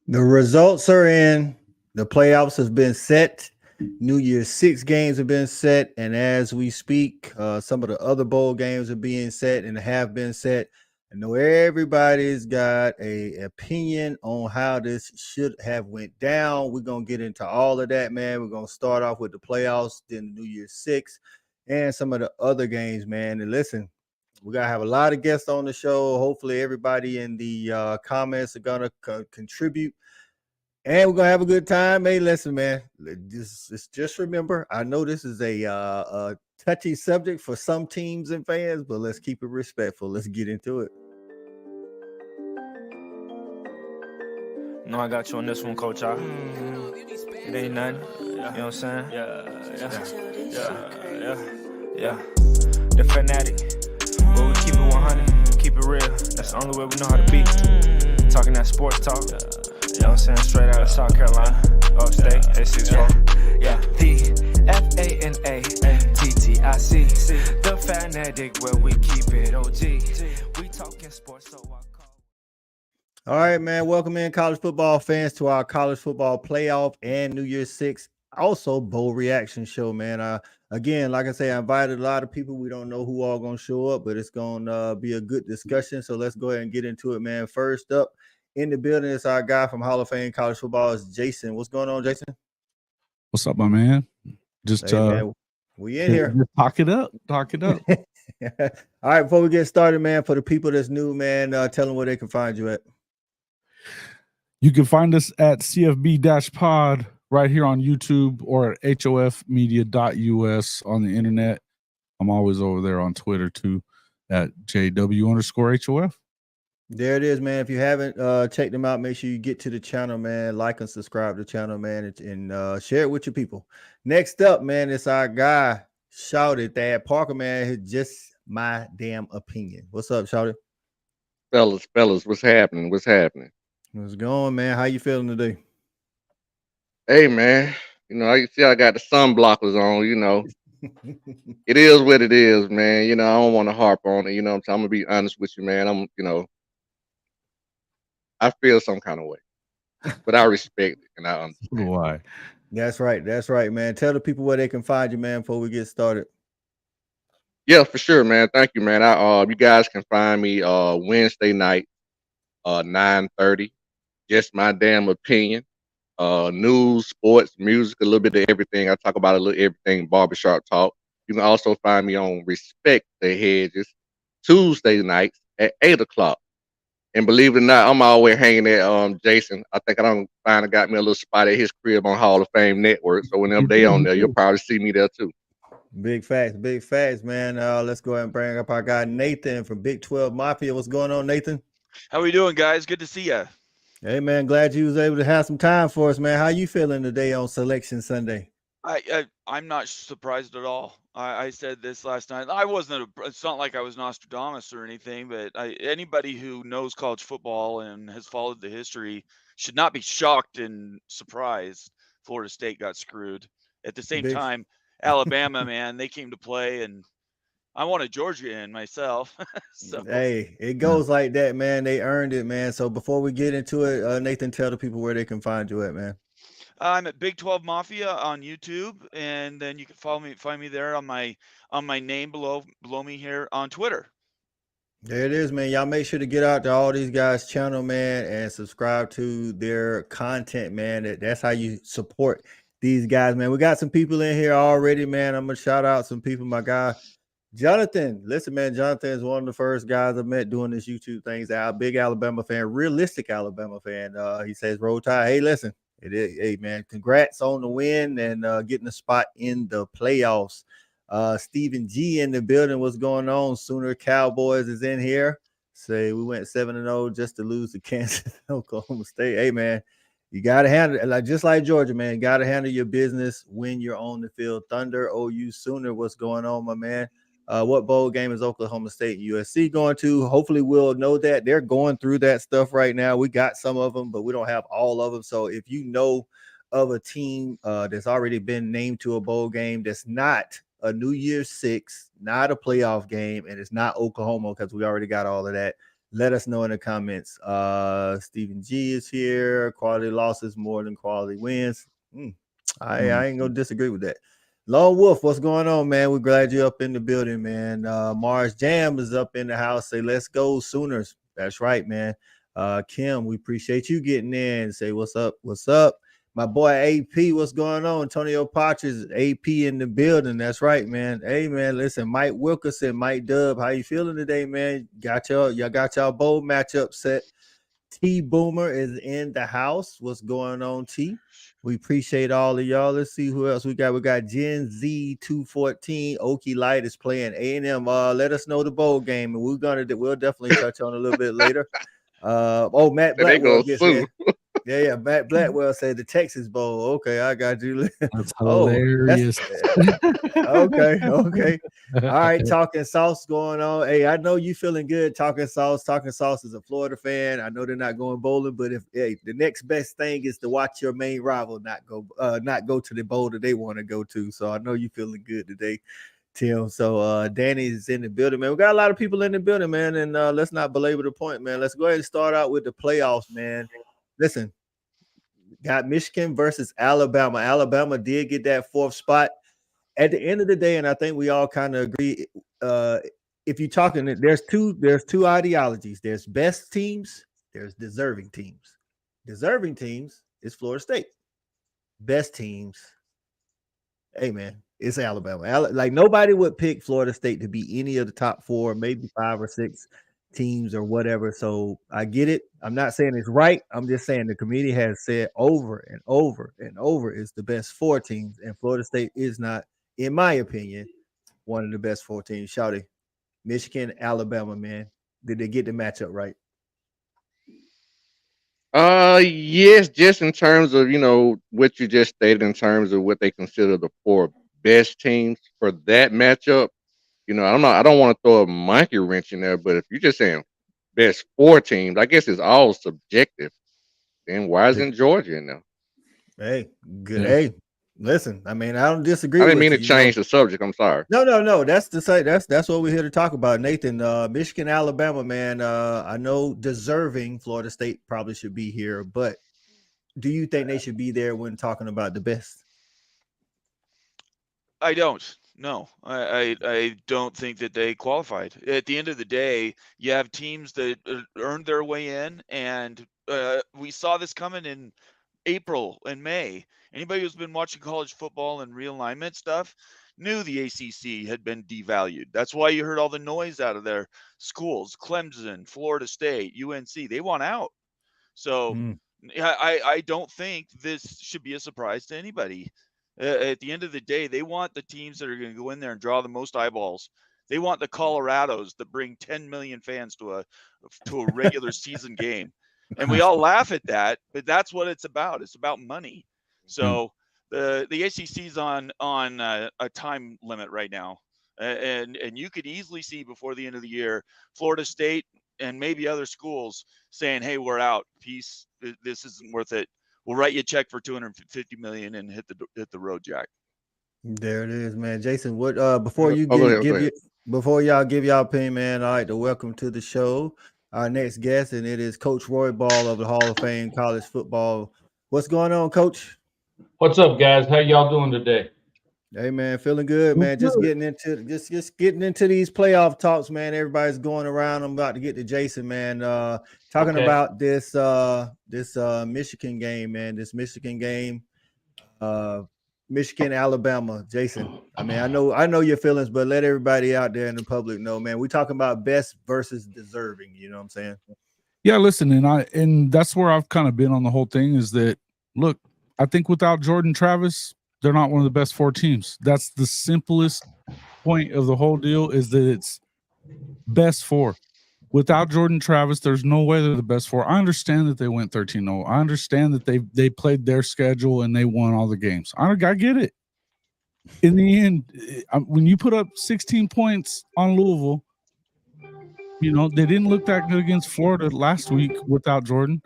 The results are in. The playoffs have been set. New Year's 6 games have been set. And as we speak, some of the other bowl games are being set and have been set. I know everybody's got a opinion on how this should have went down. We're going to get into all of that, man. We're going to start off with the playoffs, then the New Year's 6, and some of the other games, man. And listen, we're going to have a lot of guests on the show. Hopefully everybody in the comments are going to contribute. And we're going to have a good time. Hey, listen, man, just remember, I know this is a touchy subject for some teams and fans, but let's keep it respectful. Let's get into it. No, I got you on this one, Coach. It ain't nothing. You know what I'm saying? Yeah. The fanatic. But we keep it 100, keep it real. That's the only way we know how to be. Talking that sports talk. You know what I'm saying? Straight out of South Carolina. Upstate, A64. Yeah. The FANATTIC. The fanatic where we keep it OG. We talking sports, so I call. All right, man. Welcome in, college football fans, to our college football playoff and New Year's 6, also bowl reaction show, man. Again, like I say, I invited a lot of people. We don't know who all going to show up, but it's going to be a good discussion. So let's go ahead and get into it, man. First up in the building is our guy from Hall of Fame College Football, is Jason. What's going on, Jason? What's up, my man? Just man, we in here. Talk it up. All right, before we get started, man, for the people that's new, man, tell them where they can find you at. You can find us at CFB-pod right here on YouTube or at HOFmedia.us on the internet. I'm always over there on Twitter too at JW_HOF. There it is, man. If you haven't checked them out, make sure you get to the channel, man. Like and subscribe to the channel, man, and share it with your people. Next up, man, it's our guy, Shouted Thad Parker, man. It's just my damn opinion. What's up, Shouted? Fellas, what's happening? What's going, man? How you feeling today? Hey, man. You know, you see I got the sun blockers on, you know. It is what it is, man. You know, I don't want to harp on it. You know what I'm saying? I'm going to be honest with you, man. I feel some kind of way. But I respect it, and I understand. Why? That's right, man. Tell the people where they can find you, man, before we get started. Yeah, for sure, man. Thank you, man. You guys can find me Wednesday night, 9:30. Just my damn opinion. News, sports, music, a little bit of everything. I talk about a little everything, barbershop talk. You can also find me on Respect the Hedges, Tuesday nights at 8 o'clock. And believe it or not, I'm always hanging at Jason. I think I done finally got me a little spot at his crib on Hall of Fame Network. So whenever they on there, you'll probably see me there too. Big facts, man. Let's go ahead and bring up our guy Nathan from Big 12 Mafia. What's going on, Nathan? How we doing, guys? Good to see you. Hey, man, glad you was able to have some time for us, man. How you feeling today on Selection Sunday? I'm not surprised at all. I said this last night. It's not like I was Nostradamus or anything, but anybody who knows college football and has followed the history should not be shocked and surprised Florida State got screwed. At the same time, Alabama, man, they came to play, and I wanted Georgia in myself. So. Hey, it goes like that, man. They earned it, man. So before we get into it, Nathan, tell the people where they can find you at, man. I'm at Big 12 Mafia on YouTube, and then you can find me there on my name below me here on Twitter. There it is, man. Y'all make sure to get out to all these guys' channel, man, and subscribe to their content, man. That's how you support these guys, man. We got some people in here already, man. I'm gonna shout out some people. My guy Jonathan, listen, man. Jonathan is one of the first guys I met doing this YouTube thing. He's a big Alabama fan, realistic Alabama fan. He says, "Roll Tide." Hey, listen. It is, hey, man, congrats on the win and getting a spot in the playoffs. Stephen G in the building. What's going on? Sooner Cowboys is in here. Say we went 7-0 just to lose to Kansas, Oklahoma State. Hey, man, you got to handle it. Just like Georgia, man. You got to handle your business when you're on the field. Thunder, OU, Sooner. What's going on, my man? What bowl game is Oklahoma State and USC going to? Hopefully we'll know that. They're going through that stuff right now. We got some of them, but we don't have all of them. So if you know of a team that's already been named to a bowl game that's not a New Year's 6, not a playoff game, and it's not Oklahoma because we already got all of that, Let us know in the comments. Stephen G is here. Quality losses more than quality wins. I ain't gonna disagree with that. Lone Wolf, what's going on, man? We're glad you're up in the building, man. Mars Jam is up in the house. Say, let's go Sooners. That's right, man. Kim, we appreciate you getting in. Say, what's up? What's up? My boy AP, what's going on? Antonio Patches, AP in the building. That's right, man. Hey, man, listen, Mike Wilkerson, Mike Dub, how you feeling today, man? Y'all got y'all bowl matchup set. T Boomer is in the house. What's going on, T? We appreciate all of y'all. Let's see who else we got. We got Gen Z 214. Okie Light is playing A&M. Let us know the bowl game, and we'll definitely touch on a little bit later. Matt Blackwell just said, yeah. Matt Blackwell said the Texas Bowl. Okay, I got you. That's hilarious. Okay. All right, Talking Sauce going on. Hey, I know you feeling good. Talking Sauce is a Florida fan. I know they're not going bowling, but the next best thing is to watch your main rival not go to the bowl that they want to go to. So I know you feeling good today, Tim. So Danny is in the building, man. We got a lot of people in the building, man, and let's not belabor the point, man. Let's go ahead and start out with the playoffs, man. Listen, got Michigan versus Alabama. Alabama did get that 4th spot. At the end of the day, and I think we all kind of agree, if you're talking, there's two ideologies. There's best teams, there's deserving teams. Deserving teams is Florida State. Best teams, hey man, it's Alabama. Like nobody would pick Florida State to be any of the top 4, maybe 5 or 6 teams or whatever. So I get it. I'm not saying it's right. I'm just saying the committee has said over and over and over it's the best 4 teams, and Florida State is not, in my opinion, one of the best 4 teams. Shouty, Michigan, Alabama, man. Did they get the matchup right? Yes, just in terms of, what you just stated in terms of what they consider the 4 best teams for that matchup. I don't want to throw a monkey wrench in there, but if you're just saying best 4 teams, I guess it's all subjective. Then why isn't Georgia in there? Hey, good. Yeah. Hey, listen, I mean, I don't disagree. I didn't mean to change the subject. I'm sorry. No. That's what we're here to talk about, Nathan. Michigan, Alabama, man. I know deserving Florida State probably should be here, but do you think they should be there when talking about the best? I don't. No, I don't think that they qualified. At the end of the day, you have teams that earned their way in, and we saw this coming in April and May. Anybody who's been watching college football and realignment stuff knew the ACC had been devalued. That's why you heard all the noise out of their schools. Clemson, Florida State, UNC, they want out. So I don't think this should be a surprise to anybody. At the end of the day, they want the teams that are going to go in there and draw the most eyeballs. They want the Colorados that bring 10 million fans to a regular season game. And we all laugh at that, but that's what it's about. It's about money. So the ACC's on a time limit right now. And you could easily see before the end of the year, Florida State and maybe other schools saying, hey, we're out. Peace. This isn't worth it. We'll write you a check for $250 million and hit the road, Jack. There it is, man. Jason, what before y'all give y'all opinion, man, I'd like to welcome to the show our next guest, and it is Coach Roy Ball of the Hall of Fame College Football. What's going on, Coach? What's up, guys? How y'all doing today? Hey, man, feeling good, man. Just getting into these playoff talks, man. Everybody's going around. I'm about to get to Jason, man. Talking about this Michigan game, man. This Michigan game, Michigan, Alabama. Jason, I mean, I know your feelings, but let everybody out there in the public know, man. We're talking about best versus deserving. You know what I'm saying? Yeah, listen, and that's where I've kind of been on the whole thing. Is that, look, I think without Jordan Travis, they're not one of the best 4 teams. That's the simplest point of the whole deal, is that it's best 4. Without Jordan Travis, there's no way they're the best 4. I understand that they went 13-0. I understand that they played their schedule and they won all the games. I get it. In the end, when you put up 16 points on Louisville, they didn't look that good against Florida last week without Jordan.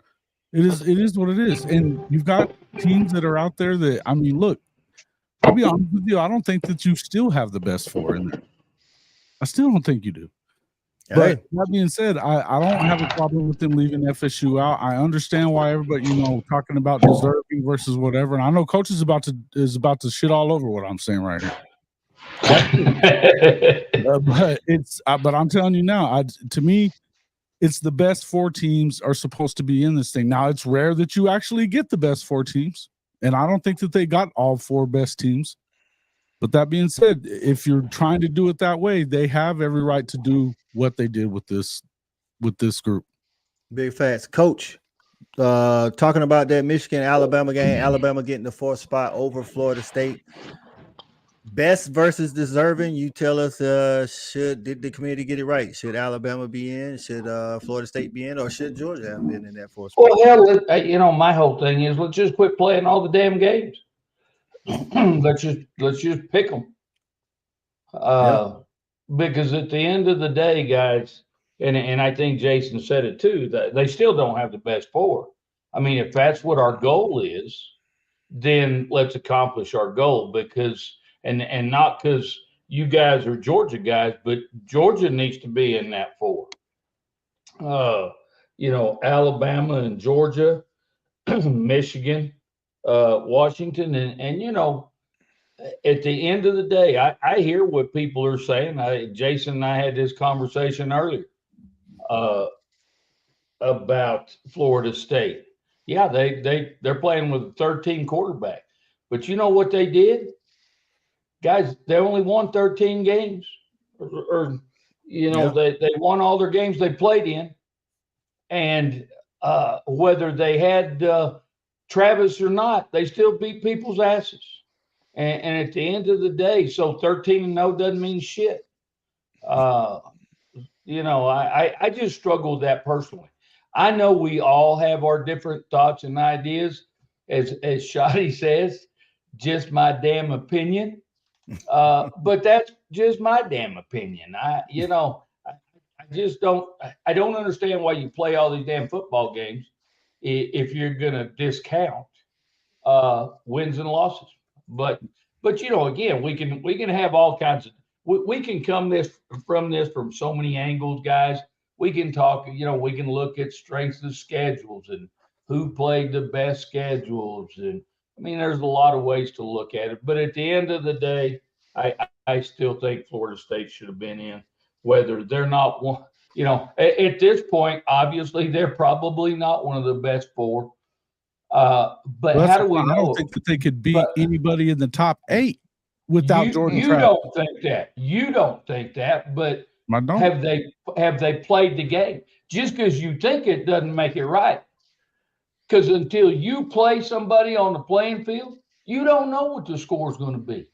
It is what it is. And you've got teams that are out there that, I mean, look, I'll be honest with you, I don't think that you still have the best 4 in there. I still don't think you do. But Hey, that being said, I don't have a problem with them leaving FSU out. I understand why everybody, talking about deserving versus whatever. And I know coach is about to shit all over what I'm saying right here. But I'm telling you now, to me, it's the best 4 teams are supposed to be in this thing. Now, it's rare that you actually get the best 4 teams, and I don't think that they got all 4 best teams. But that being said, if you're trying to do it that way, they have every right to do what they did with this group. big facts. Coach, talking about that Michigan-Alabama game, Alabama getting the 4th spot over Florida State. Best versus deserving. You tell us, did the committee get it right? Should Alabama be in? Should Florida State be in? Or should Georgia have been in that 4th spot? Well, hell, my whole thing is let's just quit playing all the damn games. let's just pick them. Because at the end of the day, guys, and I think Jason said it too, that they still don't have the best 4. I mean, if that's what our goal is, then let's accomplish our goal, because and not because you guys are Georgia guys, but Georgia needs to be in that 4. Alabama and Georgia, Michigan, Washington, and at the end of the day, I hear what people are saying. Jason and I had this conversation earlier about Florida State. Yeah, they're playing with a 13 quarterback, but you know what they did, guys? They only won 13 games, or they won all their games they played in, and whether they had Travis or not, they still beat people's asses. And at the end of the day, so 13-0 doesn't mean shit. I just struggle with that personally. I know we all have our different thoughts and ideas. As Shotty says, just my damn opinion. But that's just my damn opinion. I just don't understand why you play all these damn football games if you're gonna discount wins and losses. But again, we can have all kinds of we can come from so many angles, guys. We can talk, we can look at strengths of schedules and who played the best schedules, and I mean, there's a lot of ways to look at it. But at the end of the day, I still think Florida State should have been in, whether they're not one. At this point, obviously, they're probably not one of the best 4. But how do we know? I don't think that they could beat anybody in the top 8 without Jordan You Travis. don't think that. You don't think that, but have they played the game? Just because you think it doesn't make it right. Because until you play somebody on the playing field, you don't know what the score is going to be.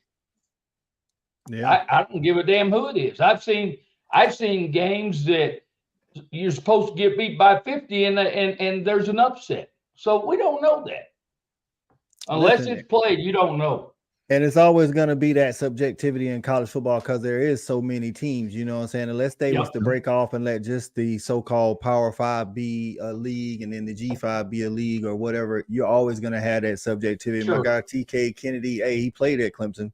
Yeah. I don't give a damn who it is. I've seen games that you're supposed to get beat by 50 and there's an upset. So we don't know that. Unless it's played, you don't know. And it's always going to be that subjectivity in college football because there is so many teams, you know what I'm saying? Unless they was to break off and let just the so-called Power 5 be a league and then the G5 be a league or whatever, you're always going to have that subjectivity. Sure. My guy, TK Kennedy, he played at Clemson.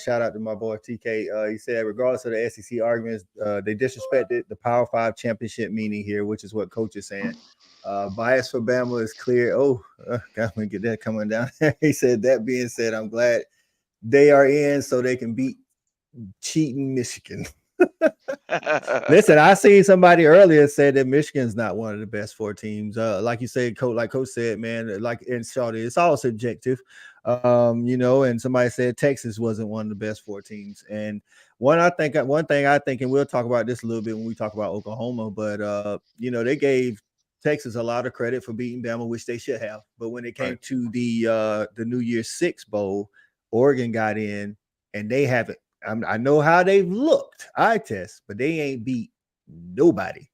Shout out to my boy, TK. He said, regardless of the SEC arguments, they disrespected the Power 5 championship meaning here, which is what coach is saying. Bias for Bama is clear. Got to get that coming down. He said, that being said, I'm glad they are in so they can beat cheating Michigan. Listen, I seen somebody earlier said that Michigan's not one of the best 4 teams. Like you said, like Coach said, man, like in Shawty, it's all subjective. And somebody said Texas wasn't one of the best 4 teams. And one thing I think, and we'll talk about this a little bit when we talk about Oklahoma, but they gave Texas a lot of credit for beating Bama, which they should have. But when it came to the New Year's 6 bowl, Oregon got in, and they haven't. I know how they've looked, eye test, but they ain't beat nobody.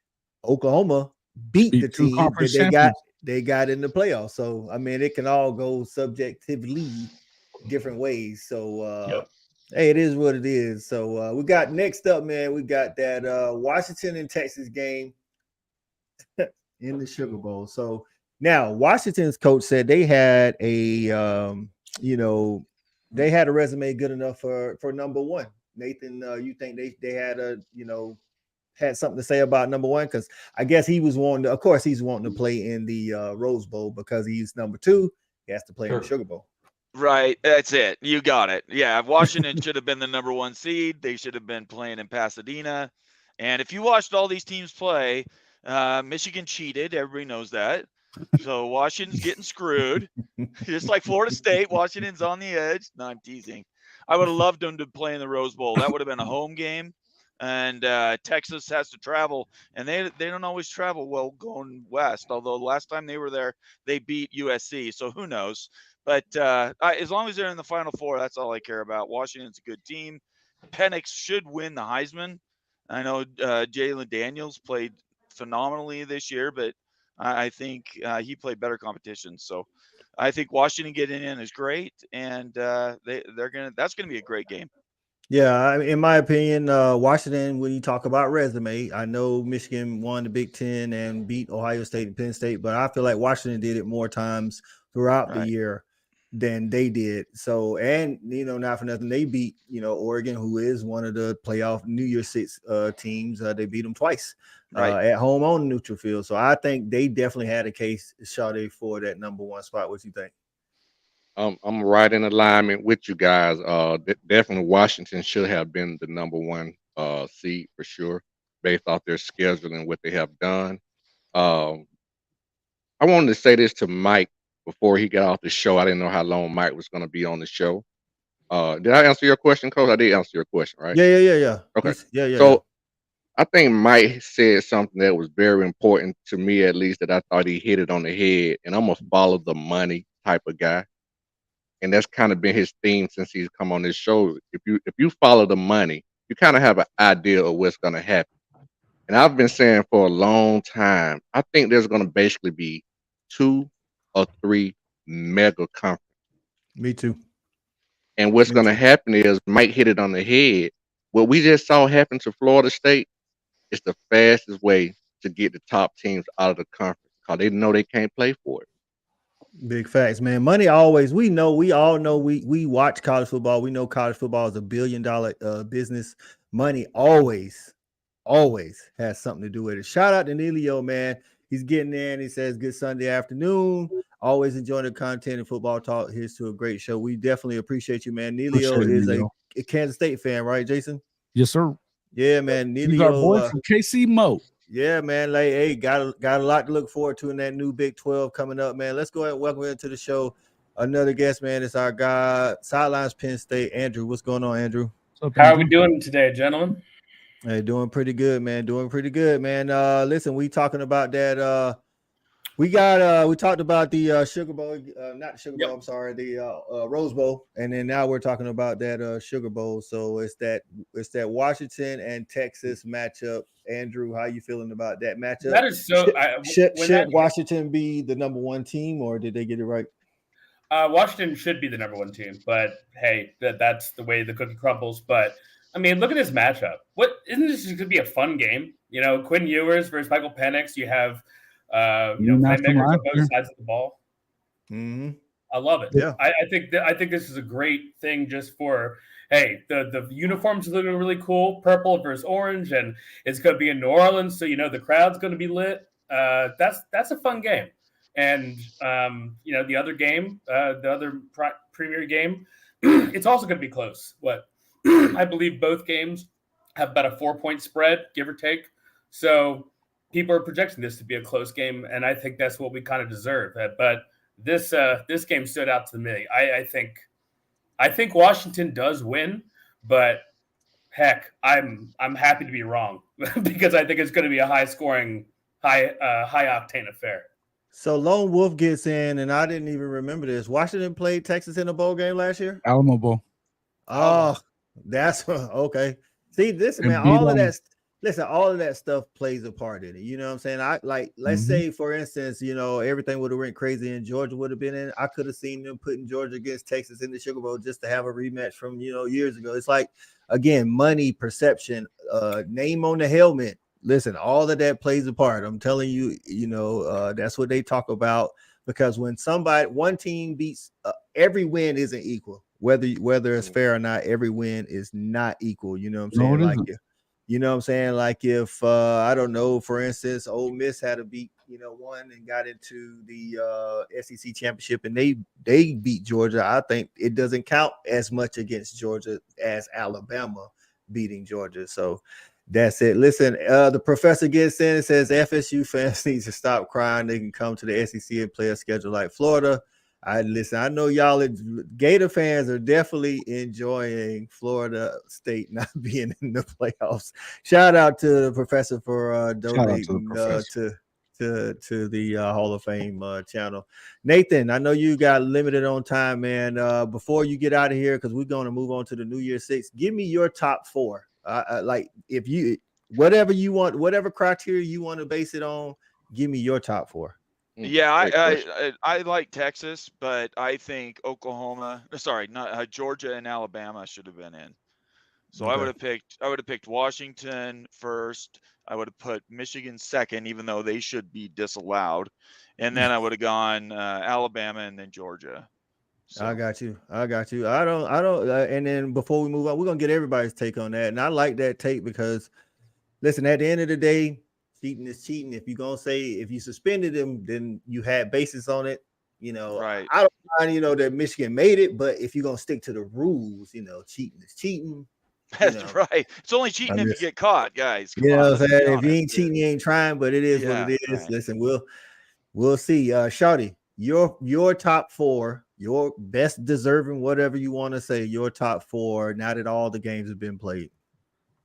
Oklahoma beat the team that they got in the playoffs. So I mean, it can all go subjectively different ways. So hey, it is what it is. So we got next up, man. We got that Washington and Texas game in the Sugar Bowl. So now Washington's coach said they had a they had a resume good enough for number 1. Nathan, you think they had a had something to say about number one? Because I guess he was wanting to, of course, he's wanting to play in the Rose Bowl because he's number 2. He has to play in the Sugar Bowl. Right. That's it. You got it. Yeah. Washington should have been the number 1 seed. They should have been playing in Pasadena. And if you watched all these teams play, Michigan cheated. Everybody knows that. So Washington's getting screwed. Just like Florida State, Washington's on the edge. No, I'm teasing. I would have loved them to play in the Rose Bowl. That would have been a home game. And Texas has to travel, and they don't always travel well going west. Although last time they were there, they beat USC. So who knows? But as long as they're in the Final Four, that's all I care about. Washington's a good team. Penix should win the Heisman. I know Jalen Daniels played phenomenally this year, but I think he played better competition. So I think Washington getting in is great, and that's gonna be a great game. Yeah, in my opinion, Washington, when you talk about resume, I know Michigan won the Big Ten and beat Ohio State and Penn State, but I feel like Washington did it more times throughout the year than they did. So, and, not for nothing, they beat, Oregon, who is one of the playoff New Year's 6 teams. They beat them twice at home on the neutral field. So I think they definitely had a case, Sade, for that number 1 spot. What you think? I'm right in alignment with you guys. Definitely Washington should have been the number 1 seed for sure, based off their schedule and what they have done. I wanted to say this to Mike before he got off the show. I didn't know how long Mike was going to be on the show. Did I answer your question, Coach? I did answer your question, right? Yeah. Okay. Yeah. So I think Mike said something that was very important to me, at least, that I thought he hit it on the head. And I'm a follow the money type of guy. And that's kind of been his theme since he's come on this show. If you follow the money, you kind of have an idea of what's going to happen. And I've been saying for a long time, I think there's going to basically be 2 or 3 mega conferences. Me too. And what's going to happen is Mike hit it on the head. What we just saw happen to Florida State is the fastest way to get the top teams out of the conference because they know they can't play for it. Big facts, man. Money always, we all know, we watch college football. We know college football is $1 billion business. Money always has something to do with it. Shout out to Neilio, man. He's getting in. He says, good Sunday afternoon. Always enjoying the content and football talk. Here's to a great show. We definitely appreciate you, man. Neilio is a Kansas State fan, right, Jason? Yes, sir. Yeah, man. Neilio, he's our boy from KC Mo. Yeah, man. Like, hey, got a lot to look forward to in that new Big 12 coming up, man. Let's go ahead and welcome into the show another guest, man. It's our guy, Sidelines Penn State, Andrew. What's going on, Andrew? What's up, Andrew? How are we doing today, gentlemen? Hey, doing pretty good, man. Listen, we talking about that. We talked about the Sugar Bowl, not Sugar Bowl. I'm sorry, the Rose Bowl, and then now we're talking about that Sugar Bowl. So it's that Washington and Texas matchup. Andrew, how you feeling about that matchup? That is so. Should Washington be the number 1 team, or did they get it right? Washington should be the number 1 team, but hey, that's the way the cookie crumbles. But I mean, look at this matchup. What isn't this going to be a fun game? Quinn Ewers versus Michael Penix. You have playmakers on both sides of the ball. Mm-hmm. I love it. Yeah, I think this is a great thing just for the uniforms are looking really cool, purple versus orange, and it's going to be in New Orleans, so the crowd's going to be lit. That's a fun game, and the other game, the other premier game, it's also going to be close. I believe both games have about a 4-point spread, give or take. So people are projecting this to be a close game, and I think that's what we kind of deserve. But this game stood out to me. I think Washington does win, but heck, I'm happy to be wrong because I think it's going to be a high-scoring, high octane affair. So Lone Wolf gets in, and I didn't even remember this. Washington played Texas in a bowl game last year. Alamo Bowl. Oh, that's okay. See, this man, all of that stuff plays a part in it. You know what I'm saying? Let's say, for instance, everything would have went crazy and Georgia would have been in. I could have seen them putting Georgia against Texas in the Sugar Bowl just to have a rematch from, years ago. It's like, again, money, perception, name on the helmet. Listen, all of that plays a part. I'm telling you, that's what they talk about, because when one team beats, every win isn't equal. Whether it's fair or not, every win is not equal. You know what I'm saying? You know what I'm saying? Like if I don't know, for instance, Ole Miss had to beat, won and got into the SEC championship and they beat Georgia. I think it doesn't count as much against Georgia as Alabama beating Georgia. So that's it. Listen, the professor gets in and says FSU fans need to stop crying. They can come to the SEC and play a schedule like Florida. I know y'all Gator fans are definitely enjoying Florida State not being in the playoffs. Shout out to the professor for donating to the Hall of Fame channel. Nathan, I know you got limited on time, man. Before you get out of here, because we're going to move on to the New Year's 6, give me your top 4. Like if you whatever you want, whatever criteria you want to base it on, give me your top 4. Yeah, I like Texas, but I think Georgia and Alabama should have been in. So okay. I would have picked Washington first. I would have put Michigan second, even though they should be disallowed, and then I would have gone Alabama and then Georgia. So. I got you. I don't. And then before we move on, we're gonna get everybody's take on that, and I like that take because, listen, at the end of the day, cheating is cheating. If you're gonna say if you suspended him, then you had basis on it. Right. I don't mind, that Michigan made it, but if you're gonna stick to the rules, cheating is cheating. That's right. It's only cheating if you get caught, guys. Come on, what I'm saying? If you ain't cheating, you ain't trying, but it is what it is. Right. Listen, we'll see. Shawty, your top 4, your best deserving, whatever you want to say, your top 4, now that all the games have been played.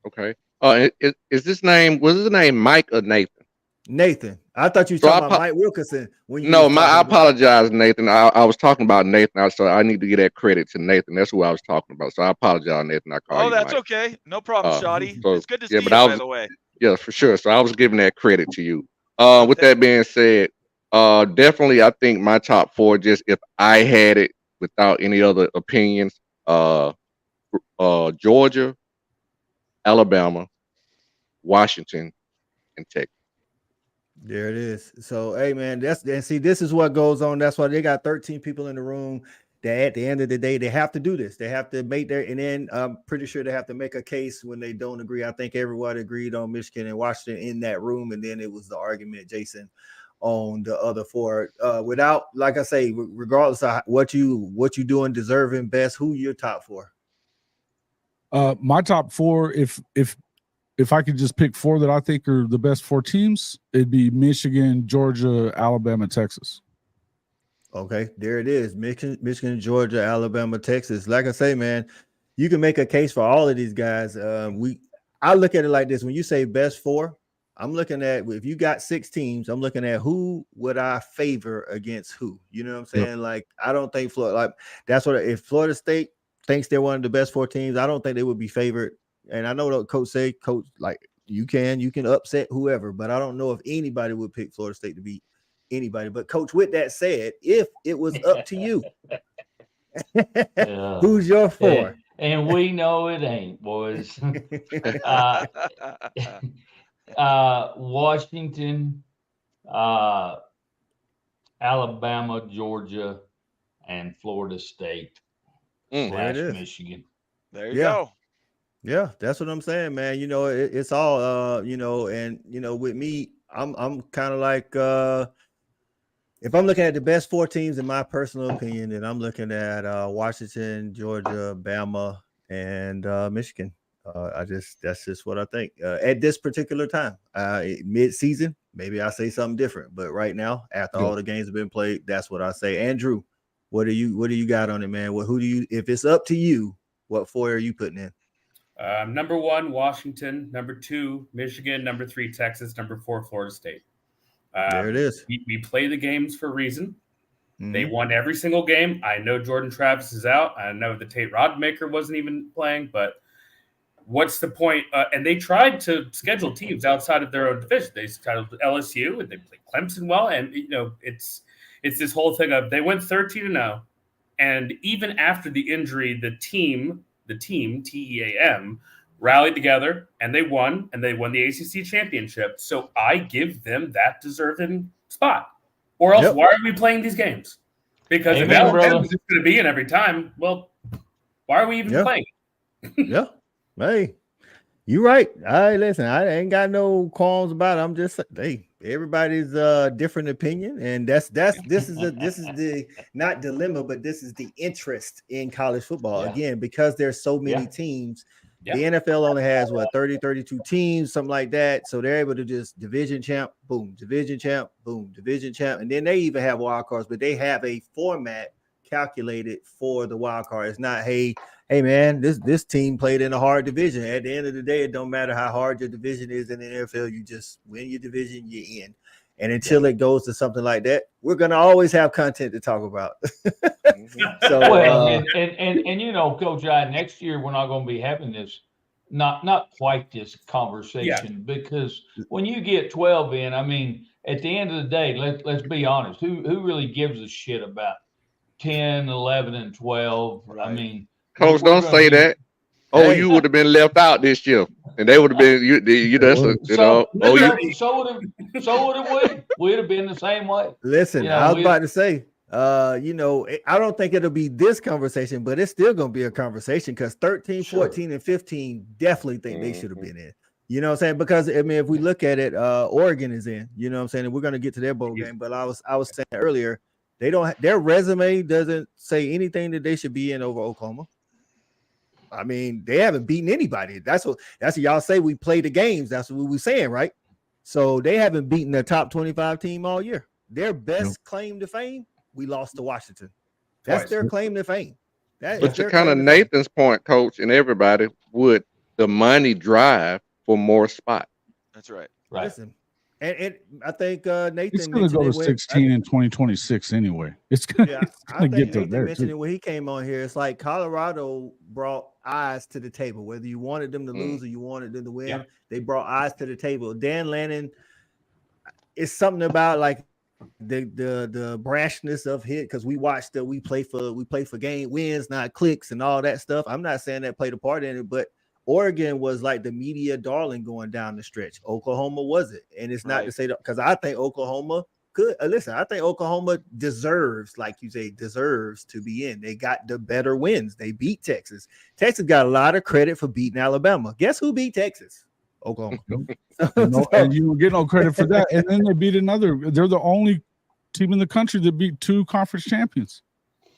Okay. Was his name Mike or Nathan? Nathan. I thought you were talking about Mike Wilkinson. I apologize, Nathan. I was talking about Nathan. So I need to give that credit to Nathan. That's who I was talking about. So I apologize, Nathan. I called you that's Mike. Okay. No problem, Shotty. It's good to see you, by the way. Yeah, for sure. So I was giving that credit to you. With that being said, definitely I think my top 4, just if I had it without any other opinions, Georgia, Alabama, Washington, and Texas. There it is. So, hey, man, this is what goes on. That's why they got 13 people in the room that at the end of the day, they have to do this. They have to make and then I'm pretty sure they have to make a case when they don't agree. I think everyone agreed on Michigan and Washington in that room. And then it was the argument, Jason, on the other 4. Without, like I say, regardless of what you doing deserving best, who your top 4? My top 4, if I could just pick 4 that I think are the best 4 teams, it'd be Michigan, Georgia, Alabama, Texas. Okay, there it is. Michigan, Georgia, Alabama, Texas. Like I say, man, you can make a case for all of these guys. I look at it like this. When you say best 4, I'm looking at, if you got 6 teams, I'm looking at who would I favor against who. You know what I'm saying? Yep. Like, I don't think if Florida State thinks they're one of the best 4 teams, I don't think they would be favored. And I know what coach like you can upset whoever, but I don't know if anybody would pick Florida State to beat anybody. But coach, with that said, if it was up to you, who's your 4? And we know it ain't, boys. Washington, Alabama, Georgia, and Florida State / Michigan. There you go. Yeah, that's what I'm saying, man. It's all and with me, I'm kind of like if I'm looking at the best 4 teams in my personal opinion, then I'm looking at Washington, Georgia, Bama, and Michigan. That's just what I think at this particular time. Mid-season, maybe I say something different, but right now, after all the games have been played, that's what I say. Andrew, what do you got on it, man? If it's up to you, what 4 are you putting in? Number 1, Washington. Number 2, Michigan. Number 3, Texas. Number 4, Florida State. There it is. We play the games for a reason. Mm-hmm. They won every single game. I know Jordan Travis is out. I know the Tate Rodmaker wasn't even playing, but what's the point? And they tried to schedule teams outside of their own division. They scheduled LSU and they played Clemson well. And, it's this whole thing of they went 13-0. And even after the injury, the team, TEAM, rallied together and they won the ACC championship. So I give them that deserving spot. Or else, why are we playing these games? Because if Alabama's just going to be in every time, well, why are we even playing? Hey, You're right. Listen, I ain't got no qualms about it. I'm just everybody's different opinion, and this is the not dilemma, but this is the interest in college football. Yeah. Again, because there's so many teams. Yeah. The NFL only has 32 teams, something like that. So they're able to just division champ, boom, division champ, boom, division champ. And then they even have wild cards, but they have a format calculated for the wild card. It's not, hey man, this team played in a hard division. At the end of the day, it don't matter how hard your division is in the NFL. You just win your division, you're in. And until it goes to something like that, we're gonna always have content to talk about. So, well, and you know, Coach I, next year we're not going to be having this, not quite this conversation, because when you get 12 in, I mean, at the end of the day, let's be honest, who really gives a shit about 10, 11, and 12? Right. I mean, Coach, don't say that. Oh, you would have been left out this year, and they would have been so would have we? We'd have been the same way. Listen, I was about to say, you know, I don't think it'll be this conversation, but it's still going to be a conversation because 13, 14, and 15 definitely think they should have been in. You know what I'm saying? Because I mean, if we look at it, Oregon is in. You know what I'm saying? And we're going to get to their bowl game, but I was saying earlier, their resume doesn't say anything that they should be in over Oklahoma. I mean, they haven't beaten anybody. That's what y'all say. We play the games. That's what we're saying, right? So they haven't beaten the top 25 team all year. Their best claim to fame, we lost to Washington. That's their claim to fame. But to kind of Nathan's point, Coach, and everybody, would the money drive for more spots? That's right. Right. Listen, and I think Nathan, it's going to go to 16 in 2026 anyway. It's going to get to there. Mentioned it when he came on here. It's like Colorado brought eyes to the table. Whether you wanted them to lose or you wanted them to win, they brought eyes to the table. Dan Lannon, it's something about like the brashness of hit, because we play for game wins, not clicks, and all that stuff. I'm not saying that played a part in it, but Oregon was like the media darling going down the stretch. Oklahoma wasn't, and it's not to say that, because I think Oklahoma could listen. I think Oklahoma deserves, like you say, to be in. They got the better wins. They beat Texas. Texas got a lot of credit for beating Alabama. Guess who beat Texas? Oklahoma. And you don't get no credit for that. And then they beat another. They're the only team in the country that beat 2 conference champions.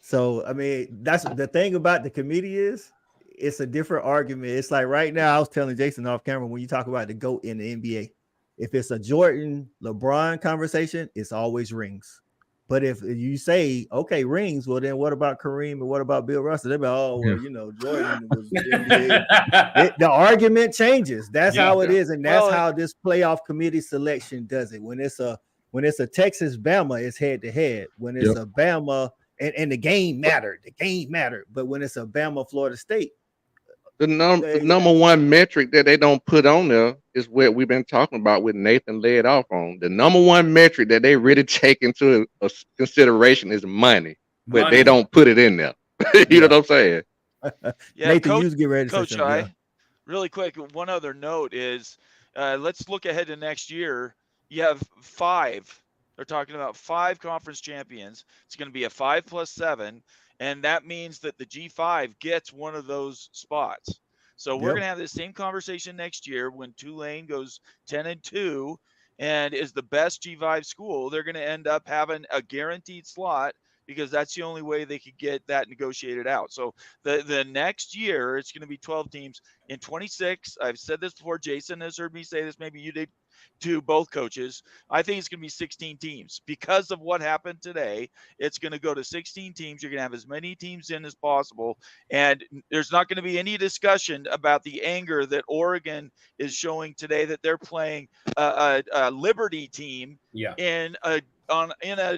So I mean, that's the thing about the committee is, it's a different argument. It's like right now, I was telling Jason off camera, when you talk about the GOAT in the NBA, if it's a Jordan, LeBron conversation, it's always rings. But if you say, okay, rings, well, then what about Kareem and what about Bill Russell? They're like, oh, well, you know, Jordan was the NBA. The argument changes. That's how it is. And that's how this playoff committee selection does it. When it's a Texas Bama, it's head to head. When it's a Bama, and the game mattered. But when it's a Bama, Florida State, the number one metric that they don't put on there is what we've been talking about with Nathan led off on. The number one metric that they really take into consideration is money, but they don't put it in there. You know what I'm saying? Nathan, you get ready to Coach say something. Really quick, one other note is, let's look ahead to next year. You have 5. They're talking about 5 conference champions. It's going to be a 5+7. And that means that the G5 gets one of those spots. So we're going to have the same conversation next year when Tulane goes 10-2 and is the best G5 school. They're going to end up having a guaranteed slot because that's the only way they could get that negotiated out. So the next year, it's going to be 12 teams. In 26, I've said this before. Jason has heard me say this. Maybe you did to both coaches. I think it's going to be 16 teams because of what happened today. It's going to go to 16 teams. You're going to have as many teams in as possible. And there's not going to be any discussion about the anger that Oregon is showing today that they're playing a Liberty team in a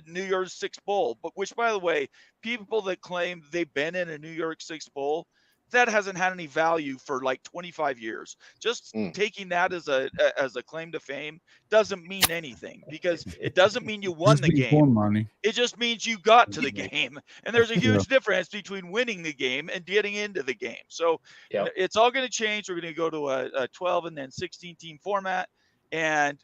New Year's 6 bowl, but which, by the way, people that claim they've been in a New Year's 6 bowl, that hasn't had any value for like 25 years. Just taking that as a claim to fame doesn't mean anything, because it doesn't mean you won the game. Money. It just means you got to the game. And there's a huge difference between winning the game and getting into the game. So it's all going to change. We're going to go to a 12 and then 16 team format. And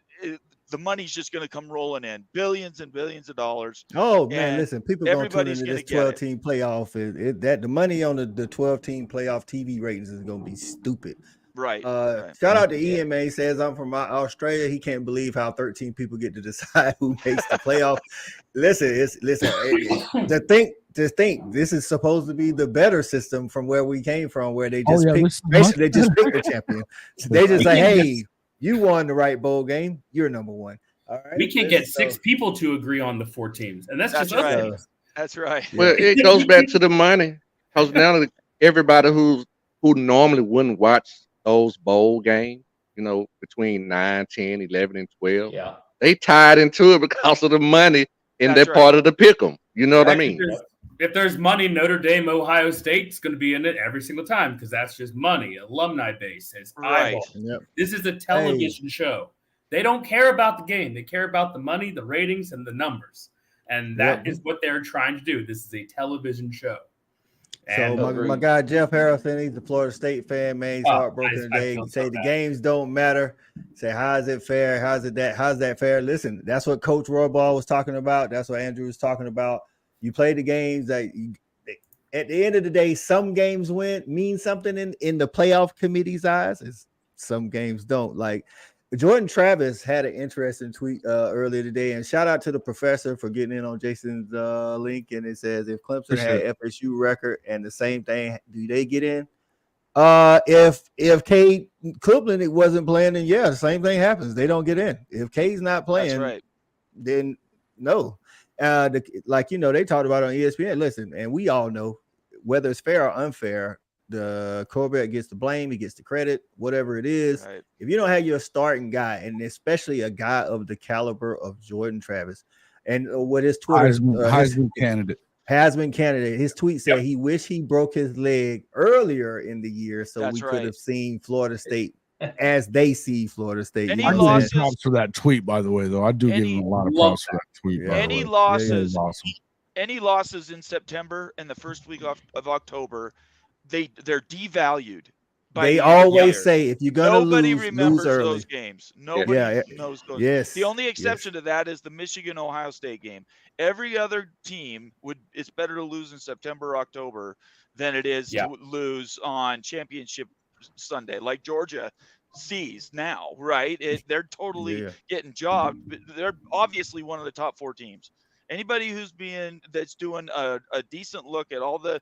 the money's just going to come rolling in, billions and billions of dollars. Oh man, And listen, people gonna tune everybody's into going to this get it. 12-team playoff. That the money on the 12-team playoff TV ratings is gonna be stupid. Right. Shout out to EMA, says I'm from Australia. He can't believe how 13 people get to decide who makes the playoff. To think this is supposed to be the better system from where we came from, where they just pick the champion. They just say, hey, you won the right bowl game, you're number one. All right. We can't get 6 people to agree on the 4 teams, and that's just right. us. That's right. Well, it goes back to the money, because now everybody who normally wouldn't watch those bowl games, between 9, 10, 11, and 12, they tied into it because of the money in that part of the pick'em. You know what I mean? If there's money, Notre Dame, Ohio State's going to be in it every single time because that's just money. Alumni base has eyeballs. Yep. This is a television show. They don't care about the game. They care about the money, the ratings, and the numbers. And that is what they're trying to do. This is a television show. So my guy Jeff Harrison, he's a Florida State fan, man. He's heartbroken today. He say the games don't matter. Say, how is it fair? How's that fair? Listen, that's what Coach Roybal was talking about. That's what Andrew was talking about. You play the games that at the end of the day, some games mean something in the playoff committee's eyes, and some games don't. Like Jordan Travis had an interesting tweet earlier today, and shout out to the professor for getting in on Jason's link. And it says, if Clemson had FSU record and the same thing, do they get in? If Cade Copeland wasn't playing, then the same thing happens. They don't get in. If Cade's not playing, then no. They talked about on ESPN. Listen, and we all know whether it's fair or unfair, the quarterback gets the blame, he gets the credit, whatever it is. Right. If you don't have your starting guy, and especially a guy of the caliber of Jordan Travis, and what his Twitter Heisman candidate, his tweet said he wished he broke his leg earlier in the year so we could have seen Florida State as they see Florida State. I give him props for that tweet, by the way, though. I do give him a lot of props for that tweet. Any losses, any losses in September and the first week of October, they're devalued. They always say if you're gonna nobody lose, remembers lose early. those games. Nobody knows those. Yes. The only exception to that is the Michigan-Ohio State game. Every other team it's better to lose in September or October than it is to lose on championship Sunday, like Georgia sees now, right? They're totally getting jobbed. They're obviously one of the top 4 teams. Anybody that's doing a decent look at all the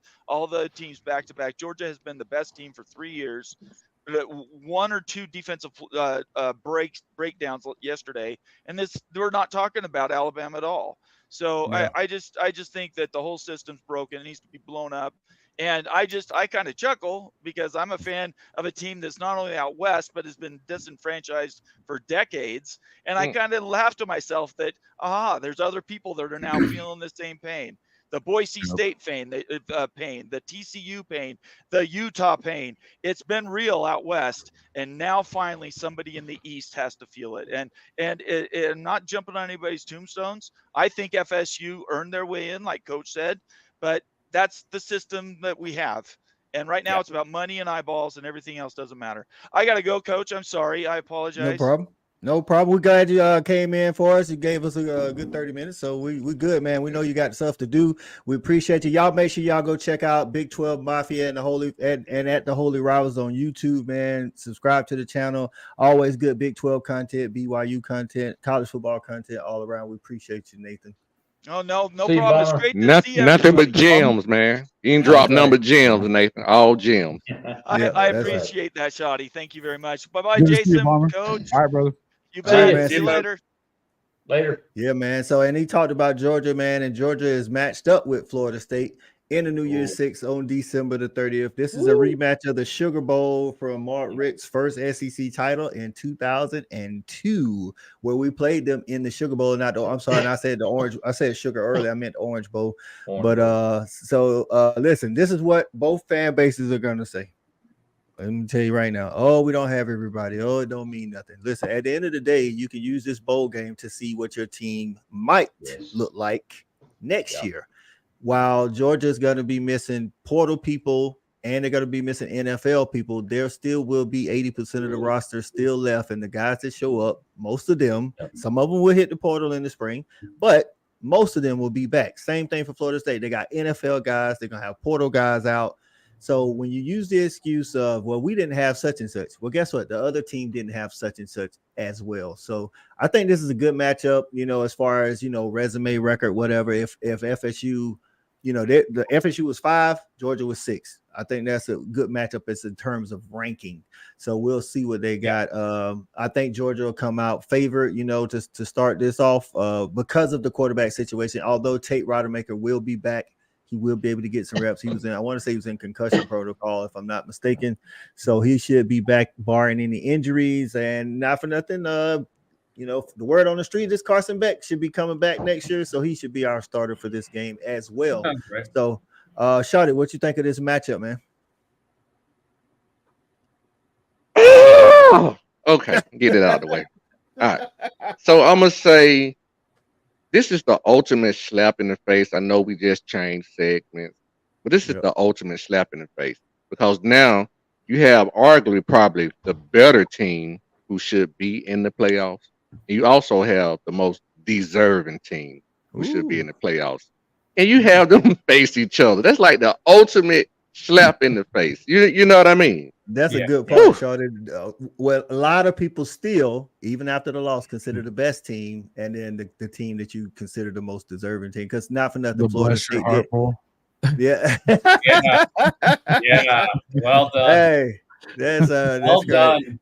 teams back to back, Georgia has been the best team for 3 years. 1 or 2 defensive breakdowns yesterday, and we're not talking about Alabama at all. So I just think that the whole system's broken. It needs to be blown up. And I kind of chuckle because I'm a fan of a team that's not only out west, but has been disenfranchised for decades. And I kind of laugh to myself that, there's other people that are now feeling the same pain. The Boise State pain, the TCU pain, the Utah pain. It's been real out west. And now finally somebody in the East has to feel it. And not jumping on anybody's tombstones. I think FSU earned their way in, like Coach said, but that's the system that we have. And right now it's about money and eyeballs, and everything else doesn't matter. I got to go, Coach. I'm sorry. I apologize. No problem. We're glad you came in for us. You gave us a good 30 minutes. So we good, man. We know you got stuff to do. We appreciate you. Y'all make sure y'all go check out Big 12 Mafia and at the Holy Rivals on YouTube, man. Subscribe to the channel. Always good Big 12 content, BYU content, college football content all around. We appreciate you, Nathan. Oh, no problem. It's great to see nothing but gems, man. You can drop number gems, Nathan. All gems. I appreciate that, Shotty. Thank you very much. Bye-bye, Jason, Coach. All right, brother. You bet. See you later. Later. Yeah, man. So, and he talked about Georgia, man, and Georgia is matched up with Florida State in the New Year's 6 on December the 30th. This is a rematch of the Sugar Bowl from Mark Richt's first SEC title in 2002, where we played them in the Sugar Bowl. I'm sorry, and I said the orange. I said Sugar earlier. I meant the Orange Bowl. Listen, this is what both fan bases are gonna say. Let me tell you right now. Oh, we don't have everybody. Oh, it don't mean nothing. Listen, at the end of the day, you can use this bowl game to see what your team might look like next year. While Georgia's going to be missing portal people and they're going to be missing NFL people, there still will be 80% of the roster still left. And the guys that show up, most of them, some of them will hit the portal in the spring, but most of them will be back. Same thing for Florida State. They got NFL guys. They're going to have portal guys out. So when you use the excuse of, well, we didn't have such and such, well, guess what? The other team didn't have such and such as well. So I think this is a good matchup, as far as, resume, record, whatever. If FSU, the FSU was 5, Georgia was 6. I think that's a good matchup in terms of ranking. So we'll see what they got. I think Georgia will come out favored, to start this off because of the quarterback situation. Although Tate Rodemaker will be back, he will be able to get some reps. He was in, I want to say he was in concussion protocol, if I'm not mistaken. So he should be back barring any injuries. And not for nothing, the word on the street is Carson Beck should be coming back next year. So he should be our starter for this game as well. So, Shawty, what you think of this matchup, man? Okay, get it out of the way. All right. So I'm going to say, this is the ultimate slap in the face. I know we just changed segments, but this is the ultimate slap in the face, because now you have arguably probably the better team who should be in the playoffs. And you also have the most deserving team who should be in the playoffs. And you have them face each other. That's like the ultimate slap in the face. You know what I mean? That's a good point, Shawty. Well, a lot of people still, even after the loss, consider the best team, and then the team that you consider the most deserving team. Because not for nothing, Florida State did. Yeah. Yeah. Well done. Hey, that's well great.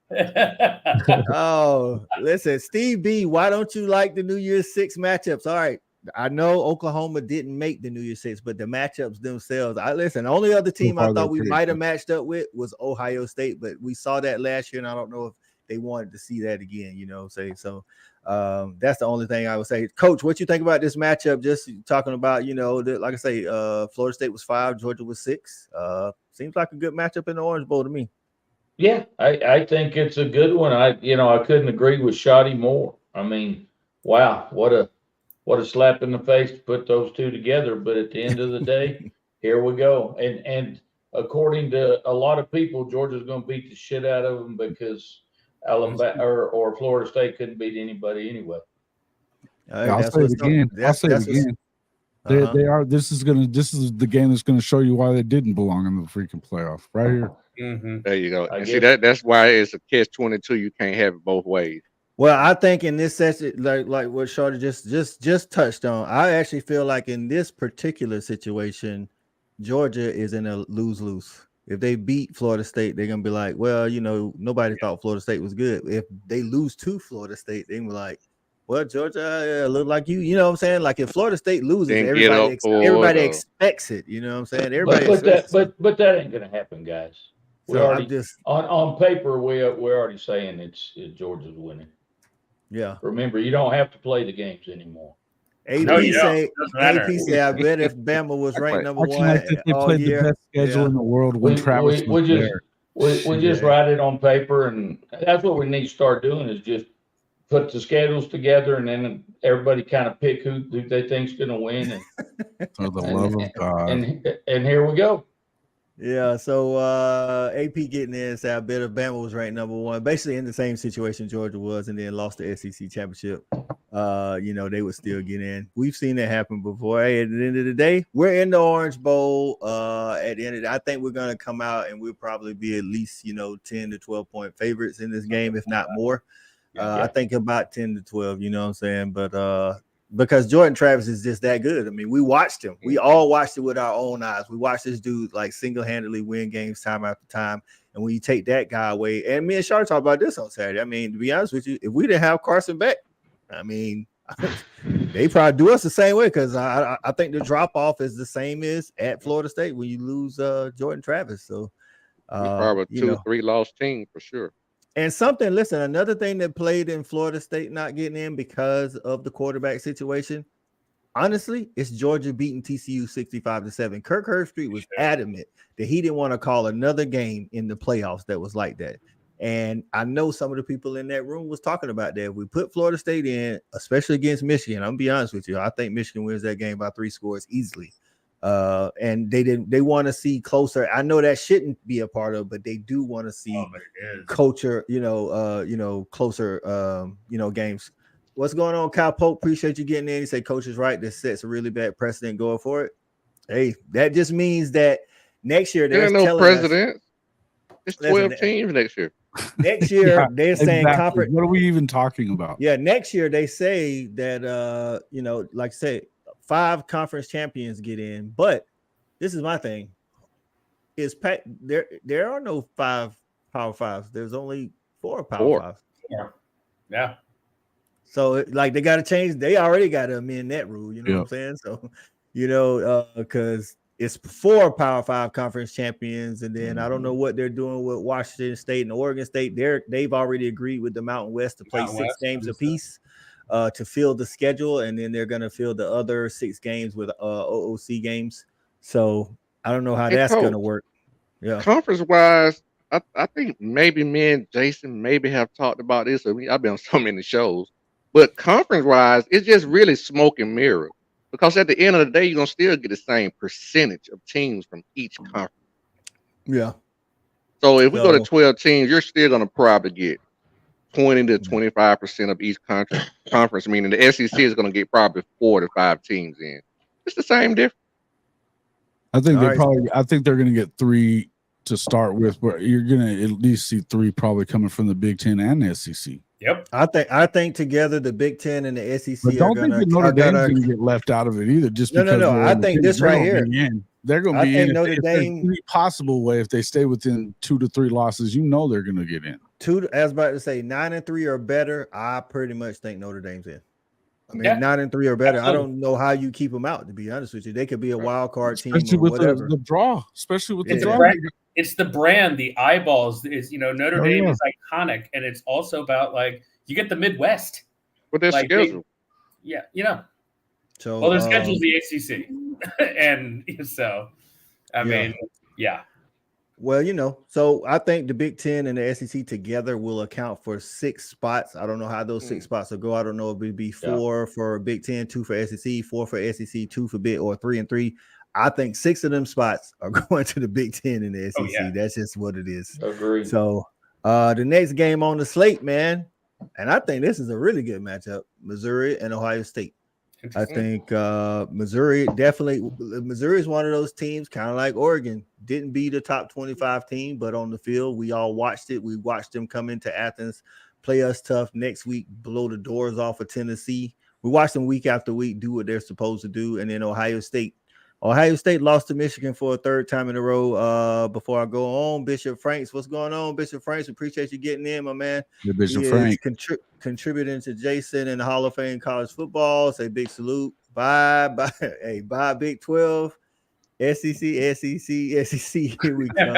Done. Oh, listen, Steve B, why don't you like the New Year's 6 matchups? All right. I know Oklahoma didn't make the New Year's 6, but the matchups themselves, the only other team I thought we might have matched up with was Ohio State, but we saw that last year, and I don't know if they wanted to see that again, So that's the only thing I would say. Coach, what you think about this matchup? Just talking about, like I say, Florida State was 5, Georgia was 6. Seems like a good matchup in the Orange Bowl to me. Yeah, I think it's a good one. I couldn't agree with Shotty more. I mean, wow, what a slap in the face to put those two together. But at the end of the day, here we go. And according to a lot of people, Georgia's going to beat the shit out of them because Alabama or Florida State couldn't beat anybody anyway. I'll say it again. They are. This is the game that's going to show you why they didn't belong in the freaking playoff right here. Mm-hmm. There you go. And see that's why it's a catch-22. You can't have it both ways. Well, I think in this session, like what Shorty just touched on, I actually feel like in this particular situation, Georgia is in a lose-lose. If they beat Florida State, they're gonna be like, well, nobody thought Florida State was good. If they lose to Florida State, they're like, well, Georgia look like you know what I'm saying? Like if Florida State loses, everybody expects it. You know what I'm saying? But that ain't gonna happen, guys. We So already on paper we're already saying it's Georgia's winning. Yeah. Remember, you don't have to play the games anymore. AP say, I bet if Bama was ranked number 1 they played the best schedule in the world when Travis was there. We just write it on paper, and that's what we need to start doing is just put the schedules together, and then everybody kind of pick who they think's going to win. And for the love of God. And here we go. Yeah, so AP getting in, say I bet if Bama was ranked number 1, basically in the same situation Georgia was, and then lost the SEC championship. They would still get in. We've seen that happen before. Hey, at the end of the day, we're in the Orange Bowl. At the end of the day, I think we're gonna come out and we'll probably be at least 10 to 12 point favorites in this game, if not more. I think about 10 to 12. You know what I'm saying? But because Jordan Travis is just that good. I mean, we watched him. We all watched it with our own eyes. We watched this dude like single-handedly win games time after time. And when you take that guy away, and me and Shar talked about this on Saturday. I mean, to be honest with you, if we didn't have Carson Beck, I mean, they probably do us the same way because I think the drop-off is the same as at Florida State when you lose Jordan Travis. So probably 2-3 lost team for sure. And another thing that played in Florida State not getting in because of the quarterback situation, honestly, it's Georgia beating TCU 65-7. Kirk Herbstreit was adamant that he didn't want to call another game in the playoffs that was like that. And I know some of the people in that room was talking about that. If we put Florida State in, especially against Michigan, I'm gonna be honest with you, I think Michigan wins that game by 3 scores easily. And they want to see closer. I know that shouldn't be a part of, but they do want to see culture, closer, games. What's going on, Kyle Pope? Appreciate you getting in. You say coach is right. This sets a really bad precedent going for it. Hey, that just means that next year There they're ain't no telling president. It's Listen, 12 teams next year. Next year they're saying conference. What are we even talking about? Yeah, next year they say that like I say, 5 conference champions get in. But this is my thing: is there are no 5 Power 5s. There's only 4 Power 5s. Yeah. So like they got to change. They already got to amend that rule. You know what I'm saying? So because it's 4 Power 5 conference champions, and then I don't know what they're doing with Washington State and Oregon State. They've already agreed with the Mountain West to play 6 games apiece to fill the schedule, and then they're going to fill the other 6 games with OOC games. So I don't know how that's going to work. Yeah, conference wise, I think maybe me and Jason maybe have talked about this. I mean, I've been on so many shows, but conference wise, it's just really smoke and mirror. Because at the end of the day, you're gonna still get the same percentage of teams from each conference. Yeah. So if we go to 12 teams, you're still gonna probably get 20 to 25% of each conference. Meaning the SEC is gonna get probably 4 to 5 teams in. It's the same difference. I think I think they're gonna get 3 to start with, but you're gonna at least see 3 probably coming from the Big Ten and the SEC. Yep. I think together the Big Ten and the SEC but don't think that Notre Dame's going to get left out of it either. Just because no. I think this right here, they're going to be in. Notre Dame, any possible way, if they stay within 2 to 3 losses, they're going to get in. I was about to say 9-3 or better. I pretty much think Notre Dame's in. I mean, 9-3 or better. Absolutely. I don't know how you keep them out. To be honest with you, they could be a wild card team, especially with whatever. The draw, especially with the draw. It's the brand, the eyeballs. Is Notre Dame is iconic, and it's also about like. You get the Midwest with their schedule. So their schedule's the ACC, and so I mean, yeah. Well, so I think the Big Ten and the SEC together will account for 6 spots. I don't know how those 6 spots will go. I don't know if it'd be 4 for Big Ten, 2 for SEC, 4 for SEC, 2 for Big, or 3 and 3. I think 6 of them spots are going to the Big Ten and the SEC. Oh, yeah. That's just what it is. Agreed. So the next game on the slate, man. And I think this is a really good matchup, Missouri and Ohio State. I think Missouri is one of those teams, kind of like Oregon, didn't be the top 25 team, but on the field, we all watched it. We watched them come into Athens, play us tough next week, blow the doors off of Tennessee. We watched them week after week do what they're supposed to do. And then Ohio State lost to Michigan for a 3rd time in a row. Before I go on, Bishop Franks, what's going on, Bishop Franks? Appreciate you getting in, my man. Bishop Franks contributing to Jason in the Hall of Fame college football. Say big salute. Bye. Hey, bye, Big 12, SEC. Here we come.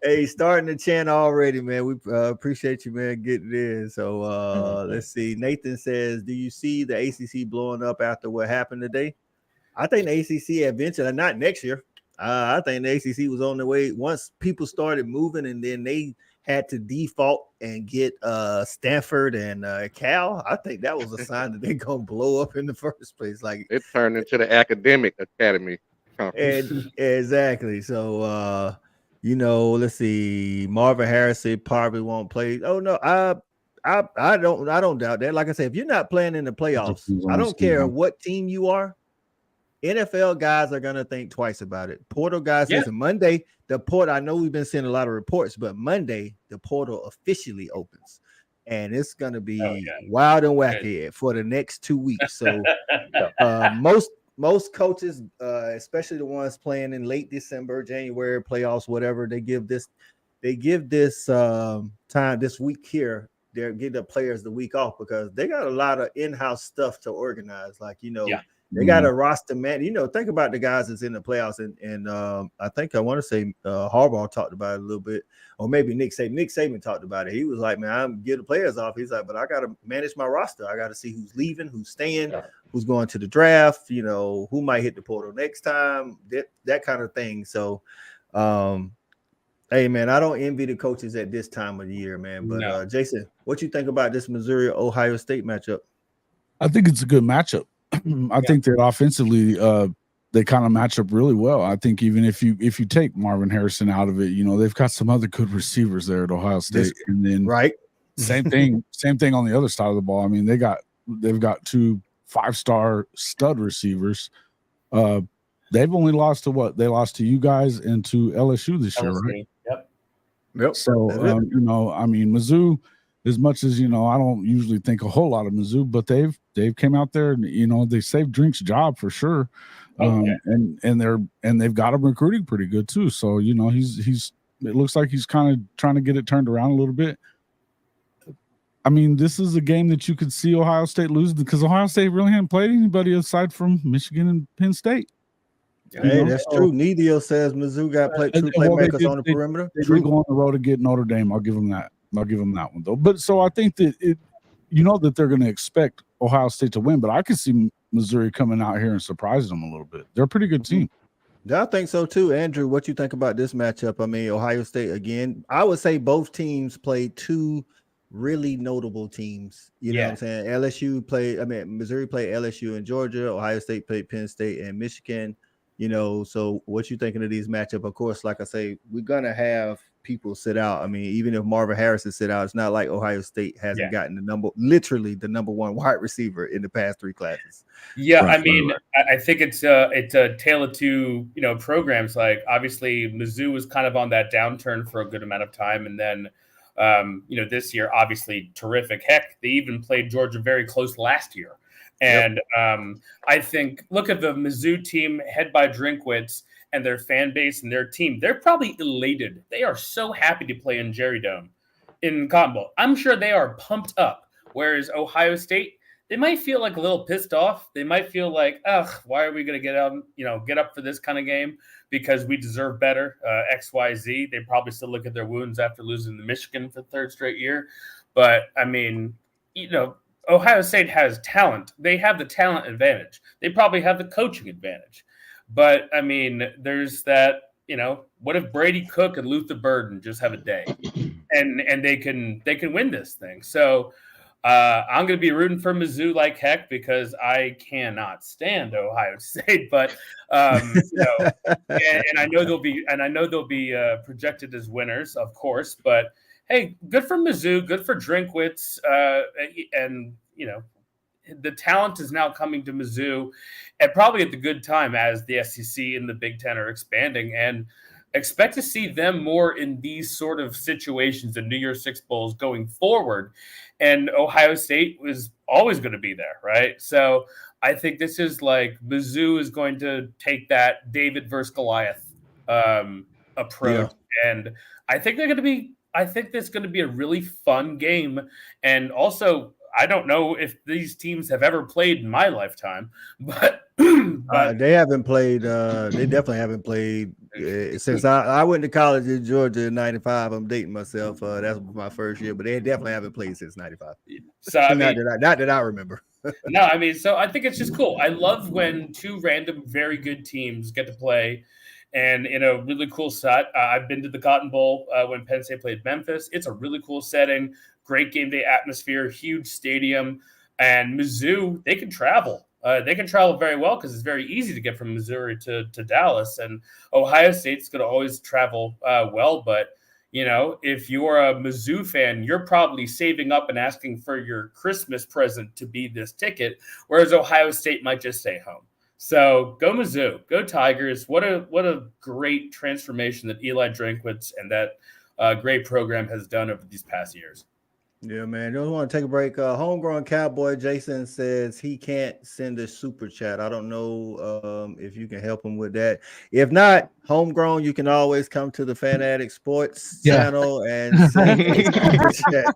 Hey, starting the chant already, man. We appreciate you, man, getting in. So let's see. Nathan says, do you see the ACC blowing up after what happened today? I think the ACC eventually, not next year. I think the ACC was on the way once people started moving, and then they had to default and get Stanford and Cal. I think that was a sign that they're gonna blow up in the first place. Like it turned into the academic academy conference. Exactly. So let's see. Marvin Harrison probably won't play. Oh no, I don't doubt that. Like I said, if you're not playing in the playoffs, I don't care what team you are. NFL guys are gonna think twice about it. Portal guys, listen, Monday, the portal. I know we've been seeing a lot of reports, but Monday the portal officially opens, and it's gonna be wild and wacky for the next 2 weeks. So most coaches, especially the ones playing in late December, January playoffs, whatever, they give this time this week here. They give the players the week off because they got a lot of in-house stuff to organize. Like they got a roster man. Think about the guys that's in the playoffs, and I think I want to say Harbaugh talked about it a little bit, or maybe Nick Saban. Nick Saban talked about it. He was like, "Man, I'm get the players off." He's like, "But I got to manage my roster. I got to see who's leaving, who's staying, who's going to the draft. Who might hit the portal next time. That kind of thing." So, hey, man, I don't envy the coaches at this time of the year, man. But Jason, what you think about this Missouri-Ohio State matchup? I think it's a good matchup. I think that offensively, they kind of match up really well. I think even if you take Marvin Harrison out of it, you know, they've got some other good receivers there at Ohio State, and then right, same thing on the other side of the ball. I mean, they've got 2 5-star stud receivers. They've only lost to what? They lost to you guys and to LSU this year, right? Yep. So, you know, I mean, Mizzou, as much as, you know, I don't usually think a whole lot of Mizzou, but they've came out there and, you know, they saved Drink's job for sure. And they've got him recruiting pretty good too. So, you know, it looks like he's kind of trying to get it turned around a little bit. I mean, this is a game that you could see Ohio State lose because Ohio State really hadn't played anybody aside from Michigan and Penn State. Hey, that's true. Nedio says Mizzou got true playmakers on the perimeter. They did go on the road to get Notre Dame. I'll give them that. I'll give them that one though. But so I think that you know that they're going to expect Ohio State to win, but I could see Missouri coming out here and surprising them a little bit. They're a pretty good team. Yeah, I think so too. Andrew, what you think about this matchup? I mean, Ohio State again. I would say both teams played 2 really notable teams. You know what I'm saying? Missouri played LSU and Georgia. Ohio State played Penn State and Michigan. You know, so what you thinking of these matchup? Of course, like I say, we're gonna have people sit out. I mean, even if Marvin Harrison sit out, it's not like Ohio State hasn't gotten literally the number 1 wide receiver in the past 3 classes. Yeah, right, I mean, I think it's a tale of 2, you know, programs. Like obviously Mizzou was kind of on that downturn for a good amount of time, and then you know, this year obviously terrific. Heck, they even played Georgia very close last year. And I think, look at the Mizzou team head by Drinkwitz and their fan base and their team. They're probably elated. They are so happy to play in Jerry Dome in Cotton Bowl. I'm sure they are pumped up. Whereas Ohio State, they might feel like a little pissed off. They might feel like, ugh, why are we going to get up for this kind of game? Because we deserve better, XYZ. They probably still look at their wounds after losing to Michigan for the 3rd straight year. But, I mean, you know, Ohio State has talent. They have the talent advantage. They probably have the coaching advantage. But, I mean, there's that, you know, what if Brady Cook and Luther Burden just have a day and they can win this thing? So I'm going to be rooting for Mizzou like heck because I cannot stand Ohio State. But, you know, and I know they'll be projected as winners, of course. But, hey, good for Mizzou, good for Drinkwitz, and, you know, the talent is now coming to Mizzou, and probably at the good time as the SEC and the Big Ten are expanding, and expect to see them more in these sort of situations in New Year's Six Bowls going forward. And Ohio State was always going to be there, right? So I think this is like Mizzou is going to take that David versus Goliath approach, and I think they're going to be. I think that's going to be a really fun game. And also, I don't know if these teams have ever played in my lifetime, but they haven't played. They definitely haven't played since I went to college in Georgia in '95. I'm dating myself. That was my first year, but they definitely haven't played since '95. So I not mean, that I remember. No, I mean, so I think it's just cool. I love when 2 random, very good teams get to play. And in a really cool set. I've been to the Cotton Bowl when Penn State played Memphis. It's a really cool setting, great game day atmosphere, huge stadium. And Mizzou, they can travel. They can travel very well because it's very easy to get from Missouri to Dallas. And Ohio State's going to always travel well. But, you know, if you're a Mizzou fan, you're probably saving up and asking for your Christmas present to be this ticket, whereas Ohio State might just stay home. So go Mizzou, go Tigers. What a great transformation that Eli Drinkwitz and that great program has done over these past years. Yeah, man. Just want to take a break. Homegrown Cowboy Jason says he can't send a super chat. I don't know if you can help him with that. If not, Homegrown, you can always come to the Fanatic Sports channel and send a super chat.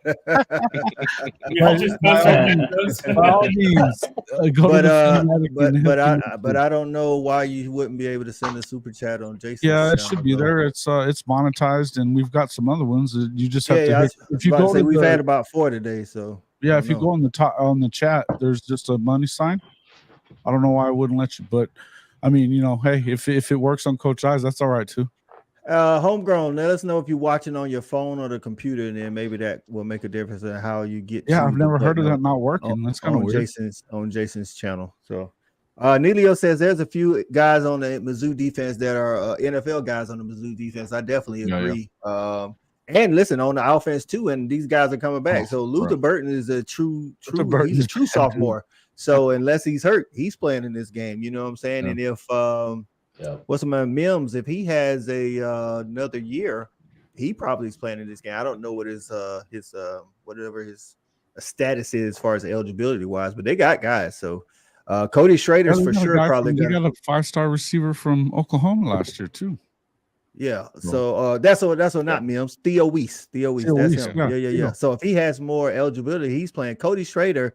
But I don't know why you wouldn't be able to send a super chat on Jason's channel. It should be there. It's monetized, and we've got some other ones that you just have to. If you go, we've had about 4 today. So yeah, if you go on the chat, there's just a money sign. I don't know why I wouldn't let you, but I mean, you know, hey, if it works on Coach Eyes, that's all right too. Homegrown. Let us know if you're watching on your phone or the computer, and then maybe that will make a difference in how you get. Yeah, to I've the never heard of button that not working. That's kind of on weird. Jason's channel. So, Nelio says there's a few guys on the Mizzou defense that are NFL guys on the Mizzou defense. I definitely agree. And listen, on the offense too, and these guys are coming back. So Luther Burton is a true he's a true sophomore. So unless he's hurt, he's playing in this game. You know what I'm saying? Yeah. And if what's my Mims, if he has another year, he probably is playing in this game. I don't know what his whatever his status is as far as eligibility wise, but they got guys. So Cody Schrader's for sure probably they got a 5-star receiver from Oklahoma last year too. Yeah, so that's not Mims. Theo Weiss. That's him. Yeah. So if he has more eligibility, he's playing. Cody Schrader.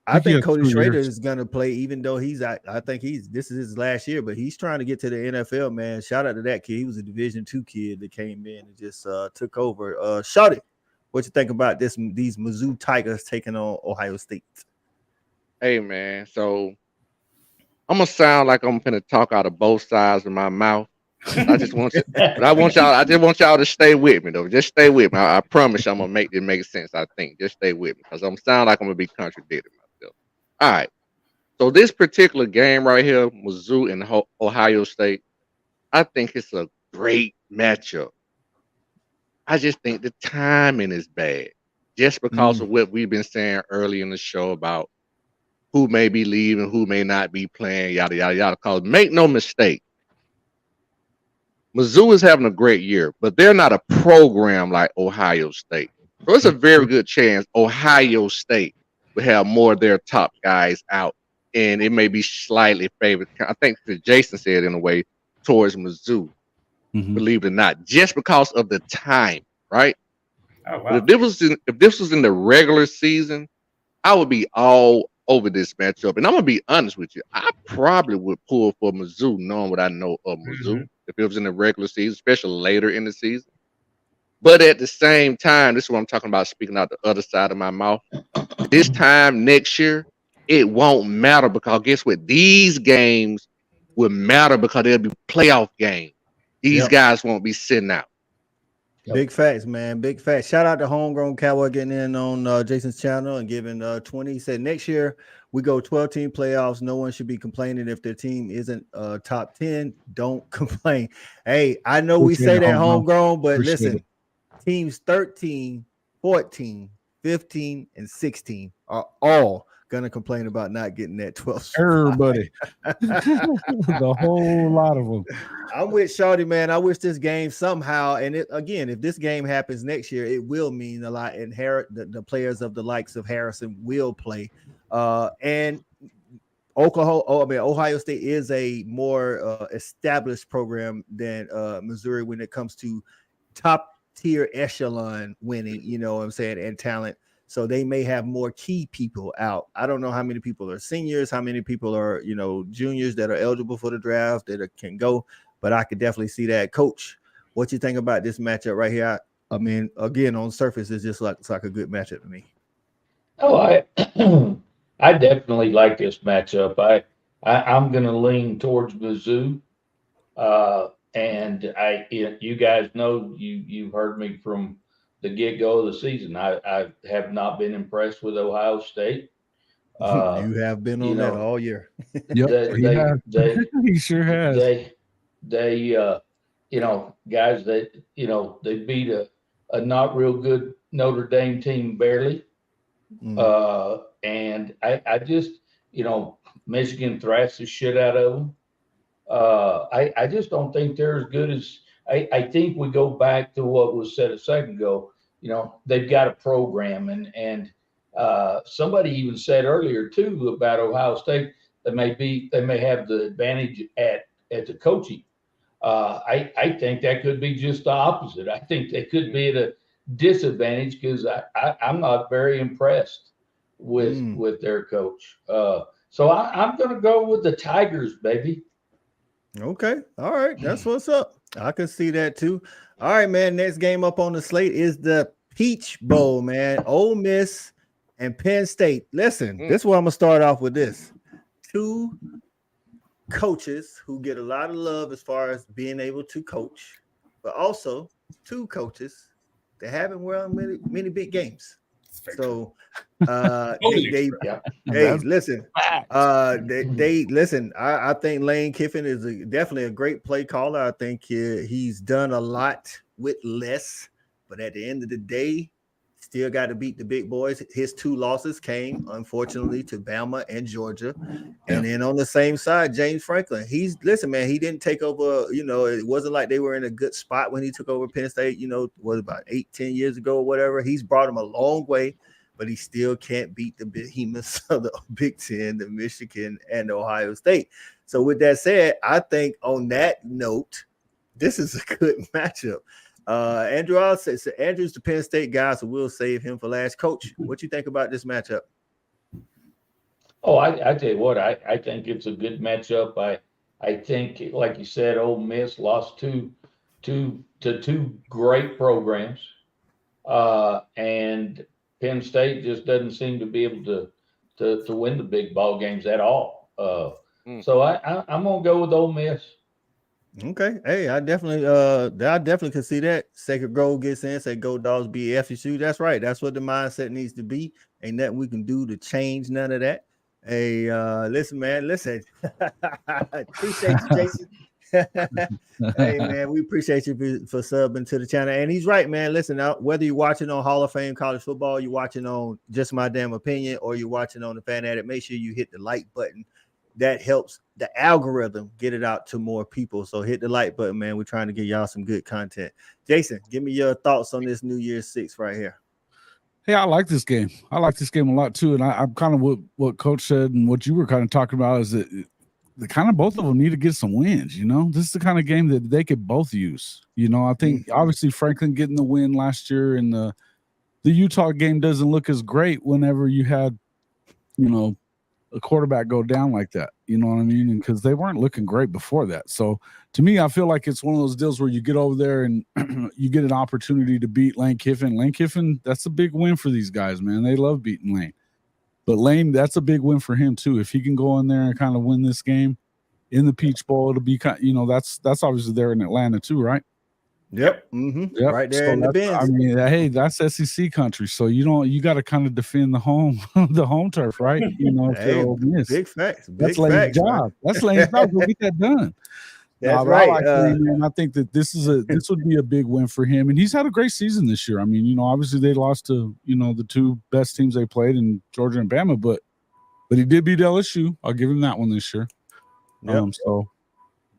I think Cody Schrader is gonna play, even though I think this is his last year, but he's trying to get to the NFL, man. Shout out to that kid. He was a Division II kid that came in and just took over. Shawty, what you think about these Mizzou Tigers taking on Ohio State? Hey man, so I'm gonna sound like I'm gonna talk out of both sides of my mouth. I just want y'all to stay with me though. Just stay with me. I promise you I'm gonna make it make sense. I think just stay with me because I'm sound like I'm gonna be contradicting myself. All right. So this particular game right here, Mizzou and Ohio State, I think it's a great matchup. I just think the timing is bad, just because of what we've been saying early in the show about who may be leaving, who may not be playing, yada yada yada. Because make no mistake, Mizzou is having a great year, but they're not a program like Ohio State. So it's a very good chance Ohio State will have more of their top guys out, and it may be slightly favored. I think Jason said in a way towards Mizzou, believe it or not, just because of the time, right? Oh wow! But if this was in the regular season, I would be all over this matchup. And I'm gonna be honest with you, I probably would pull for Mizzou, knowing what I know of Mizzou, if it was in the regular season, especially later in the season. But at the same time, this is what I'm talking about, speaking out the other side of my mouth. This time next year, it won't matter, because guess what? These games will matter because they'll be playoff games. These guys won't be sitting out. Big facts, man. Big facts. Shout out to Homegrown Cowboy getting in on Jason's channel and giving 20. He said next year we go 12-team playoffs. No one should be complaining if their team isn't top 10. Don't complain. Hey, I know we say that, Homegrown, but listen, teams 13, 14, 15, and 16 are all gonna complain about not getting that 12. Everybody, the whole lot of them. I'm with Shawty, man. I wish this game somehow, and if this game happens next year, it will mean a lot. And the players of the likes of Harrison will play. And Ohio State is a more established program than Missouri when it comes to top tier echelon winning. You know what I'm saying, and talent. So they may have more key people out. I don't know how many people are seniors, how many people are, juniors that are eligible for the draft that can go, but I could definitely see that. Coach, what you think about this matchup right here? I mean, again, on surface, it's like a good matchup to me. Oh, I definitely like this matchup. I'm going to lean towards Mizzou. And you guys know, you've heard me from the get-go of the season. I have not been impressed with Ohio State. You have been on that all year. Yep, he sure has. They guys that, they beat a not real good Notre Dame team barely. And I just, Michigan thrashed the shit out of them. I just don't think they're as good as I think. We go back to what was said a second ago. They've got a program, and somebody even said earlier too about Ohio State they may have the advantage at the coaching. I think that could be just the opposite. I think they could be at a disadvantage because I'm not very impressed with their coach. So I'm going to go with the Tigers, baby. Okay. All right. That's what's up. I can see that too. All right, man. Next game up on the slate is the Peach Bowl, man. Ole Miss and Penn State. Listen, this is where I'm going to start off with this. Two coaches who get a lot of love as far as being able to coach. but also 2 coaches that haven't won many big games. So they hey, listen. They listen. I think Lane Kiffin is definitely a great play caller. I think he's done a lot with less, but at the end of the day, still got to beat the big boys. His 2 losses came, unfortunately, to Bama and Georgia. And then on the same side, James Franklin. Listen, man, he didn't take over. It wasn't like they were in a good spot when he took over Penn State, was about 8-10 years ago or whatever. He's brought him a long way, but he still can't beat the behemoths of the Big Ten, the Michigan, and Ohio State. So with that said, I think on that note, this is a good matchup. Andrew, I'll say so Andrew's the Penn State guy, so we'll save him for last. Coach, what you think about this matchup? Oh, I tell you what, I think it's a good matchup. I think, like you said, Ole Miss lost to two great programs, and Penn State just doesn't seem to be able to win the big ball games at all. So I'm gonna go with Ole Miss. Okay. Hey, I definitely can see that. Sacred Grove gets in, say go Dogs beat FSU. That's right. That's what the mindset needs to be. Ain't nothing we can do to change none of that. Hey, listen, man. Listen. Appreciate you, Jason. Hey, man, we appreciate you for subbing to the channel. And he's right, man. Listen, whether you're watching on Hall of Fame College Football, you're watching on Just My Damn Opinion, or you're watching on the Fanatic, make sure you hit the like button. That helps the algorithm get it out to more people. So hit the like button, man. We're trying to give y'all some good content. Jason, give me your thoughts on this New Year's 6 right here. Hey, I like this game. I like this game a lot too. And I'm kind of what Coach said and what you were kind of talking about is that the kind of both of them need to get some wins. This is the kind of game that they could both use. I think obviously Franklin getting the win last year, and the Utah game doesn't look as great whenever you had, a quarterback go down like that. You know what I mean? Because they weren't looking great before that. So to me, I feel like it's one of those deals where you get over there and you get an opportunity to beat Lane Kiffin. Lane Kiffin, that's a big win for these guys, man. They love beating Lane. But Lane, that's a big win for him too. If he can go in there and kind of win this game in the Peach Bowl, it'll be kind. That's obviously there in Atlanta too, right? Yep. Yep. Right there in the Benz. I mean, hey, that's SEC country, so you got to kind of defend the home turf, right? Hey, big facts. That's Lane's job. That's Lane's job. Go get that done. That's right. I like Lane, man. I think that this would be a big win for him, and he's had a great season this year. I mean, obviously they lost to the 2 best teams they played in Georgia and Bama, but he did beat LSU. I'll give him that one this year. Yep.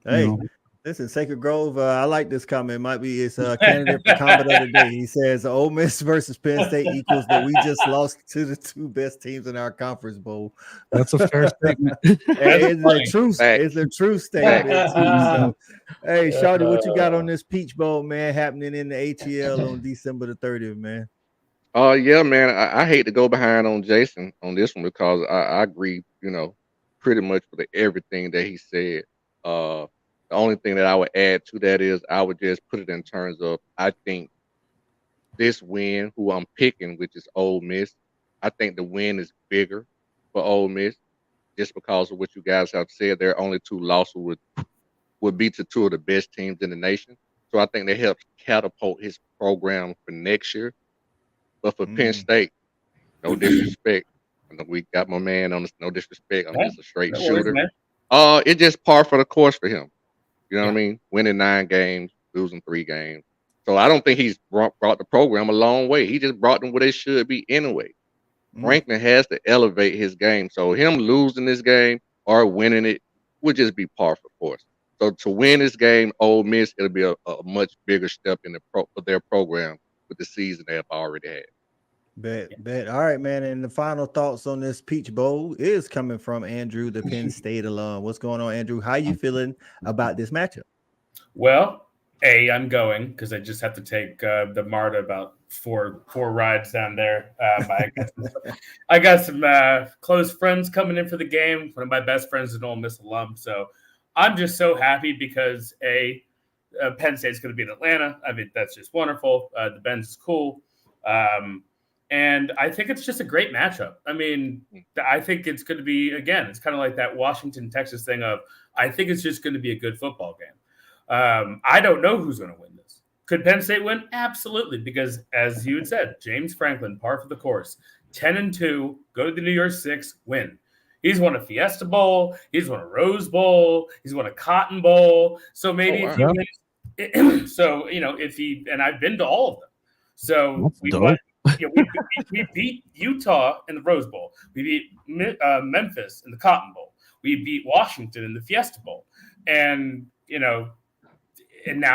Hey. Listen, Sacred Grove, I like this comment. It might be his candidate for comment of the day. He says Ole Miss versus Penn State equals that we just lost to the 2 best teams in our conference bowl. That's a fair statement. It's a true statement. So, hey, Shawty, what you got on this Peach Bowl, man, happening in the ATL on December the 30th, man? Yeah, man. I hate to go behind on Jason on this one because I agree, pretty much with everything that he said. The only thing that I would add to that is I would just put it in terms of I think this win, who I'm picking, which is Ole Miss, I think the win is bigger for Ole Miss just because of what you guys have said. Their only 2 losses would be to 2 of the best teams in the nation. So I think that helps catapult his program for next year. But for Penn State, no disrespect. We got my man on this. No disrespect. I'm just a straight shooter. It's just par for the course for him. You know what I mean? Winning 9 games, losing 3 games. So I don't think he's brought the program a long way. He just brought them where they should be anyway. Franklin has to elevate his game. So him losing this game or winning it would just be par for course. So to win this game, Ole Miss, it'll be a much bigger step in their program with the season they have already had. Bet. All right, man. And the final thoughts on this Peach Bowl is coming from Andrew, the Penn State alum. What's going on, Andrew? How you feeling about this matchup? Well, I'm going because I just have to take the MARTA about four rides down there. I got some close friends coming in for the game. One of my best friends is an Ole Miss alum, so I'm just so happy because Penn State's going to be in Atlanta. I mean, that's just wonderful. The Benz is cool. And I think it's just a great matchup. I mean, I think it's going to be, again, it's kind of like that Washington, Texas thing of, I think it's just going to be a good football game. I don't know who's going to win this. Could Penn State win? Absolutely, because as you had said, James Franklin, par for the course, 10-2, go to the New Year's 6, win. He's won a Fiesta Bowl. He's won a Rose Bowl. He's won a Cotton Bowl. So maybe if he wins, so if he, and I've been to all of them. So we beat Utah in the Rose Bowl. We beat Memphis in the Cotton Bowl. We beat Washington in the Fiesta Bowl, and now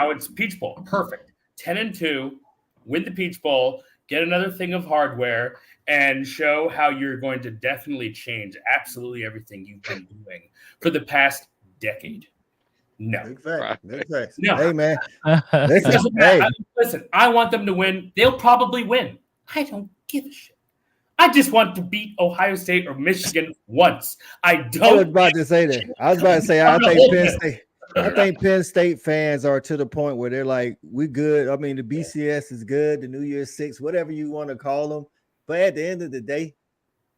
it's Peach Bowl. Perfect. 10-2, win the Peach Bowl, get another thing of hardware, and show how you're going to definitely change absolutely everything you've been doing for the past decade. No. Big fact. Big fact. No. Hey, man. Listen, I want them to win. They'll probably win. I don't give a shit. I just want to beat Ohio State or Michigan once. I was about to say that. I was about to say, I think Penn State fans are to the point where they're like, we're good. I mean, the BCS is good, the New Year's 6, whatever you want to call them. But at the end of the day,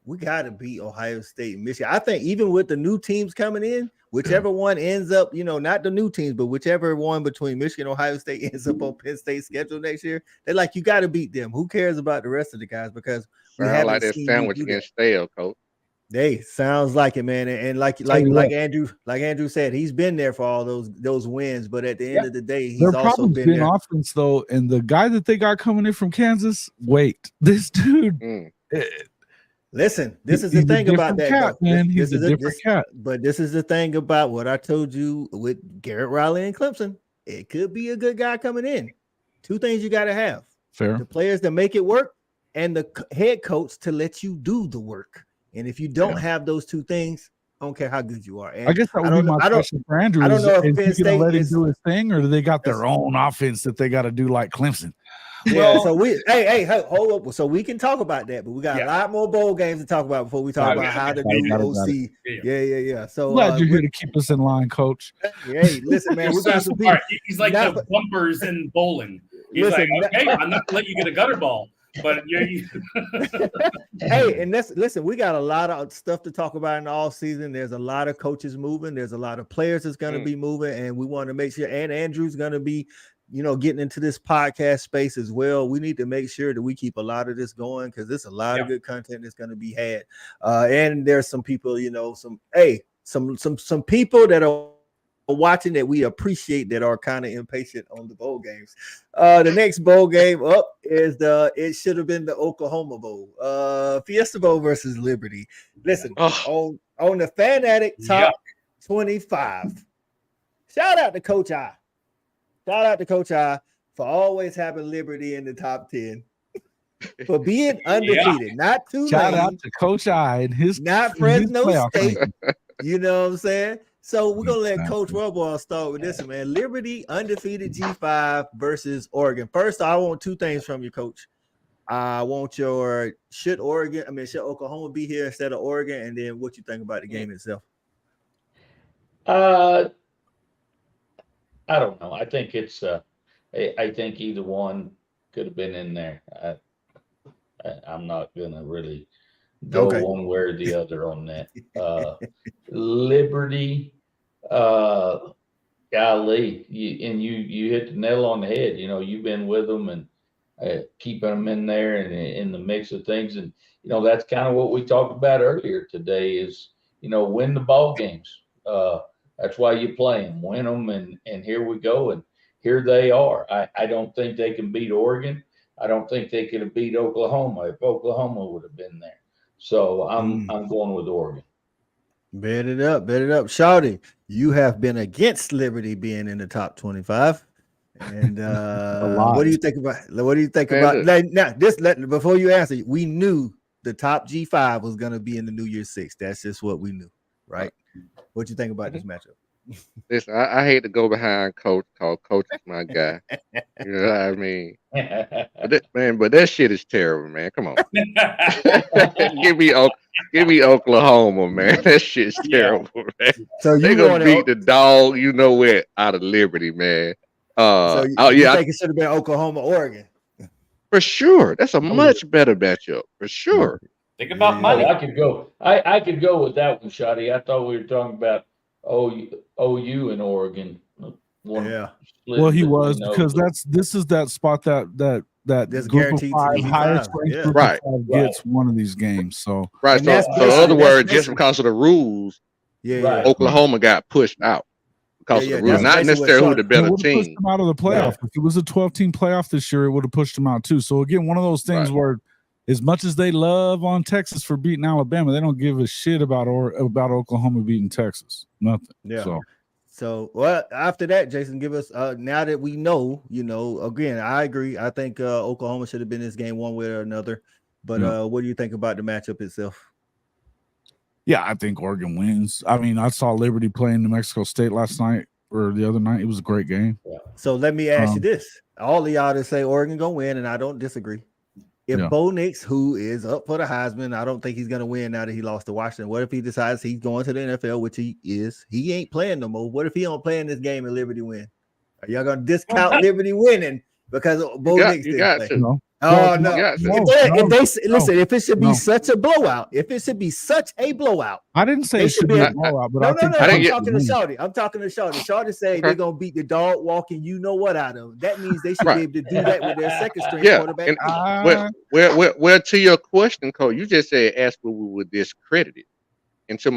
we got to beat Ohio State and Michigan. I think even with the new teams coming in, whichever one ends up, not the new teams, but whichever one between Michigan and Ohio State ends up on Penn State's schedule next year, they're like, you got to beat them. Who cares about the rest of the guys? Because we haven't like that sandwich against stale, coach. Hey, sounds like it, man. And like Andrew said, he's been there for all those wins. But at the end of the day, he's also been there. Offense though, and the guy that they got coming in from Kansas. Wait, this dude. Listen, this is the thing about that, cat, man. He's a different cat. But this is the thing about what I told you with Garrett Riley and Clemson. It could be a good guy coming in. Two things you got to have: the players to make it work, and the head coach to let you do the work. And if you don't have those two things, I don't care how good you are. And I guess that would be my question for Andrew. I don't know if Penn State let him do his thing, or do they got their own offense that they got to do like Clemson? Yeah, so hold up. So we can talk about that, but we got a lot more bowl games to talk about before we talk about how to do OC. Yeah. So glad you're here to keep us in line, Coach. Hey, listen, man, we got some people. He's like the bumpers in bowling. He's like, okay, I'm not gonna let you get a gutter ball. But hey, and listen, we got a lot of stuff to talk about in the off season. There's a lot of coaches moving, there's a lot of players that's going to be moving, and we want to make sure, and Andrew's going to be getting into this podcast space as well. We need to make sure that we keep a lot of this going, because there's a lot of good content that's going to be had, and there's some people, some people that are watching that we appreciate that are kind of impatient on the bowl games. The next bowl game up is it should have been the Oklahoma Bowl, Fiesta Bowl versus Liberty. Listen, on the Fanatic top 25. Shout out to Coach I. Shout out to Coach I for always having Liberty in the top 10. For being undefeated, not too shout out to Coach I and his not Fresno State. You know what I'm saying? So we're gonna let Coach Robo start with this, man. Liberty undefeated G5 versus Oregon. First, I want two things from you, Coach. I want should Oklahoma be here instead of Oregon, and then what you think about the game itself. I don't know. I think it's I think either one could have been in there. I'm not gonna really go one way or the other on that. Liberty, golly, you hit the nail on the head. You've been with them and keeping them in there and in the mix of things. And, that's kind of what we talked about earlier today is, win the ball games. That's why you play them, win them, and here we go. And here they are. I don't think they can beat Oregon. I don't think they could have beat Oklahoma if Oklahoma would have been there. So I'm going with Oregon. Bet it up. Shawty, you have been against Liberty being in the top 25. And what do you think about now? Before you answer, we knew the top G5 was going to be in the New Year's 6. That's just what we knew, right? What you think about this matchup? Listen, I hate to go behind Coach, because Coach is my guy. You know what I mean? But that shit is terrible, man. Come on. Give me Oklahoma, man. That shit's terrible, man. So they're gonna beat the dog, where, out of Liberty, man. You think it should have been Oklahoma, Oregon? For sure. That's a much better matchup, for sure. Think about money. I could go with that one, Shotty. I thought we were talking about OU and Oregon. Yeah. Well, he was, because this is that spot that That's group of guaranteed to five, the highest G5. ranked Yeah. group Right. of five gets one of these games. So Right. And So, that's so in basically- other that's words, just basically- because of the rules, Yeah. Oklahoma got pushed out because of the rules, that's not basically what necessarily who Sean- the it better would have pushed team. them out of the playoff. If it was a 12-team playoff this year, it would have pushed them out too. So again, one of those things where, as much as they love on Texas for beating Alabama, they don't give a shit about Oklahoma beating Texas. Nothing. Yeah. So, well, after that, Jason, give us now that we know, again, I agree. I think Oklahoma should have been this game one way or another. But what do you think about the matchup itself? Yeah, I think Oregon wins. I mean, I saw Liberty playing New Mexico State last night or the other night. It was a great game. So let me ask you this: all of y'all that say Oregon gonna win, and I don't disagree. If Bo Nix, who is up for the Heisman, I don't think he's gonna win now that he lost to Washington. What if he decides he's going to the NFL, which he is? He ain't playing no more. What if he don't play in this game and Liberty win? Are y'all gonna discount Liberty winning because Bo Nix didn't play? No. Oh no! If it should be such a blowout, I didn't say it should be a blowout, but I'm talking to Shawty. Shawty say they're gonna beat the dog walking what out of them. That means they should be able to do that with their second string quarterback. Well, to your question, Cole, you just said ask where we would discredit it. And to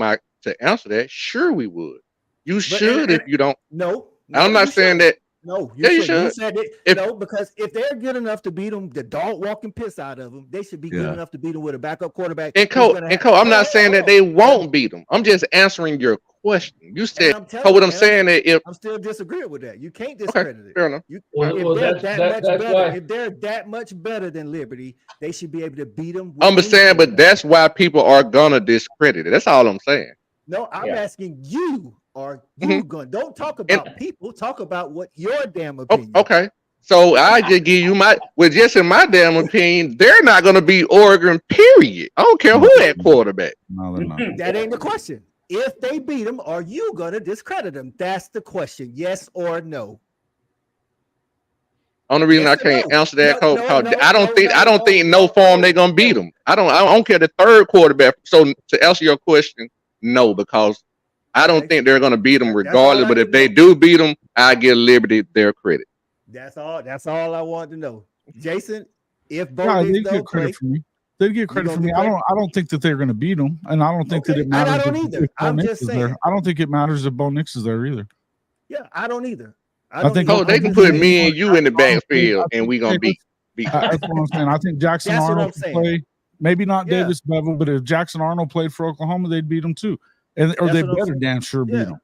answer that, sure we would. You should if you don't. No, I'm not saying that. No, you should. You said it. No, because if they're good enough to beat them, the dog walking piss out of them, they should be good enough to beat them with a backup quarterback. And Cole, I'm not saying that they won't beat them. I'm just answering your question. You said, Cole, what I'm saying that if I'm still disagreeing with that, you can't discredit it. Fair enough. If they're that much better than Liberty, they should be able to beat them. I'm saying, but that's why people are gonna discredit it. That's all I'm saying. No, I'm asking you. Are you going? Don't talk about people. Talk about what your damn opinion. Okay, so I just give you just in my damn opinion, they're not going to be Oregon. Period. I don't care who that quarterback. No, they're not. That ain't the question. If they beat them, are you going to discredit them? That's the question. Yes or no. Only reason I can't answer that, Cole, I don't think no form they're gonna beat them. I don't care the third quarterback. So to answer your question, no, because I don't think they're gonna beat them regardless. But if they do beat them, I give Liberty their credit. That's all I want to know, Jason. If they get credit from me, they get credit from me. I don't think that they're gonna beat them, and I don't think that it matters. I don't either. I'm just saying. I don't think it matters if Bo Nix is there either. Yeah, I don't either. I think they can put me and you in the backfield, and we're gonna beat. That's what I'm saying. I think Jackson Arnold can play. Maybe not Davis Bevel, but if Jackson Arnold played for Oklahoma, they'd beat him too, or they better damn sure beat him.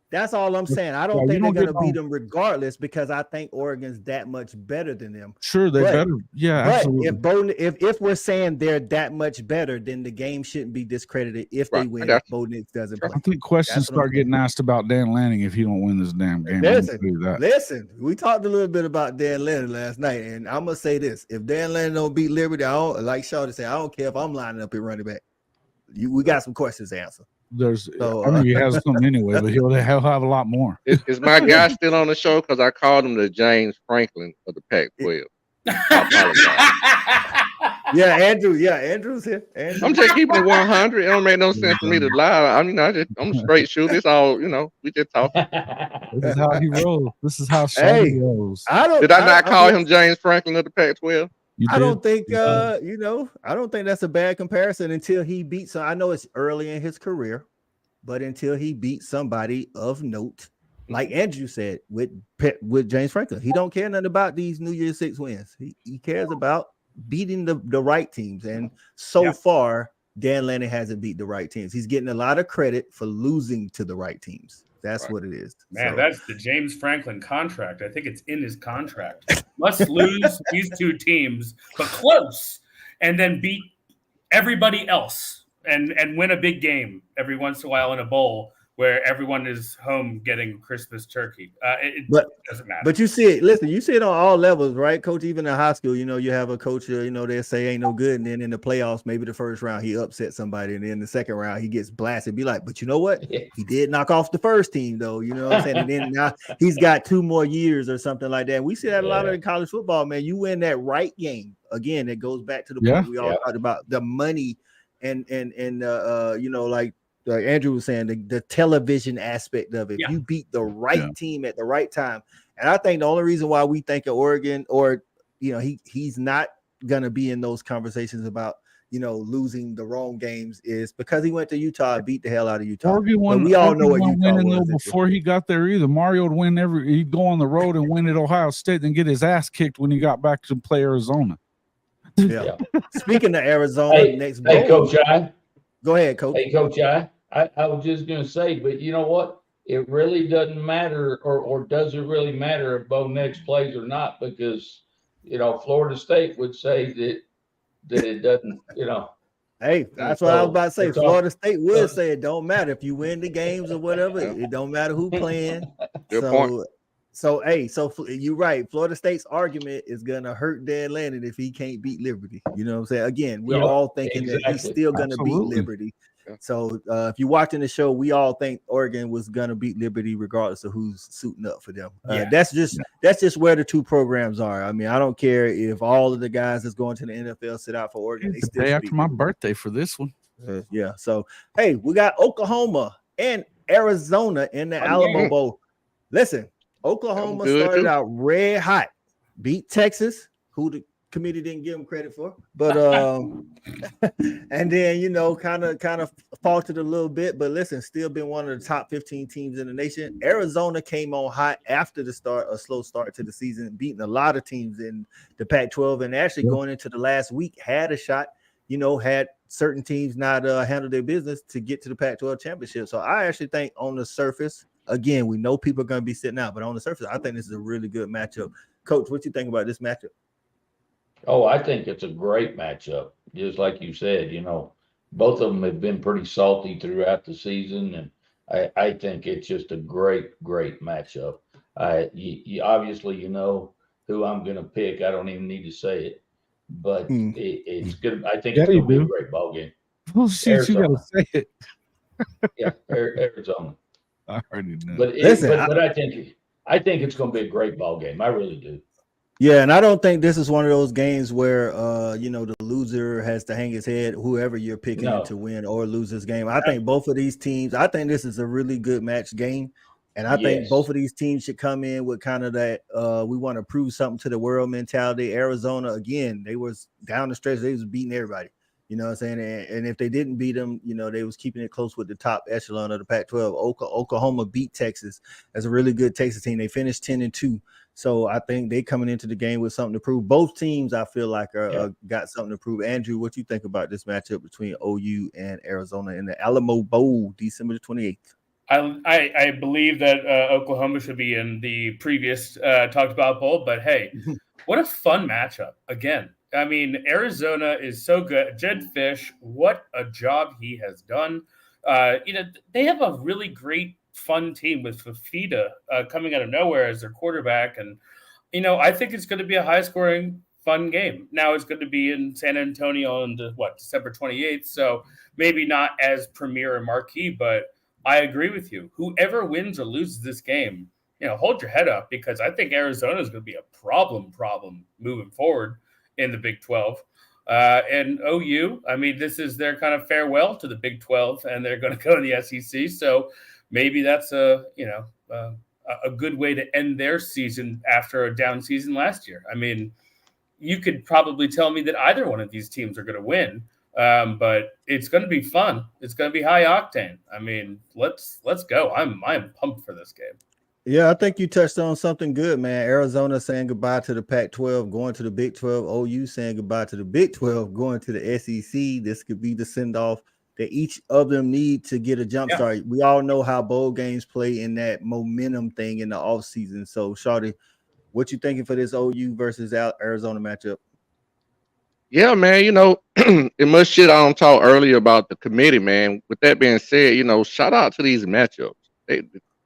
That's all I'm saying. I don't think they're going to beat them regardless because I think Oregon's that much better than them. Sure, they better. Yeah, absolutely. If we're saying they're that much better, then the game shouldn't be discredited if they win. If Bo Nix doesn't play. I think questions start getting asked about Dan Lanning if he don't win this damn game. Listen, we talked a little bit about Dan Lanning last night, and I'm gonna say this: if Dan Lanning don't beat Liberty, I don't, like Shawty said, I don't care if I'm lining up at running back. We got some questions to answer. I know he has some anyway, but he'll have a lot more. Is my guy still on the show? Because I called him the James Franklin of the Pac-12. Andrew's here. I'm just keeping it 100. It don't make no sense for me to lie. I mean, I'm a straight shooter. It's all, we just talking. This is how he rolls. This is how Shawty rolls. Did I not call him James Franklin of the Pac-12? I don't think I don't think that's a bad comparison until he beats. I know it's early in his career, but until he beats somebody of note, like Andrew said with James Franklin, he don't care nothing about these New Year's 6 wins. He cares about beating the right teams, and so far Dan Lanning hasn't beat the right teams. He's getting a lot of credit for losing to the right teams. That's what it is. Man, that's the James Franklin contract. I think it's in his contract. Must lose these two teams, but close, and then beat everybody else and win a big game every once in a while in a bowl where everyone is home getting Christmas turkey. It doesn't matter. But you see it. Listen, you see it on all levels, right, Coach? Even in high school, you have a coach, they say ain't no good, and then in the playoffs, maybe the first round he upsets somebody, and then the second round he gets blasted. Be like, but you know what? He did knock off the first team, though. You know what I'm saying? And then now he's got 2 more years or something like that. We see that a lot in college football, man. You win that right game again. It goes back to the point we all talked about the money and like Andrew was saying, the television aspect of it. Yeah. You beat the right team at the right time. And I think the only reason why we think of Oregon, or he's not gonna be in those conversations about losing the wrong games, is because he went to Utah and beat the hell out of Utah. Oregon But we all know what Utah was. Before he got there either. Mario would win he'd go on the road and win at Ohio State and get his ass kicked when he got back to play Arizona. Yeah. Speaking of Arizona, next Coach I. Go ahead, Coach. Hey, Coach I was just going to say, but you know what? It really doesn't matter, or does it really matter if Bo Nix plays or not? Because, Florida State would say that it doesn't, Hey, that's what I was about to say. Florida State would say it don't matter if you win the games or whatever. It don't matter who playing. Good point. So you're right. Florida State's argument is gonna hurt Dan Lanning if he can't beat Liberty. You know what I'm saying? Again, we're all thinking that he's still gonna beat Liberty. So if you're watching the show, we all think Oregon was gonna beat Liberty regardless of who's suiting up for them. That's just where the two programs are. I mean, I don't care if all of the guys that's going to the NFL sit out for Oregon. It's the day after my birthday for this one. So hey, we got Oklahoma and Arizona in the Alamo Bowl. Listen, Oklahoma started out red hot, beat Texas, who the committee didn't give them credit for, but and then kind of faltered a little bit, but listen, still been one of the top 15 teams in the nation. Arizona came on hot after a slow start to the season, beating a lot of teams in the Pac-12, and actually going into the last week had a shot. Had certain teams not handled their business to get to the Pac-12 championship. So I actually think on the surface, again, we know people are going to be sitting out, but on the surface, I think this is a really good matchup. Coach, what you think about this matchup? Oh, I think it's a great matchup. Just like you said, both of them have been pretty salty throughout the season, and I think it's just a great matchup. You obviously who I'm going to pick. I don't even need to say it, but it's good. I think it's going to be a great ball game. Well, shit, you got to say it. Yeah, Arizona. I already know. But I think it's going to be a great ball game. I really do. Yeah, and I don't think this is one of those games where the loser has to hang his head, whoever you're picking to win or lose this game. I think both of these teams, I think this is a really good match game. And I think both of these teams should come in with kind of that we want to prove something to the world mentality. Arizona, again, they was down the stretch, they was beating everybody. You know what I'm saying? And if they didn't beat them, they was keeping it close with the top echelon of the Pac-12. Oklahoma beat Texas. That's a really good Texas team. They finished 10-2. So I think they coming into the game with something to prove. Both teams, I feel like, got something to prove. Andrew, what you think about this matchup between OU and Arizona in the Alamo Bowl, December the 28th? I believe that Oklahoma should be in the previous talked about bowl, but hey, what a fun matchup. Again, I mean, Arizona is so good. Jed Fish, what a job he has done. They have a really great fun team with Fafita coming out of nowhere as their quarterback. And, I think it's going to be a high-scoring, fun game. Now it's going to be in San Antonio on December 28th. So maybe not as premier and marquee, but I agree with you. Whoever wins or loses this game, hold your head up, because I think Arizona is going to be a problem moving forward in the Big 12. And OU, I mean, this is their kind of farewell to the Big 12, and they're going to go to the SEC. So maybe that's a good way to end their season after a down season last year. I mean, you could probably tell me that either one of these teams are going to win, but it's going to be fun. It's going to be high octane. I mean, let's go. I'm pumped for this game. Yeah, I think you touched on something good, man. Arizona saying goodbye to the Pac-12, going to the Big 12. OU saying goodbye to the Big 12, going to the SEC. This could be the send-off that each of them need to get a jump start. We all know how bowl games play in that momentum thing in the offseason. So, Shawty, what you thinking for this OU versus Arizona matchup? Yeah, man, it much shit I don't talk earlier about the committee, man. With that being said, shout out to these matchups.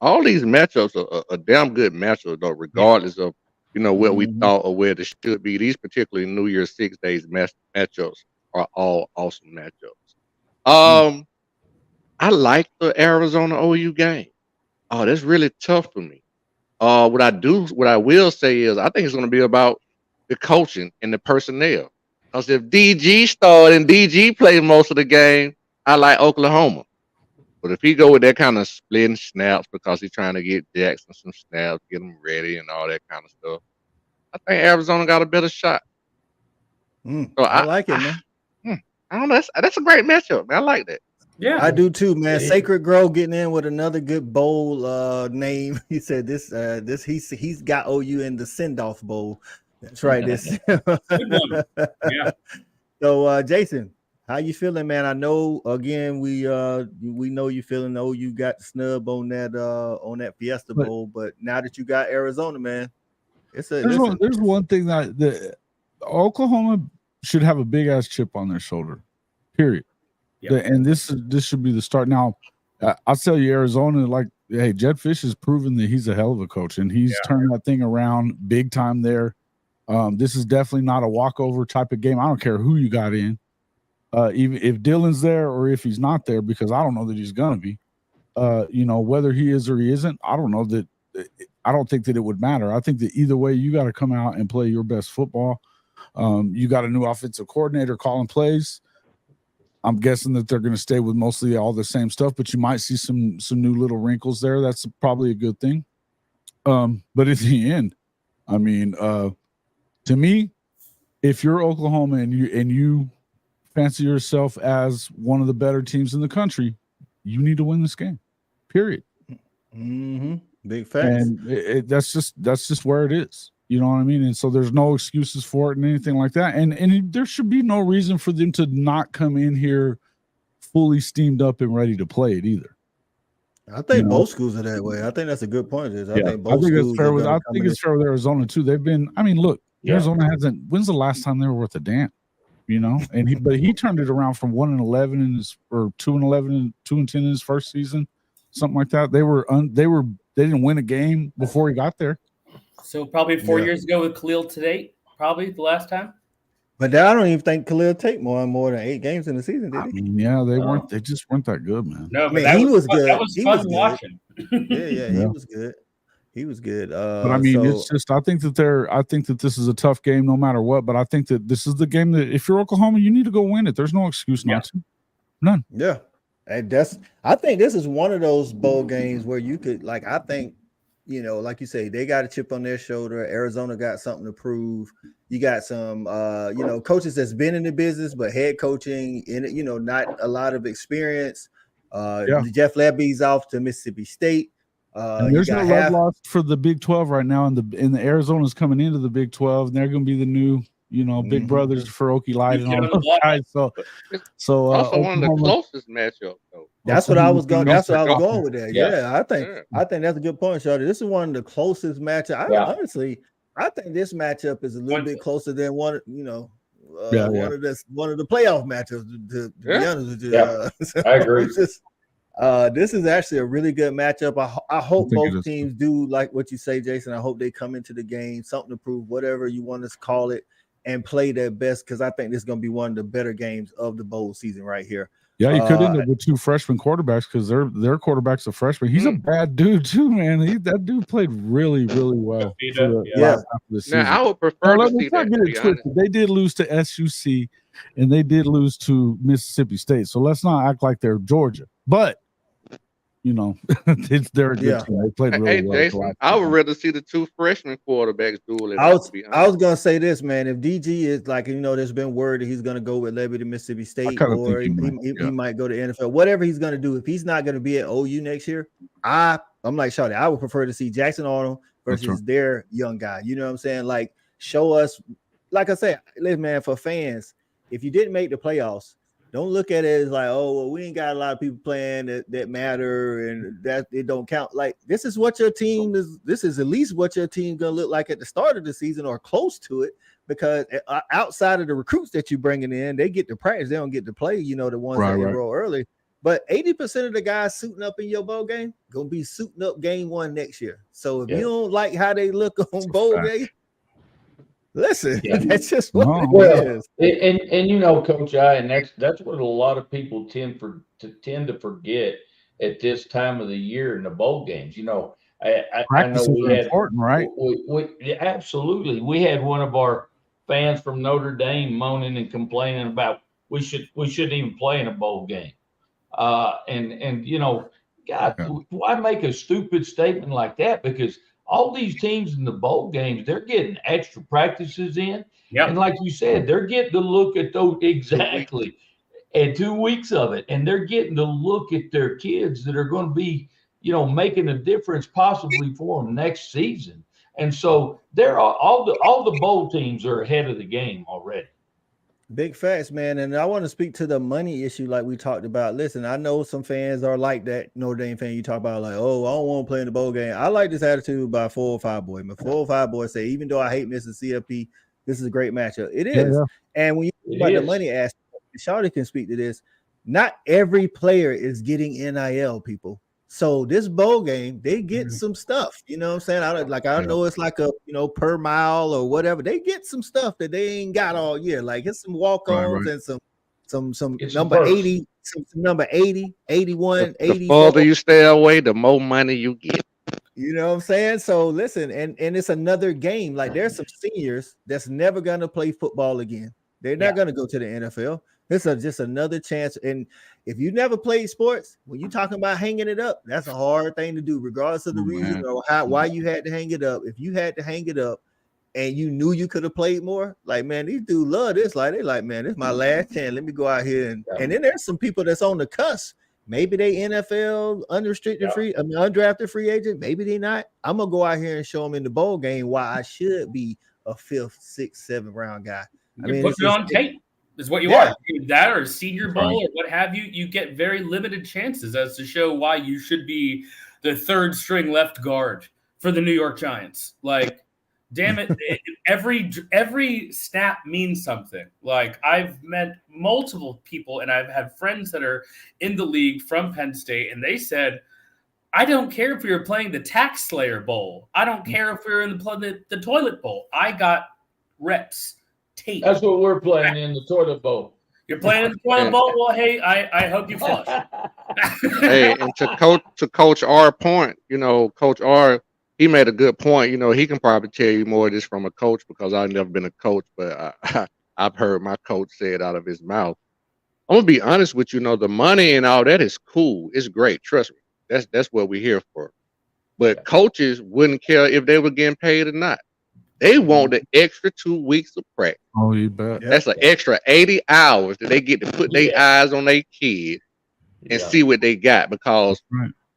All these matchups are a damn good matchup, though, regardless of, what we thought or where they should be. These particularly New Year's 6 days matchups are all awesome matchups. I like the Arizona OU game. Oh, that's really tough for me. What I will say is I think it's going to be about the coaching and the personnel. Because if DG started and DG played most of the game, I like Oklahoma. But if he go with that kind of splitting snaps because he's trying to get Jackson some snaps, get him ready and all that kind of stuff, I think Arizona got a better shot. So I like it, man. I don't know. That's a great matchup, man. I like that. Yeah, I do too, man. Sacred Grove getting in with another good bowl name. He said this he's got OU in the send-off bowl. That's right. This good one. Yeah. So Jason, how you feeling, man? I know again we know you feeling OU got the snub on that Fiesta Bowl, but now that you got Arizona, man, there's one thing that the Oklahoma should have a big ass chip on their shoulder. Period. Yep. And this should be the start. Now, I'll tell you, Arizona, like, hey, Jed Fish has proven that he's a hell of a coach, and he's turned that thing around big time there. This is definitely not a walkover type of game. I don't care who you got in, even if Dylan's there or if he's not there, because I don't know that he's gonna be. Whether he is or he isn't, I don't know that. I don't think that it would matter. I think that either way, you got to come out and play your best football. You got a new offensive coordinator calling plays. I'm guessing that they're going to stay with mostly all the same stuff, but you might see some new little wrinkles there. That's probably a good thing. But at the end, I mean, to me, if you're Oklahoma and you fancy yourself as one of the better teams in the country, you need to win this game. Period. Mm-hmm. Big facts. And that's just where it is. You know what I mean? And so there's no excuses for it and anything like that. And there should be no reason for them to not come in here fully steamed up and ready to play it either. I think both schools are that way. I think that's a good point. I think it's fair with Arizona too. They've been, I mean, look, Arizona hasn't, when's the last time they were worth a damn? And he turned it around from 1-11 or 2-11 and 2-10 in his first season, something like that. They didn't win a game before he got there. So probably 4 years ago with Khalil Tate, probably the last time. But I don't even think Khalil Tate more than 8 games in the season, did he? I mean, yeah, they weren't. They just weren't that good, man. No, but he was good. That was fun watching. Yeah, he was good. He was good. But I mean, it's just I think that this is a tough game no matter what. But I think that this is the game that if you're Oklahoma, you need to go win it. There's no excuse not to. None. Yeah, and I think this is one of those bowl games where you could I think. Like you say, they got a chip on their shoulder. Arizona got something to prove. You got some, coaches that's been in the business, but head coaching in not a lot of experience. Jeff Lebby's off to Mississippi State. There's no love lost for the Big 12 right now, and the Arizona's coming into the Big 12, and they're going to be the new, big brothers for Okie Light and all those guys. So also one of the closest matchups, though. That's what I was going. That's what I was going with that. Yeah, I think that's a good point, Shorty. This is one of the closest matchups. Honestly, I think this matchup is a little bit closer than one of the playoff matchups. To be honest with you, I agree. This is actually a really good matchup. I hope both teams do like what you say, Jason. I hope they come into the game something to prove, whatever you want to call it, and play their best, because I think this is going to be one of the better games of the bowl season right here. Yeah, you could end up with 2 freshman quarterbacks because their quarterback's a freshman. He's a bad dude too, man. That dude played really, really well. Now I would prefer to see that. They did lose to SUC and they did lose to Mississippi State. So let's not act like they're Georgia. But they're a good team. They played really well. Jason, I would rather see the 2 freshman quarterbacks duel. I was gonna say this, man. If DG is there's been word that he's gonna go with Levy to Mississippi State, or he might go to NFL. Whatever he's gonna do, if he's not gonna be at OU next year, I'm like Shawty. I would prefer to see Jackson Arnold versus their young guy. You know what I'm saying? Like, show us. Like I said, listen, man. For fans, if you didn't make the playoffs, don't look at it as like, oh, well, we ain't got a lot of people playing that matter and that it don't count. Like, this is what your team is. This is at least what your team gonna look like at the start of the season or close to it, because outside of the recruits that you're bringing in, they get to practice. They don't get to play, the ones that enroll early. But 80% of the guys suiting up in your bowl game gonna be suiting up game 1 next year. So if you don't like how they look on bowl day, listen, that's just what it is. And Coach I, and that's what a lot of people tend to forget at this time of the year in the bowl games. I know we had important, right? We absolutely. We had one of our fans from Notre Dame moaning and complaining about we shouldn't even play in a bowl game. And you know, God, why make a stupid statement like that? Because all these teams in the bowl games, they're getting extra practices in. Yeah. And like you said, they're getting to look at those exactly and 2 weeks of it. And they're getting to look at their kids that are going to be, you know, making a difference possibly for them next season. And so they're all the bowl teams are ahead of the game already. Big facts, man. And I want to speak to the money issue like we talked about. Listen, I know some fans are like that Notre Dame fan you talk about, like, oh, I don't want to play in the bowl game. I like this attitude by 405 boy. My 405 boy say, even though I hate missing CFP, this is a great matchup. It is. Yeah. And when you talk about the money aspect, Shawty can speak to this. Not every player is getting NIL, people. So this bowl game, they get some stuff. You know what I'm saying? I know it's like a, you know, per mile or whatever. They get some stuff that they ain't got all year. Like it's some walk-ons and some number 80, some number 80, 81, 80. The farther you stay away, the more money you get. You know what I'm saying? So listen, and it's another game. Like there's some seniors that's never gonna play football again. They're not gonna go to the NFL. This is just another chance. And if you never played sports, when you're talking about hanging it up, that's a hard thing to do, regardless of the reason or why you had to hang it up. If you had to hang it up and you knew you could have played more, like, man, these dudes love this. Like, they like, man, this is my last chance. Let me go out here. And then there's some people that's on the cusp. Maybe they NFL undrafted free agent. Maybe they not. I'm going to go out here and show them in the bowl game why I should be a 5th, 6th, 7th round guy. You're putting it on tape. Is what you are. That or Senior Bowl or what have you. You get very limited chances as to show why you should be the 3rd string left guard for the New York Giants. Like, damn it, every snap means something. Like, I've met multiple people and I've had friends that are in the league from Penn State, and they said, I don't care if you're playing the Tax Slayer Bowl. I don't care if you're in the Toilet Bowl. I got reps. Tape. That's what we're playing in the toilet bowl. You're playing in the toilet bowl? Well, hey, I hope you flush. Hey, and to Coach R point, you know, Coach R, he made a good point. You know, he can probably tell you more of this from a coach because I've never been a coach, but I've heard my coach say it out of his mouth. I'm gonna be honest with you, know, the money and all that is cool. It's great. Trust me. That's what we're here for. But coaches wouldn't care if they were getting paid or not. They want the extra 2 weeks of practice. Oh, you bet. That's an extra 80 hours that they get to put their eyes on their kids and see what they got. Because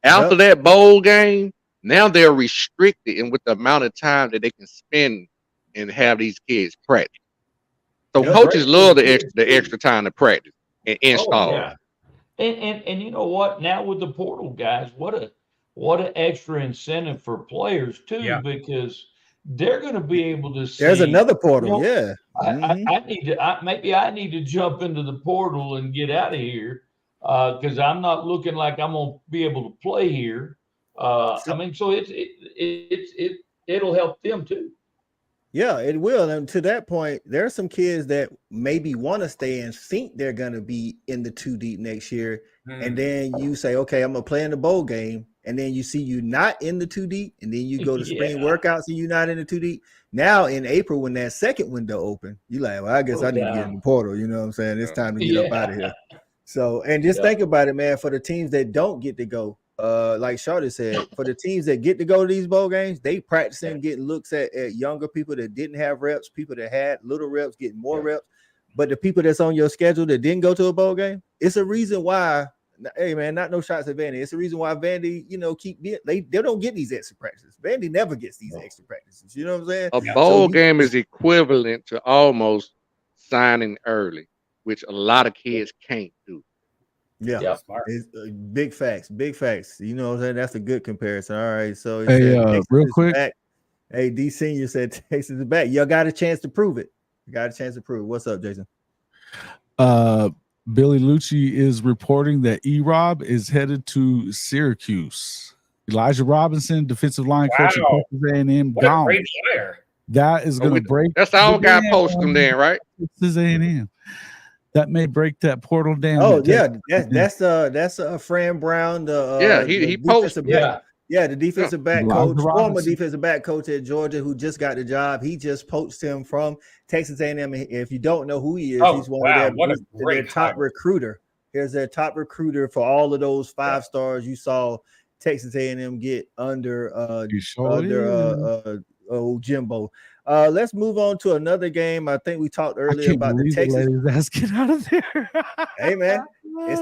after that bowl game, now they're restricted in with the amount of time that they can spend and have these kids practice. So coaches love the extra time to practice and install. Oh, and you know what? Now with the portal guys, what an extra incentive for players too, because they're going to be able to see. There's another portal, I need to jump into the portal and get out of here because I'm not looking like I'm going to be able to play here. I mean, so it'll help them too. Yeah, it will. And to that point, there are some kids that maybe want to stay and think they're going to be in the 2 deep next year. And then you say, okay, I'm going to play in the bowl game. And then you see you not in the 2 deep. And then you go to spring workouts and you're not in the 2 deep. Now in April, when that second window open, you're like, well, I guess I need to get in the portal. You know what I'm saying? It's time to get up out of here. So, and just think about it, man, for the teams that don't get to go, like Shawty said, for the teams that get to go to these bowl games, they practicing getting looks at younger people that didn't have reps, people that had little reps, getting more reps. But the people that's on your schedule that didn't go to a bowl game, it's a reason why. Hey man, not no shots at Vandy. It's the reason why Vandy, you know, they don't get these extra practices. Vandy never gets these extra practices. You know what I'm saying? A bowl game is equivalent to almost signing early, which a lot of kids can't do. Yeah. It's, big facts. You know what I'm saying? That's a good comparison. All right. So real quick. Back. Hey, D Senior said Texas is back. Y'all got a chance to prove it. What's up, Jason? Billy Lucci is reporting that E-Rob is headed to Syracuse. Elijah Robinson, defensive line coach at Texas A&M, gone. A great player. That is going to break. That's our guy posting then, right? Texas A&M. That may break that portal down. Oh yeah, that's Fran Brown. He posted. The defensive back coach, former defensive back coach at Georgia, who just got the job. He just poached him from Texas A&M. If you don't know who he is, he's one of their top recruiter Here's their top recruiter for all of those 5 stars you saw Texas A&M get under Jimbo. Let's move on to another game. I think we talked earlier about the Texas. Let's get out of there. Hey man,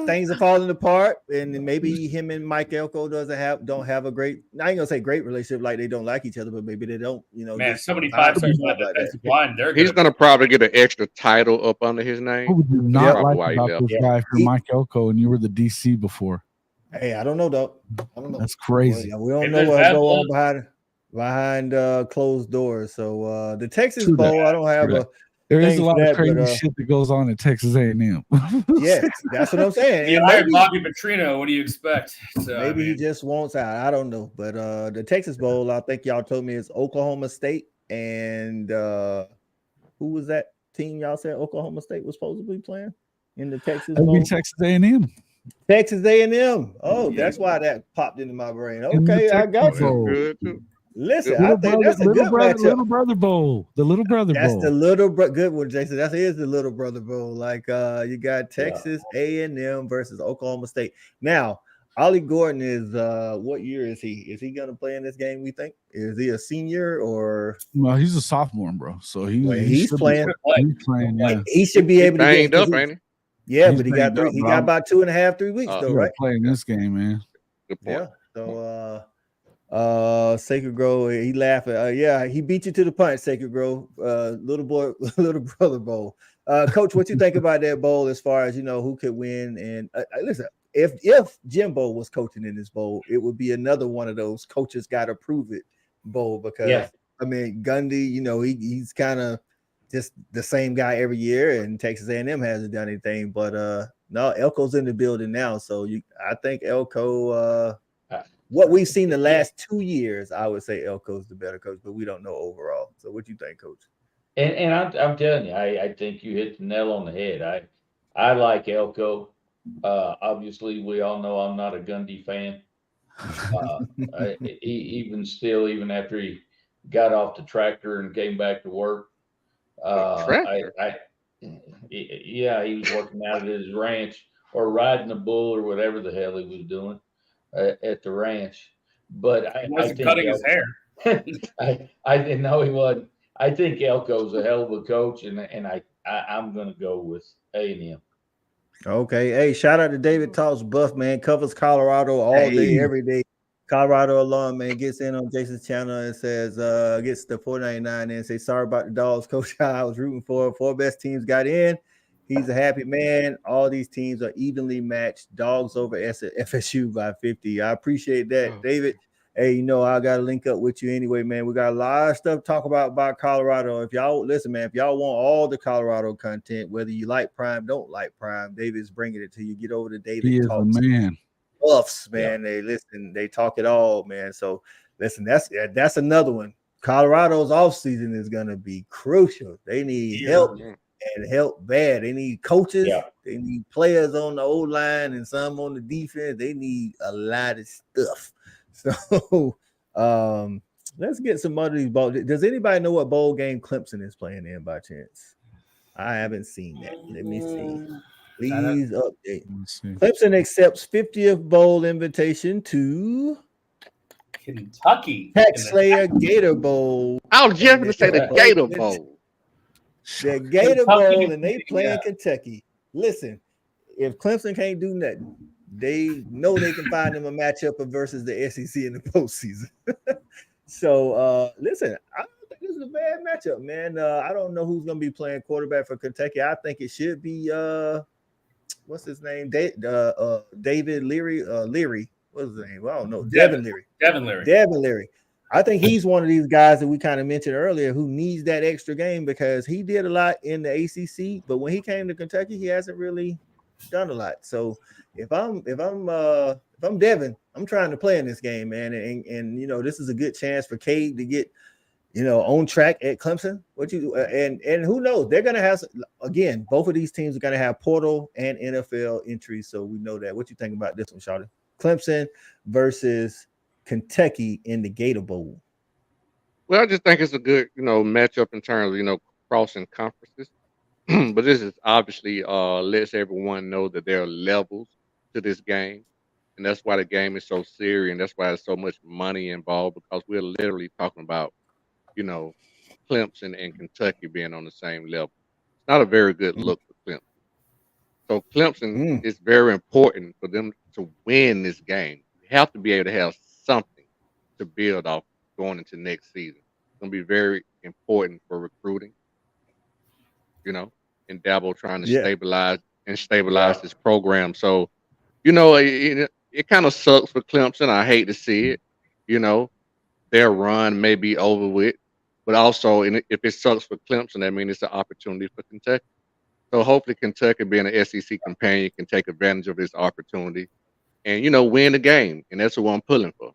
things are falling apart, and maybe him and Mike Elko don't have a great. I ain't gonna say great relationship, like they don't like each other, but maybe they don't. Man, so many 5-stars on that defensive line. He's gonna probably get an extra title up under his name. Who would you not like about this guy for Mike Elko, and you were the DC before? Hey, I don't know though. I don't know. That's crazy. We don't know what's going on behind closed doors. So the Texas Bowl, I don't have a. There is a lot of crazy shit that goes on at Texas A&M. Yes, that's what I'm saying. You hired Bobby Petrino. What do you expect? So, maybe he just wants out. I don't know. But the Texas Bowl, I think y'all told me is Oklahoma State and who was that team y'all said Oklahoma State was supposed to be playing in the Texas Bowl? Texas A&M. Texas A&M. Oh, that's why that popped into my brain. Okay, I got you. Listen, I think that's a good matchup. Little Brother Bowl. The Little Brother Bowl. That's the good one, Jason. That is the Little Brother Bowl. Like you got Texas A&M versus Oklahoma State. Now, Ollie Gordon is what year is he? Is he gonna play in this game, we think? Is he a senior or well, he's a sophomore, bro. So he's playing. He's playing, yeah. He should be able to get up, ain't he? Yeah, but he got about 2.5, 3 weeks though, right? Playing this game, man. Good point. Yeah. So Sacred Grove, he laughing. Yeah, he beat you to the punch, Sacred Grove. Little brother bowl. Coach, what you think about that bowl as far as who could win? And listen, if Jimbo was coaching in this bowl, it would be another one of those coaches got to prove it bowl because I mean Gundy, he's kind of just the same guy every year, and Texas A&M hasn't done anything. But no, Elko's in the building now, so I think Elko. What we've seen the last 2 years, I would say Elko's the better coach, but we don't know overall. So what you think, Coach? And I'm telling you, I think you hit the nail on the head. I like Elko. Obviously, we all know I'm not a Gundy fan. Even after he got off the tractor and came back to work, he was working out at his ranch or riding a bull or whatever the hell he was doing at the ranch. But he wasn't cutting his hair. I didn't know he wasn't. I think Elko's a hell of a coach, and I'm going to go with A&M. Okay. Hey, shout out to David Talks Buff, man. Covers Colorado all day, every day. Colorado alum, man, gets in on Jason's channel and says, gets the $4.99 and say, sorry about the dogs, Coach. I was rooting for 4 best teams got in. He's a happy man. All these teams are evenly matched. Dogs over FSU by 50. I appreciate that, David. Hey, I got to link up with you anyway, man. We got a lot of stuff to talk about Colorado. If y'all listen, man, if y'all want all the Colorado content, whether you like Prime, don't like Prime, David's bringing it to you. Get over to David. He is a man. Buffs, man. They listen, they talk it all, man. So listen, that's another one. Colorado's offseason is gonna be crucial. They need help and help bad. They need coaches, they need players on the O line and some on the defense. They need a lot of stuff. So let's get some of these balls. Does anybody know what bowl game Clemson is playing in by chance? I haven't seen that. Let me see. Please update. Clemson accepts 50th bowl invitation to Kentucky. Slayer Gator Bowl. I was just going to say the Gator Bowl. The Gator Bowl, and they play in Kentucky. Listen, if Clemson can't do nothing, they know they can find them a matchup versus the SEC in the postseason. So, listen, I don't think this is a bad matchup, man. I don't know who's going to be playing quarterback for Kentucky. I think it should be what's his name? David Leary. Leary. What's his name? Well, I don't know. Devin Leary. Devin Leary. I think he's one of these guys that we kind of mentioned earlier who needs that extra game because he did a lot in the ACC, but when he came to Kentucky, he hasn't really done a lot. So if I'm Devin, I'm trying to play in this game, man, and this is a good chance for Cade to get on track at Clemson. And who knows? They're gonna have again. Both of these teams are gonna have portal and NFL entries, so we know that. What you think about this one, Charlie? Clemson versus Kentucky in the Gator Bowl. Well, I just think it's a good, matchup in terms of, crossing conferences. but this is obviously lets everyone know that there are levels to this game, and that's why the game is so serious, and that's why there's so much money involved, because we're literally talking about, you know, Clemson and Kentucky being on the same level. It's not a very good look for Clemson. So Clemson Mm. is very important for them to win this game. You have to be able to have something to build off going into next season. It's going to be very important for recruiting, you know, and Dabo trying to Yeah. stabilize this program. So, you know, it kind of sucks for Clemson. I hate to see it. You know, their run may be over with, but also if it sucks for Clemson, that means it's an opportunity for Kentucky. So hopefully Kentucky, being an SEC companion, can take advantage of this opportunity and, you know, win the game. And that's what I'm pulling for.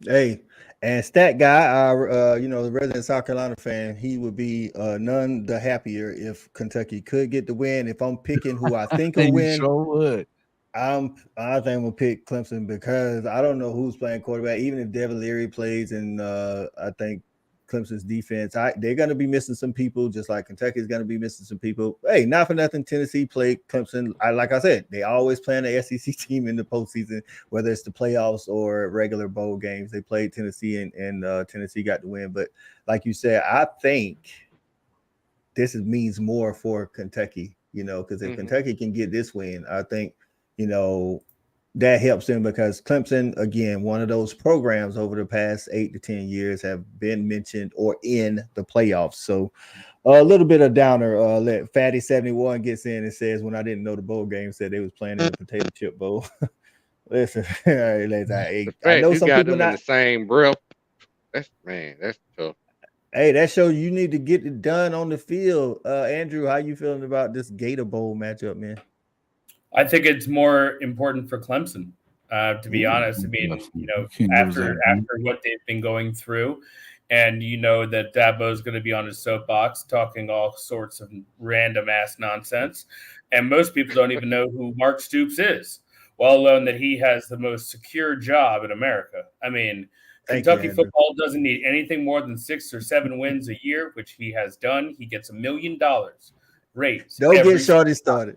Hey, and stat guy, our the resident South Carolina fan, he would be none the happier if Kentucky could get the win. If I'm picking who I think will You win, sure would. I think I'm gonna pick Clemson because I don't know who's playing quarterback. Even if Devin Leary plays, and I think Clemson's defense, they're gonna be missing some people, just like Kentucky's gonna be missing some people. Hey, not for nothing, Tennessee played Clemson. Like I said, they always play an SEC team in the postseason, whether it's the playoffs or regular bowl games. They played Tennessee, and Tennessee got the win. But like you said, I think this means more for Kentucky. Because if Kentucky can get this win, I think. That helps them because Clemson, again, one of those programs over the past 8 to 10 years have been mentioned or in the playoffs. So a little bit of downer. Let Fatty 71 gets in and says, when I didn't know the bowl game, said they was playing in the potato chip bowl. Listen, I know you some got people them in the same breath. That's tough. Hey, that shows you need to get it done on the field. Andrew, how you feeling about this Gator Bowl matchup, man? I think it's more important for Clemson, to be honest. I mean, after what they've been going through, and that Dabo's going to be on his soapbox talking all sorts of random ass nonsense, and most people don't even know who Mark Stoops is, well alone that he has the most secure job in America. I mean, Kentucky football doesn't need anything more than 6 or 7 wins a year, which he has done. He gets $1 million raise. Don't get Shorty started.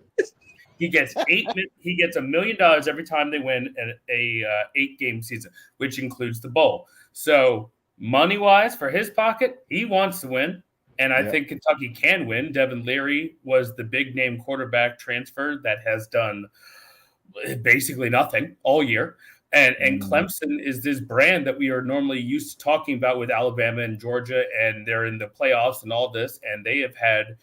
He gets $1 million every time they win a 8-game season, which includes the bowl. So money-wise, for his pocket, he wants to win, and I think Kentucky can win. Devin Leary was the big-name quarterback transfer that has done basically nothing all year. And Clemson is this brand that we are normally used to talking about with Alabama and Georgia, and they're in the playoffs and all this, and they have had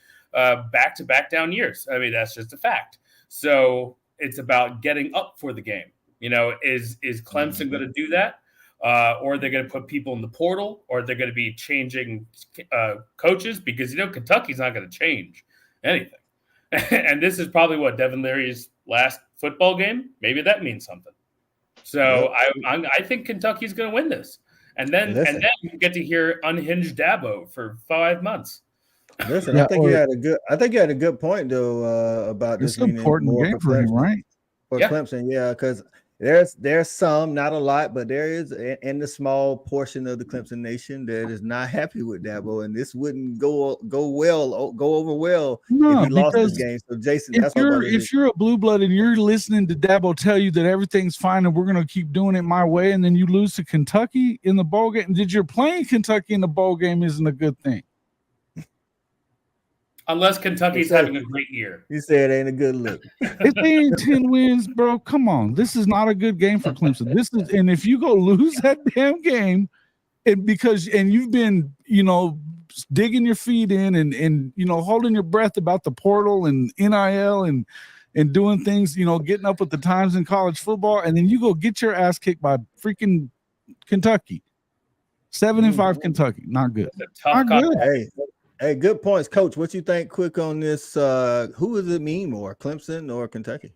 back-to-back down years. I mean, that's just a fact. So it's about getting up for the game. Is Clemson going to do that? Or they're going to put people in the portal, or they're going to be changing coaches? Because, Kentucky's not going to change anything. And this is probably Devin Leary's last football game. Maybe that means something. So I think Kentucky's going to win this. And then you get to hear unhinged Dabo for 5 months. Listen, I think you had a good point though about this being important more game for him, right? For Clemson, because there's some, not a lot, but there is in the small portion of the Clemson nation that is not happy with Dabo, and this wouldn't go over well if he lost this game. So Jason, if you're a blue blood and you're listening to Dabo tell you that everything's fine and we're going to keep doing it my way, and then you lose to Kentucky in the bowl game, did you're playing Kentucky in the bowl game isn't a good thing. Unless Kentucky's having a great year. You said it ain't a good look. If they ain't 10 wins, bro, come on. This is not a good game for Clemson. And if you go lose that damn game, and you've been, digging your feet in and holding your breath about the portal and NIL and doing things, getting up with the times in college football, and then you go get your ass kicked by freaking Kentucky. 7-5 Kentucky. Not good. Not good. Hey, good points, Coach. What you think? Quick on this. Who does it mean more, Clemson or Kentucky?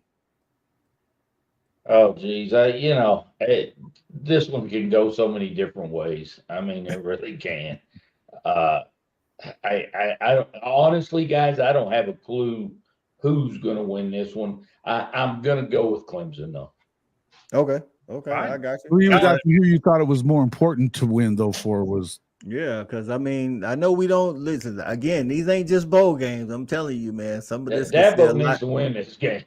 Oh, geez, this one can go so many different ways. I mean, it really can. I honestly, guys, I don't have a clue who's going to win this one. I'm going to go with Clemson, though. Okay, I got you. Who you thought it was more important to win though? For was Yeah, because I mean, I know we don't listen. Again, these ain't just bowl games. I'm telling you, man. Some of this can Dabo still needs to win this game.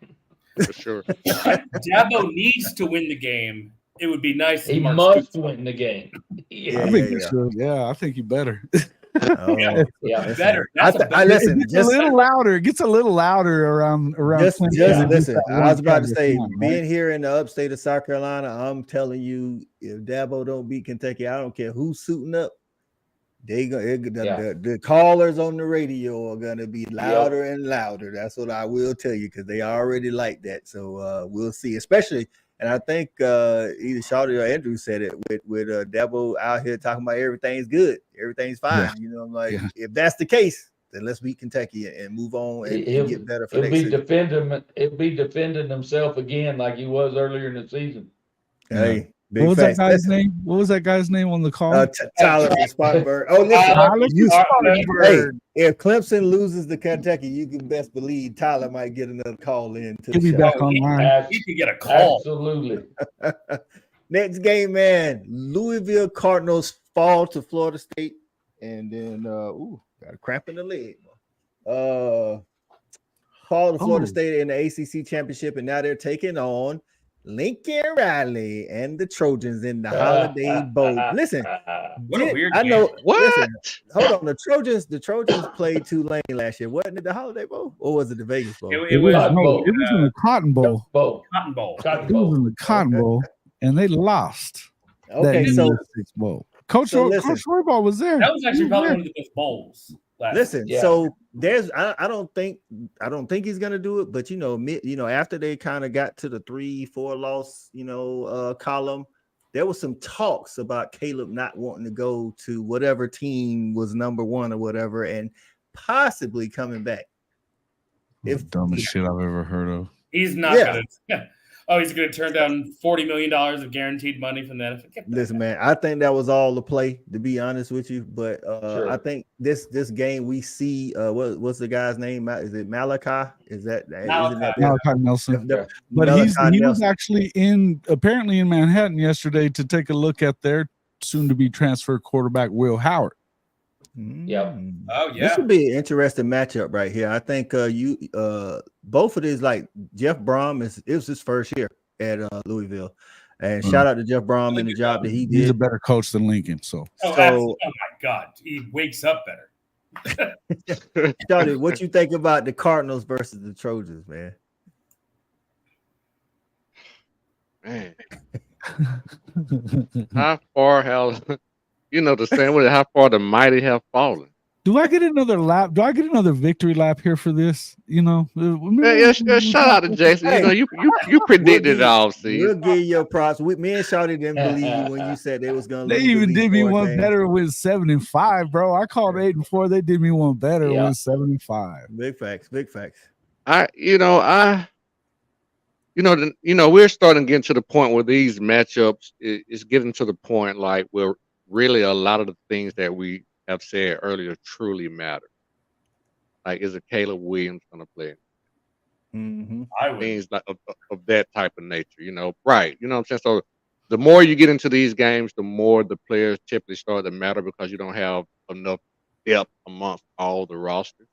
For sure. Dabo needs to win the game. It would be nice if He Mark must Stoops won. win the game. Yeah, I think yeah, you should. Yeah, I think you better. Oh, Yeah. listen, Better. That's a better. listen. It gets a little louder. It gets a little louder around Just Clemson Yeah. than just listen. that I one was about to Kansas say, line, right? being here in the upstate of South Carolina, I'm telling you, if Dabo don't beat Kentucky, I don't care who's suiting up. The callers on the radio are gonna be louder and louder. That's what I will tell you, because they already like that. So we'll see. Especially, and I think either Shawty or Andrew said it with Dabo out here talking about everything's good, everything's fine. Yeah. You know, I'm like, Yeah. if that's the case, then let's beat Kentucky and move on and get better for He'll next be season. defending himself again like he was earlier in the season. Hey, What big was that facts. guy's Listen, name? What was that guy's name on the call? Tyler from Spartanburg. Oh, listen, Tyler you, Spartanburg. hey, if Clemson loses to Kentucky, you can best believe Tyler might get another call in to He'll be the back show. online. He could get a call. Absolutely. Next game, man. Louisville Cardinals fall to Florida State, and then got a cramp in the leg. Fall to Florida State in the ACC championship, and now they're taking on Lincoln Riley and the Trojans in the Holiday Bowl. Listen, What a weird I know. game. What? Listen, hold on. The Trojans played Tulane last year. Wasn't it the Holiday Bowl or was it the Vegas Bowl? It was Cotton Bowl. It was in the Cotton Bowl. Cotton Bowl. Cotton It was Bowl. in the Cotton Bowl, and they lost. Okay, that so NY6 Bowl. Coach so listen. Coach Roybal was there. That was actually He probably there. one of the best bowls. listen. Yeah. So there's I don't think he's gonna do it, but after they kind of got to the 3-4 loss column, there was some talks about Caleb not wanting to go to whatever team was number one or whatever, and possibly coming back. If dumbest shit I've ever heard of. He's not gonna. Oh, he's gonna turn down $40 million of guaranteed money from that. Listen, man, I think that was all the play, to be honest with you. But Sure. I think this game we see what's the guy's name? Is it Malachi? Is that Malachi Nelson? But Malachi he was actually apparently in Manhattan yesterday to take a look at their soon-to-be transfer quarterback Will Howard. Yeah. Oh yeah. This would be an interesting matchup right here. I think both of these, like Jeff Brom it was his first year at Louisville, and shout out to Jeff Brom and the job that he did. He's a better coach than Lincoln. So oh my God, he wakes up better. Charlie, what you think about the Cardinals versus the Trojans, man? Man, how far the saying with how far the mighty have fallen. do I get another lap? Do I get another victory lap here for this? Yeah, shout out to Jason. Hey, you predicted it all, see. We'll give you props. Me and Shawty didn't believe you when you said they was gonna. They lose even at did least me 4 one games. better with 7-5, bro. I called 8-4. They did me one better with 7-5. Big facts. Big facts. We're starting to get to the point where these matchups is getting to the point like where really a lot of the things that we have said earlier truly matter. Like, is a Caleb Williams going to play? Mm-hmm. I would. Things like of that type of nature, right? You know what I'm saying? So the more you get into these games, the more the players typically start to matter because you don't have enough depth amongst all the rosters.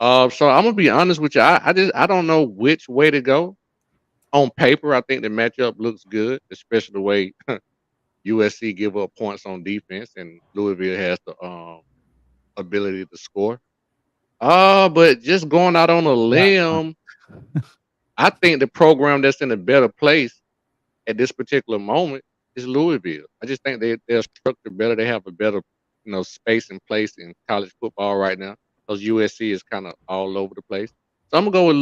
So I'm gonna be honest with you. I don't know which way to go. On paper, I think the matchup looks good, especially the way USC give up points on defense and Louisville has the ability to score. But just going out on a limb, I think the program that's in a better place at this particular moment is Louisville. I just think they're structured better. They have a better, space and place in college football right now. Because USC is kind of all over the place. So I'm gonna go with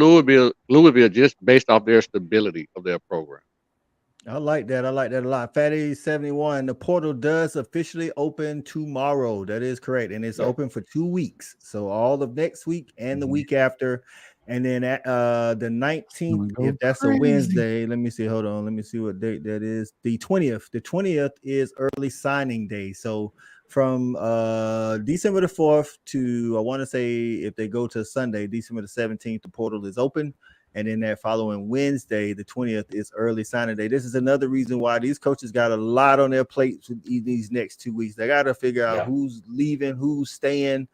Louisville just based off their stability of their program. I like that. I like that a lot. Fatty 71. The portal does officially open tomorrow. That is correct, and it's open for 2 weeks. So all of next week and the week after, and then at the 19th, if that's a Wednesday. Let me see. Hold on. Let me see what date that is. The 20th. The 20th is early signing day. So from December the 4th to, I want to say, if they go to Sunday, December the 17th, the portal is open. And then that following Wednesday, the 20th, is early signing day. This is another reason why these coaches got a lot on their plates with these next 2 weeks. They got to figure out who's leaving, who's staying,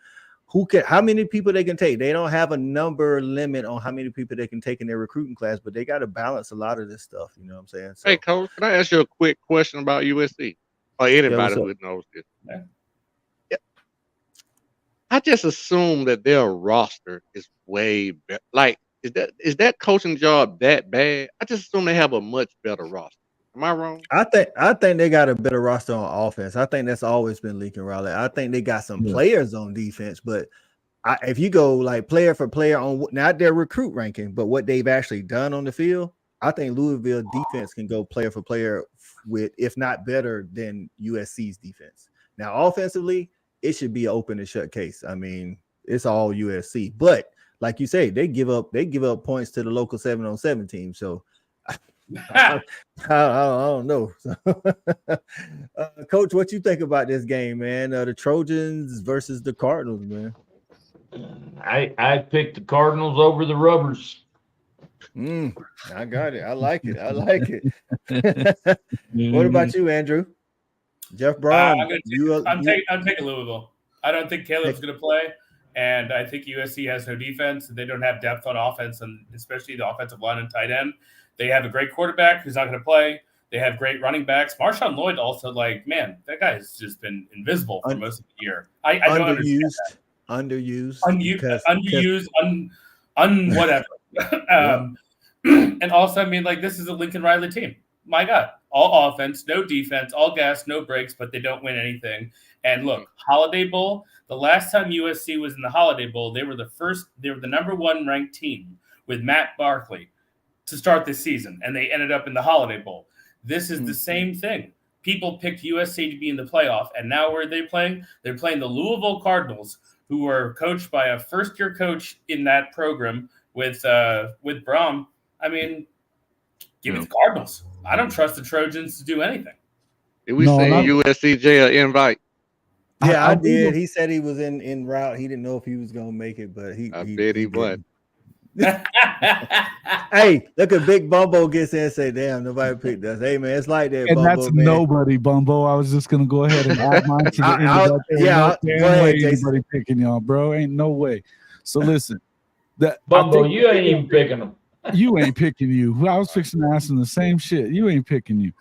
how many people they can take. They don't have a number limit on how many people they can take in their recruiting class, but they got to balance a lot of this stuff. You know what I'm saying? So, hey, Coach, can I ask you a quick question about USC or anybody who knows this? Yeah. I just assume that their roster is way better. Like, is that coaching job that bad? I just assume they have a much better roster. Am I wrong? I think they got a better roster on offense. I think that's always been leaking, Raleigh. I think they got some players on defense, but if you go like player for player on not their recruit ranking, but what they've actually done on the field, I think Louisville defense can go player for player with, if not better than USC's defense. Now, offensively, it should be an open and shut case. I mean, it's all USC, but like you say, they give up points to the local 7-on-7 team. So I don't know. Coach, what you think about this game, man? The Trojans versus the Cardinals, man. I picked the Cardinals over the Rubbers. I got it. I like it. What about you, Andrew? Jeff Brown. I'm taking Louisville. I don't think Caleb's going to play. And I think USC has no defense. They don't have depth on offense, and especially the offensive line and tight end. They have a great quarterback who's not going to play. They have great running backs. Marshawn Lloyd also, man, that guy has just been invisible for most of the year. I don't understand that. Underused, whatever. And also, this is a Lincoln Riley team. My God, all offense, no defense, all gas, no breaks, but they don't win anything. And look, Holiday Bowl. The last time USC was in the Holiday Bowl, they were the number 1 ranked team with Matt Barkley to start this season, and they ended up in the Holiday Bowl. This is the same thing. People picked USC to be in the playoff, and now where are they playing? They're playing the Louisville Cardinals, who are coached by a first-year coach in that program with Brom. Give me the Cardinals. I don't trust the Trojans to do anything. Did we send USCJ an invite? Yeah, I did. He said he was in route. He didn't know if he was gonna make it, but I bet he was. Hey, look at Big Bumbo gets in and say, "Damn, nobody picked us." Hey, man, it's like that. And Bumbo, that's man. Nobody, Bumbo. I was just gonna go ahead and add mine to the end of that. Yeah, no way anybody picking y'all, bro. Ain't no way. So listen, Bumbo, you ain't even picking them. You ain't picking you. I was fixing to ask him the same shit. You ain't picking you.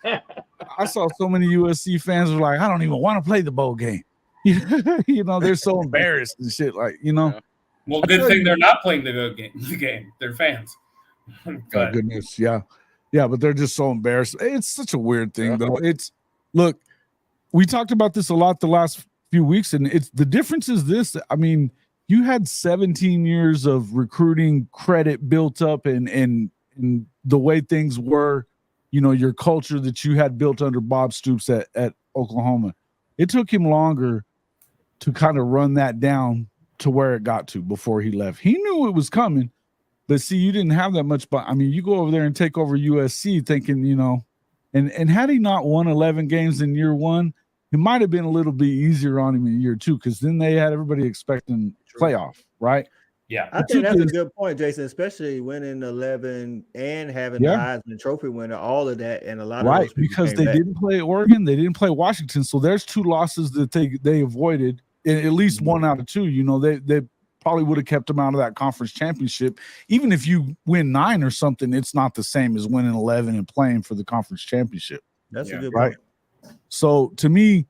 I saw so many USC fans were like, I don't even want to play the bowl game. They're so embarrassed and shit. Well, good thing they're not playing the game. They're fans. God goodness, yeah, but they're just so embarrassed. It's such a weird thing, though. Look, we talked about this a lot the last few weeks, and the difference is this. You had 17 years of recruiting credit built up, and the way things were, your culture that you had built under Bob Stoops at Oklahoma. It took him longer to kind of run that down to where it got to before he left. He knew it was coming, but see, you didn't have that much. But you go over there and take over USC thinking, and had he not won 11 games in year 1, it might have been a little bit easier on him in year 2, because then they had everybody expecting playoff, right? Yeah, I think that's a good point, Jason, especially winning 11 and having the Heisman Trophy winner, all of that, and a lot of those because they didn't play Oregon, they didn't play Washington, so there's 2 losses that they avoided, and at least 1 out of 2. They probably would have kept them out of that conference championship. Even if you win 9 or something, it's not the same as winning 11 and playing for the conference championship. That's a good point. So to me,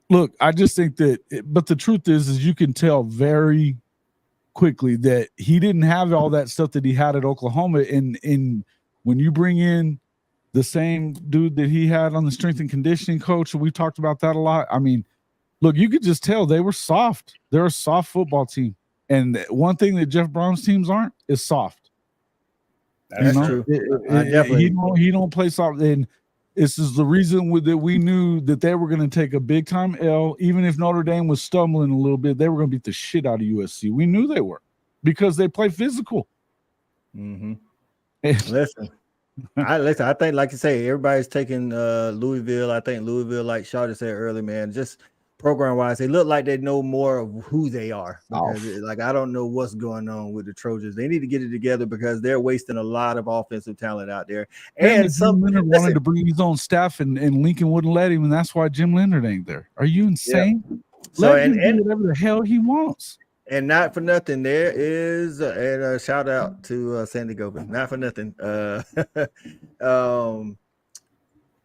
look, I just think that, but the truth is you can tell very quickly that he didn't have all that stuff that he had at Oklahoma. And when you bring in the same dude that he had on the strength and conditioning coach, and we've talked about that a lot. Look, you could just tell they were soft. They're a soft football team. And one thing that Jeff Brown's teams aren't is soft. That's true. Definitely. He don't play soft. And this is the reason that we knew that they were going to take a big time L. Even if Notre Dame was stumbling a little bit, they were going to beat the shit out of USC. We knew they were, because they play physical. Mm-hmm. Listen, I think, like you say, everybody's taking Louisville. I think Louisville, like Shawty said earlier, man, just program wise. They look like they know more of who they are because I don't know what's going on with the Trojans. They need to get it together because they're wasting a lot of offensive talent out there. And And Jim Leonard wanted to bring his own staff, and Lincoln wouldn't let him, and that's why Jim Leonard ain't there. Are you insane? Yeah. So let him do whatever the hell he wants. And not for nothing, there is a shout out to Sandy Gobin. Not for nothing.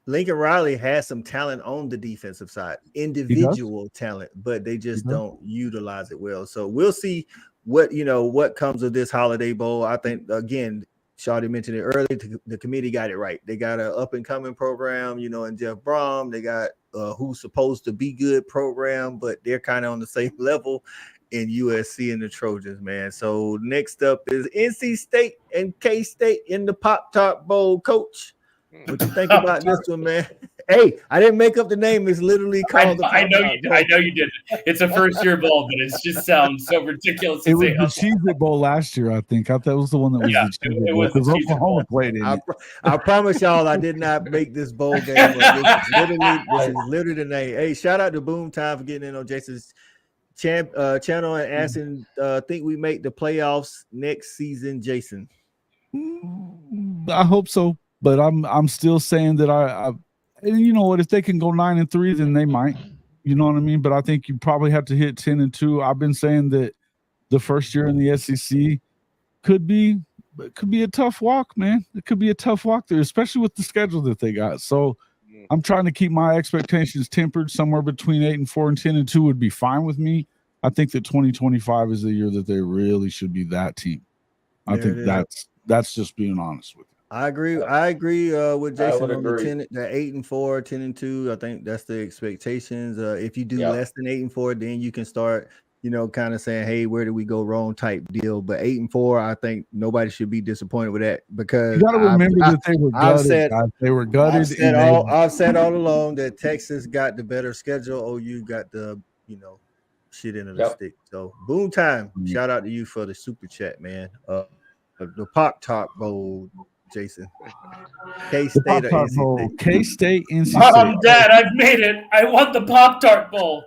Lincoln Riley has some talent on the defensive side, individual talent, but they just don't utilize it well. So we'll see what comes of this Holiday Bowl. I think, again, Shawty mentioned it earlier, the committee got it right. They got an up-and-coming program, and Jeff Brom. They got who's supposed to be good program, but they're kind of on the same level in USC and the Trojans, man. So next up is NC State and K-State in the Pop-Tart Bowl. Coach, what you think about this one, man? Hey, I didn't make up the name. It's literally called I know you did. It's a first-year bowl, but it just sounds so ridiculous. It was the Cheez-It Bowl last year, I think. I thought that was the one that was the Cheez-It Bowl because Oklahoma played in it. I promise y'all, I did not make this bowl game. This is literally the name. Hey, shout out to Boom Time for getting in on Jason's channel and asking, think we make the playoffs next season, Jason? I hope so, but I'm still saying that and you know what, if they can go 9-3, then they might. You know what I mean? But I think you probably have to hit 10-2. I've been saying that the first year in the SEC could be a tough walk, man. It could be a tough walk there, especially with the schedule that they got. So I'm trying to keep my expectations tempered. Somewhere between 8-4 and 10-2 would be fine with me. I think that 2025 is the year that they really should be that team. I think that's just being honest with you. I agree with Jason on the 8-4, 10-2. I think that's the expectations. If you do less than 8-4, then you can start, kind of saying, hey, where did we go wrong type deal. But 8-4, I think nobody should be disappointed with that because you got to remember that they were gutted. They were gutted. I've said all along that Texas got the better schedule. OU got the, shit into the stick. So Boom Time, shout out to you for the super chat, man. The Pop-Tart Bowl, Jason. K-State or NC State? K-State, NC State. Mom, Dad, I've made it. I want the Pop-Tart Bowl.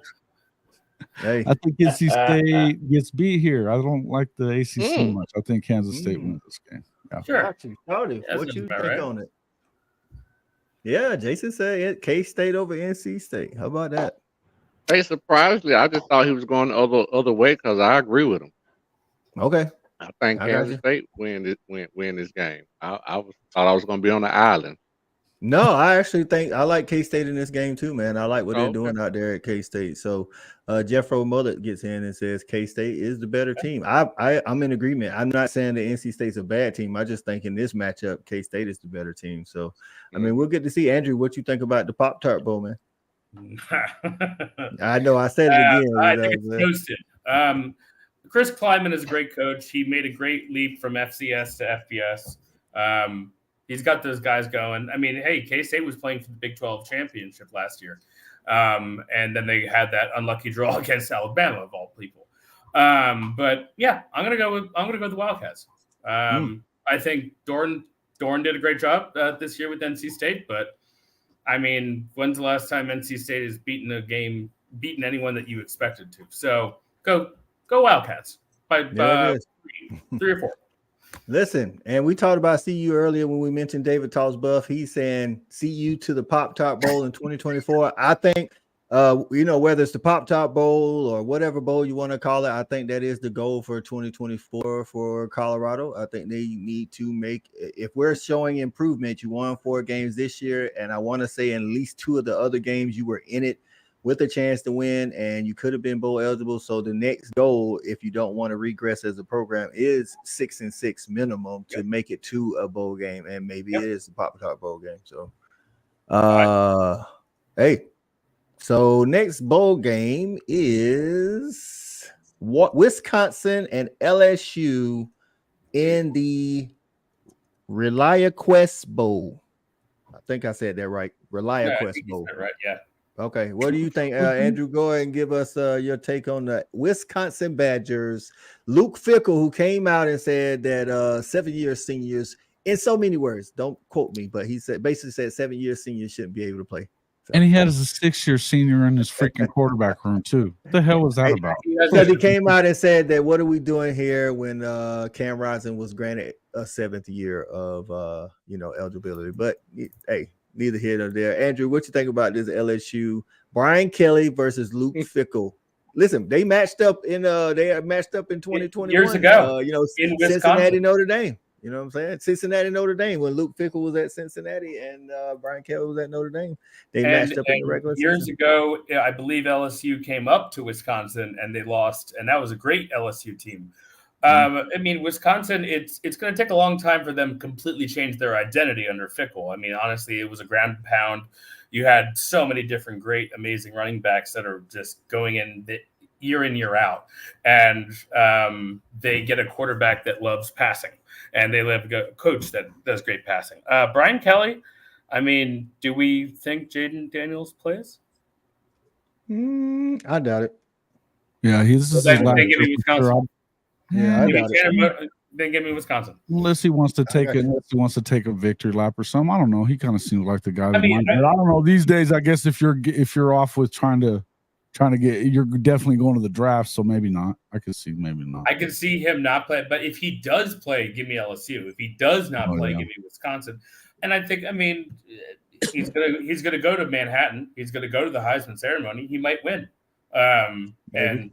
Hey. I think NC State gets beat here. I don't like the ACC much. I think Kansas State wins this game. Yeah. Sure. What you think on it? Yeah, Jason said K-State over NC State. How about that? Hey, surprisingly, I just thought he was going the other way because I agree with him. Okay. I think Kansas State win this game. I thought I was going to be on the island. No, I actually think I like K-State in this game too, man. I like what they're doing out there at K-State. So Jeffro Mullet gets in and says K-State is the better team. I'm in agreement. I'm not saying that NC State's a bad team. I just think in this matchup, K-State is the better team. So, I mean, we'll get to see. Andrew, what you think about the Pop-Tart Bowl, man? I know I said it again. I think it's toasted. Chris Kleiman is a great coach. He made a great leap from FCS to FBS. He's got those guys going. I mean, hey, K-State was playing for the Big 12 championship last year. And then they had that unlucky draw against Alabama of all people. But yeah, I'm gonna go with the Wildcats. I think Dorn did a great job this year with NC State, but I mean, when's the last time NC State has beaten anyone that you expected to? So go Wildcats by 3 or 4. Listen, and we talked about CU earlier when we mentioned David Toss Buff. He's saying CU to the Pop-Tart Bowl in 2024. I think, whether it's the Pop-Tart Bowl or whatever bowl you want to call it, I think that is the goal for 2024 for Colorado. I think they need to make, if we're showing improvement, you won 4 games this year, and I want to say in at least 2 of the other games you were in it with a chance to win, and you could have been bowl eligible. So the next goal, if you don't want to regress as a program, is 6-6 minimum to make it to a bowl game, and maybe it is a Pop-Tart Bowl game. So, hey, so next bowl game is Wisconsin and LSU in the ReliaQuest Bowl. I think I said that right. ReliaQuest Bowl. Right, yeah. Okay, what do you think, Andrew? Go ahead and give us your take on the Wisconsin Badgers. Luke Fickell, who came out and said that 7-year seniors, in so many words, don't quote me, but he basically said 7-year seniors shouldn't be able to play And he had a 6-year senior in his freaking quarterback room too. What the hell was that about? Because he came out and said that what are we doing here when Cam Rising was granted a 7th year of eligibility. But hey, neither here nor there. Andrew, what you think about this LSU Brian Kelly versus Luke Fickell? Listen, they matched up in 2021 years ago in Wisconsin. Cincinnati, Notre Dame. You know what I'm saying? Cincinnati, Notre Dame, when Luke Fickell was at Cincinnati and Brian Kelly was at Notre Dame. They matched up in the regular years season. ago, I believe LSU came up to Wisconsin and they lost, and that was a great LSU team. I mean, Wisconsin, it's going to take a long time for them to completely change their identity under Fickell. I mean, honestly, it was a ground and pound. You had so many different great, amazing running backs that are just going in year out. And they get a quarterback that loves passing. And they have a coach that does great passing. Brian Kelly, I mean, do we think Jaden Daniels plays? I doubt it. Yeah, this is his last year for sure. Yeah, I doubt it. Then give me Wisconsin. Unless he wants to take a victory lap or something. I don't know. He kind of seems like the guy. I don't know. These days, I guess if you're off with trying to get, you're definitely going to the draft. So maybe not. I could see maybe not. I could see him not play, but if he does play, give me LSU. If he does not play, give me Wisconsin. And I think, I mean, he's gonna go to Manhattan. He's gonna go to the Heisman ceremony. He might win. And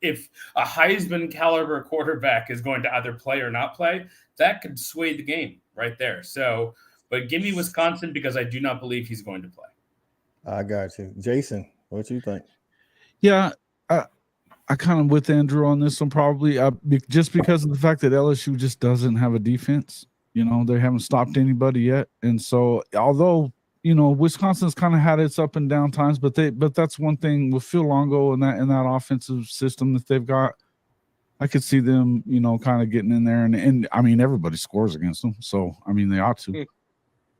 if a Heisman caliber quarterback is going to either play or not play, that could sway the game right there. So, but give me Wisconsin because I do not believe he's going to play. I got you. Jason, what you think? Yeah, I kind of with Andrew on this one probably just because of the fact that LSU just doesn't have a defense. You know, they haven't stopped anybody yet. And so although, you know, Wisconsin's kind of had its up and down times, but that's one thing with Phil Longo and that offensive system that they've got. I could see them, you know, kind of getting in there and I mean everybody scores against them. So I mean they ought to.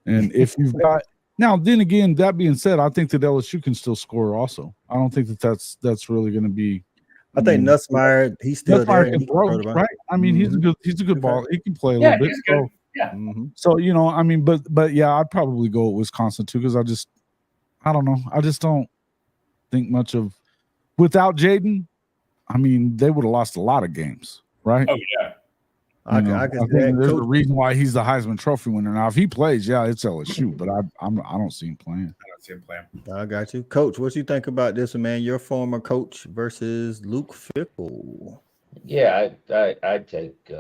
And if you've got now, then again, that being said, I think that LSU can still score also. I don't think that's really going to be. I think Nussmeier, he's still there. Can throw, right? I mean, he's a good ball. He can play a little bit. So, yeah. So, you know, I mean, but yeah, I'd probably go with Wisconsin too because I don't know. I just don't think much of without Jaden. I mean, they would have lost a lot of games, right? Oh yeah. I think there's a reason why he's the Heisman Trophy winner. Now, if he plays, yeah, it's LSU, but I don't see him playing. I don't see him playing. I got you, Coach. What you think about this, man? Your former coach versus Luke Fickell. Yeah, I take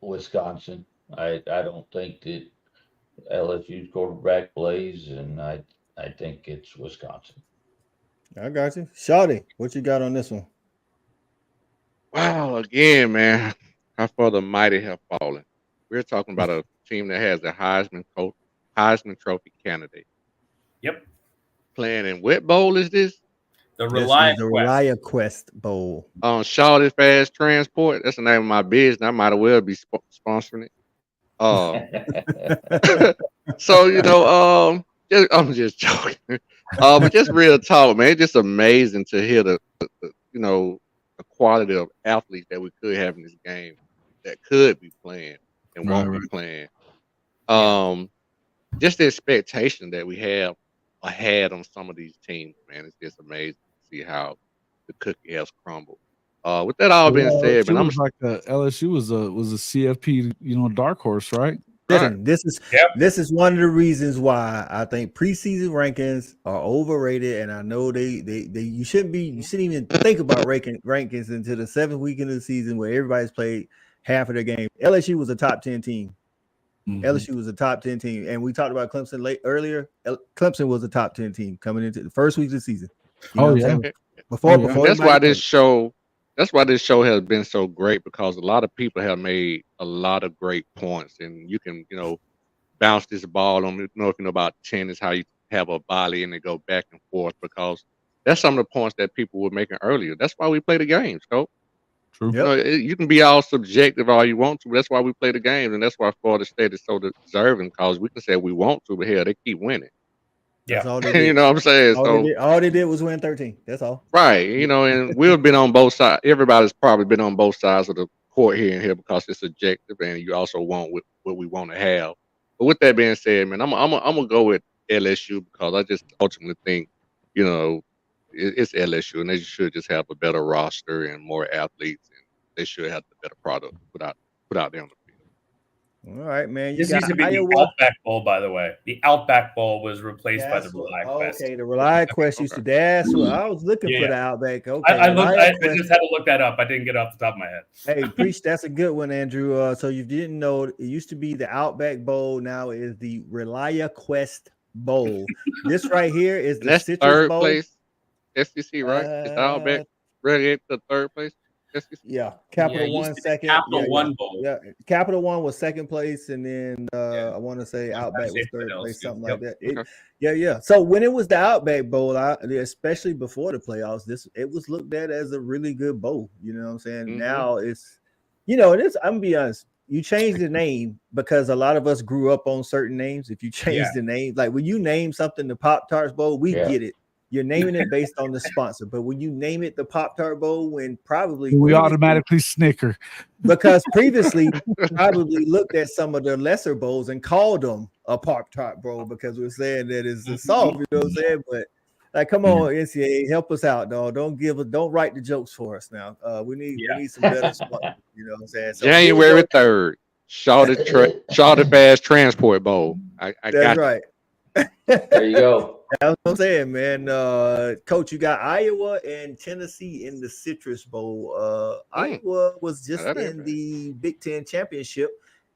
Wisconsin. I don't think that LSU's quarterback plays, and I think it's Wisconsin. I got you, Shawty. What you got on this one? Wow, again, man. How far the mighty have fallen. We're talking about a team that has a Heisman Trophy candidate. Yep. Playing in what bowl is this? The Relia Quest Bowl. On Shawty Fast Transport. That's the name of my business. I might as well be sponsoring it. So, you know, I'm just joking. But just real talk, man. It's just amazing to hear the quality of athletes that we could have in this game that could be playing and won't be playing. Just the expectation that we have ahead on some of these teams, man, it's just amazing to see how the cookie has crumbled. With that all being said, man, LSU was a CFP, you know, dark horse, right? Listen, this is one of the reasons why I think preseason rankings are overrated, and I know you shouldn't even think about rankings until the 7th week of the season where everybody's played half of their game. LSU was a top 10 team. LSU was a top 10 team, and we talked about Clemson earlier. Clemson was a top 10 team coming into the first week of the season. Before that's why this show has been so great, because a lot of people have made a lot of great points, and you can, you know, bounce this ball on. You know, if you know about tennis, how you have a volley and they go back and forth, because that's some of the points that people were making earlier. That's why we play the games, Coach. True. Yep. You know, you can be all subjective all you want to, but that's why we play the games, and that's why Florida State is so deserving, because we can say we want to, but hell, they keep winning. That's all they did. You know what I'm saying? All they did was win 13. That's all. Right. You know, and we've been on both sides. Everybody's probably been on both sides of the court here because it's subjective, and you also want what we want to have. But with that being said, man, I'm gonna go with LSU because I just ultimately think, you know, it's LSU and they should just have a better roster and more athletes, and they should have the better product put out there on the field. All right, man. You This got used to be Iowa. the Outback Bowl, by the way. The Outback Bowl was replaced by the Rely Quest. Okay, the Rely Quest used to. That's what I was looking for. The Outback. Okay, I just had to look that up. I didn't get it off the top of my head. Hey, preach. That's a good one, Andrew. So you didn't know it used to be the Outback Bowl. Now is the Relia Quest Bowl. This right here is the Citrus third Bowl. Place SEC, right? It's the Outback relegated to third place. SEC. Yeah, Capital One second. Capital One Bowl. Yeah, Capital One was second place, and then I want to say Outback was third place, something like that. Yeah. So when it was the Outback Bowl, especially before the playoffs, it was looked at as a really good bowl. You know what I'm saying? Mm-hmm. Now it's, I'm gonna be honest. You changed the name because a lot of us grew up on certain names. If you change the name, like when you name something the Pop-Tarts Bowl, we get it. You're naming it based on the sponsor, but when you name it the Pop-Tart Bowl, we automatically snicker because previously probably looked at some of the lesser bowls and called them a Pop-Tart Bowl because we're saying that it's a soft, you know what I'm saying? But like, come on, NCAA, help us out, dog. Don't write the jokes for us now. We need some better sponsors, you know what I'm saying? So January 3rd, Charlotte Fast Transport Bowl. I got right. There you go. That's what I'm saying, man. Coach, you got Iowa and Tennessee in the Citrus Bowl. Iowa was just in the Big Ten championship,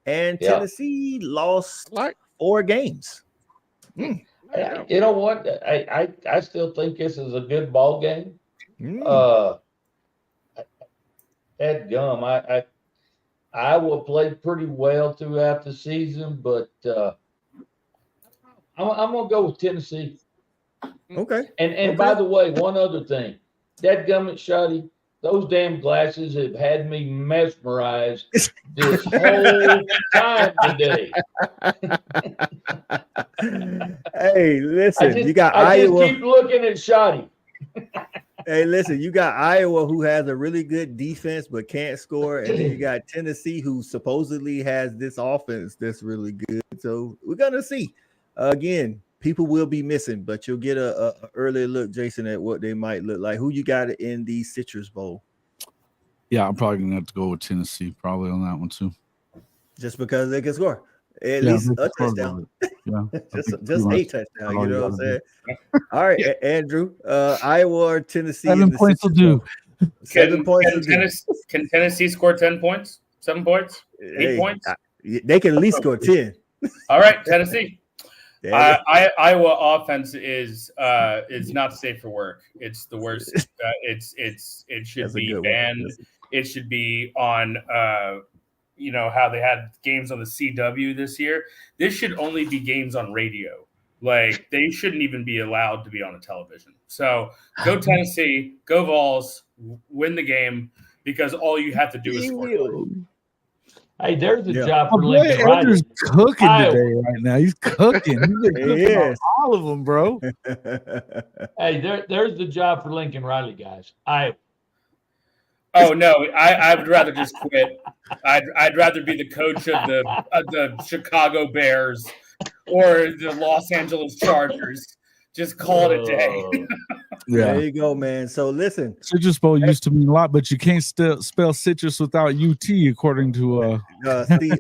and Tennessee lost 4 games. You know what? I still think this is a good ball game. Iowa played pretty well throughout the season, but I'm gonna go with Tennessee. Okay. And by the way, one other thing, that gummit Shotty, those damn glasses have had me mesmerized this whole time today. Hey, listen, you got Iowa. I just keep looking at Shotty. Hey, listen, you got Iowa who has a really good defense but can't score, and then you got Tennessee who supposedly has this offense that's really good. So we're gonna see. Again, people will be missing, but you'll get a early look, Jason, at what they might look like. Who you got in the Citrus Bowl? Yeah, I'm probably gonna have to go with Tennessee, probably on that one too. Just because they can score at least a touchdown. Yeah, just a touchdown. You know what I'm saying? All right, Andrew, Iowa or Tennessee? 7 points will do. 7 points. Can Tennessee score 10 points? 7 points? 8 points? They can at least score 10. All right, Tennessee. Iowa offense is not safe for work. It's the worst. It should be banned. It should be on how they had games on the CW this year. This should only be games on radio. Like, they shouldn't even be allowed to be on a television. So go Tennessee, go Vols, win the game, because all you have to do is score. Hey, there's a job for Lincoln Riley. Andrew's cooking today right now. He's cooking. He's been cooking on all of them, bro. Hey, there's the job for Lincoln Riley, guys. Oh no, I would rather just quit. I'd rather be the coach of the Chicago Bears or the Los Angeles Chargers. Just call it a day. There you go, man. So listen, Citrus Bowl used to mean a lot, but you can't spell citrus without UT, according to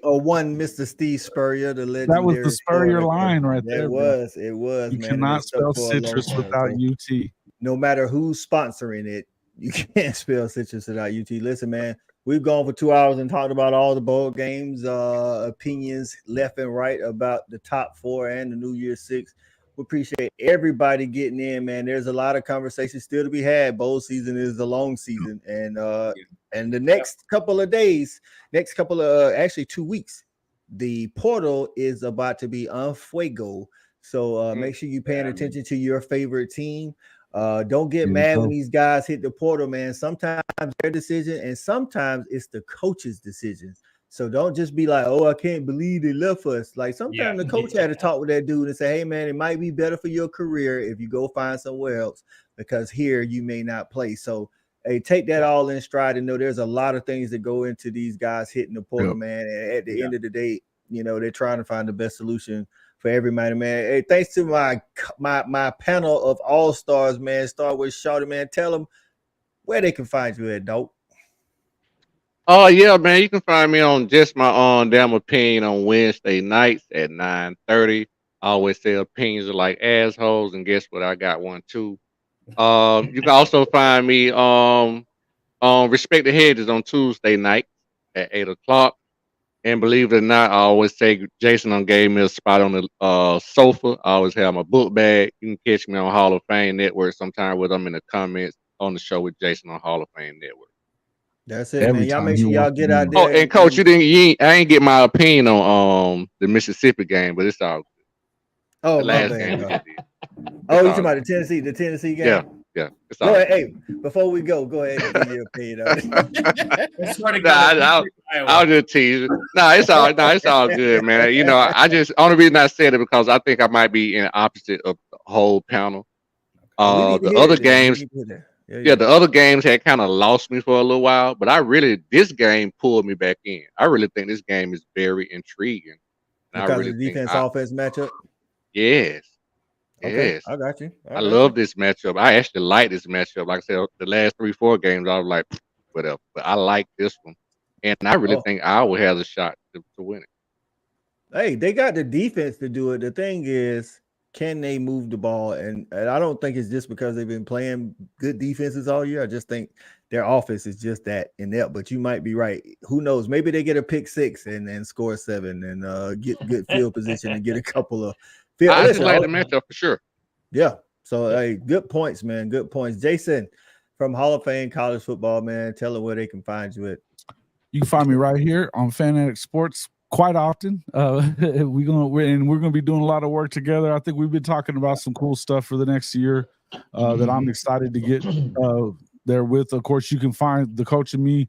one Mr. Steve Spurrier, the legendary. That was the Spurrier line right there. It was. You man. cannot spell citrus without UT. No matter who's sponsoring it, you can't spell citrus without UT. Listen, man, we've gone for 2 hours and talked about all the bowl games, opinions left and right about the top 4 and the New Year's 6. We appreciate everybody getting in, man. There's a lot of conversations still to be had. Bowl season is a long season, and the next couple of days, actually 2 weeks, the portal is about to be on fuego. So make sure you're paying attention to your favorite team. Don't get mad when these guys hit the portal, man. Sometimes their decision, and sometimes it's the coach's decision. So don't just be like, oh, I can't believe they left us. Like, sometimes the coach had to talk with that dude and say, hey, man, it might be better for your career if you go find somewhere else, because here you may not play. So, hey, take that all in stride and know there's a lot of things that go into these guys hitting the portal, man. And at the end of the day, they're trying to find the best solution for everybody, man. Hey, thanks to my panel of all-stars, man. Start with Shawty, man. Tell them where they can find you at, dope. Oh yeah, man. You can find me on Just My Own Damn Opinion on Wednesday nights at 9:30. I always say opinions are like assholes, and guess what? I got one too. You can also find me on Respect the Hedges on Tuesday night at 8 o'clock. And believe it or not, I always say Jason gave me a spot on the sofa. I always have my book bag. You can catch me on Hall of Fame Network sometime with them in the comments on the show with Jason on Hall of Fame Network. That's it, Every man. Y'all time make he sure y'all wants to get be out on. there. Oh, and Coach, I ain't get my opinion on the Mississippi game, but it's all good. Oh, The my last bad. game we bro. did. Oh, you It's talking all about good. the Tennessee game? Yeah. It's Go all ahead. good. Hey, before we go ahead and give your opinion on it. I swear to Nah, God, I'll just tease. It's all good, man. You know, I just only reason I said it because I think I might be in the opposite of the whole panel. Oh, we need to The hear other it then. We games, need to hear that. yeah, the other games had kind of lost me for a little while, but this game pulled me back in. I really think this game is very intriguing. And I Because really of the think defense offense matchup. yes. Okay, Yes. I got you. I love this matchup. I actually like this matchup. Like I said, the last 3-4 games, I was like, whatever. But I like this one. And I really think I will have a shot to win it. Hey, they got the defense to do it. The thing is, can they move the ball? And I don't think it's just because they've been playing good defenses all year. I just think their offense is just that inept. But you might be right. Who knows? Maybe they get a pick 6 and score 7 and get good field position and get a couple of field. I just like the matchup for sure. Yeah. So hey, good points, man. Good points. Jason from Hall of Fame College Football, man. Tell them where they can find you at. You can find me right here on Fanatic Sports quite often. We're gonna be doing a lot of work together. I think we've been talking about some cool stuff for the next year that I'm excited to get there with. Of course, you can find the coach and me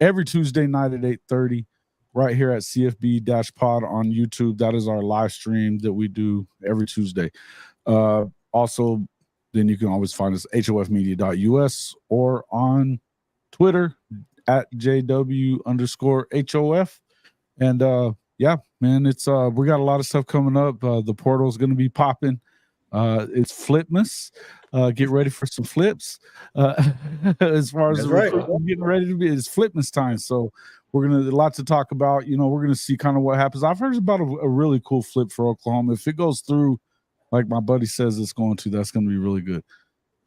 every Tuesday night at 8:30 right here at CFB-pod on YouTube. That is our live stream that we do every Tuesday. Also, then you can always find us HOFmedia.us or on Twitter at JW_HOF. And yeah, man, it's we got a lot of stuff coming up. The portal is going to be popping. It's Flipmas. Get ready for some flips. As far as getting ready to be, it's Flipmas time. So we're gonna a lot to talk about. You know, we're gonna see kind of what happens. I've heard about a really cool flip for Oklahoma. If it goes through, like my buddy says it's going to, that's going to be really good.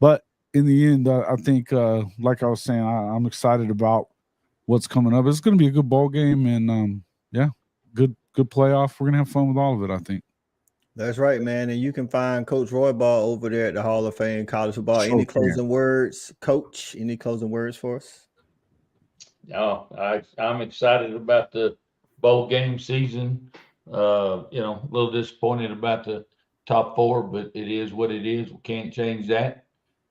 But in the end, I think, like I was saying, I'm excited about what's coming up. It's going to be a good bowl game, and yeah, good playoff. We're going to have fun with all of it, I think. That's right, man. And you can find Coach Roy Ball over there at the Hall of Fame College Football. Any closing words, Coach? Any closing words for us? No, I'm excited about the bowl game season. You know, a little disappointed about the top 4, but it is what it is. We can't change that.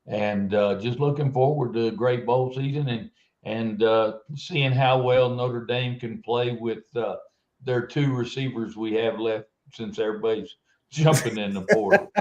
And just looking forward to a great bowl season and seeing how well Notre Dame can play with their 2 receivers we have left since everybody's jumping in the portal.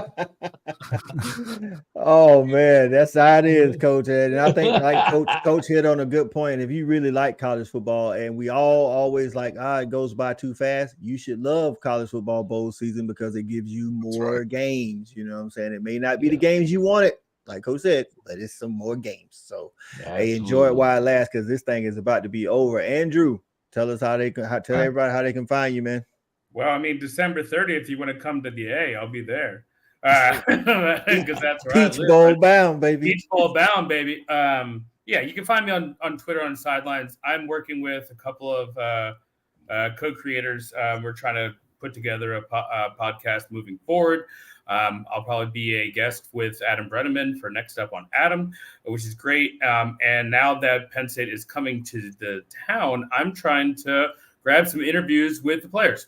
Oh man, that's how it is, Coach. And I think like Coach hit on a good point. If you really like college football, and we all always like, it goes by too fast, you should love college football bowl season because it gives you more games. You know what I'm saying? It may not be the games you wanted, like Coach said, but it's some more games. So hey, enjoy it while it lasts, because this thing is about to be over. Andrew, tell us tell everybody how they can find you, man. Well, I mean, December 30th, you want to come to the A, I'll be there. Because that's where Peach Bowl bound, baby. Peach Bowl bound, baby. Yeah, you can find me on Twitter on Sidelines. I'm working with a couple of co-creators. We're trying to put together a podcast moving forward. I'll probably be a guest with Adam Brenneman for Next Up on Adam, which is great. And now that Penn State is coming to the town, I'm trying to grab some interviews with the players.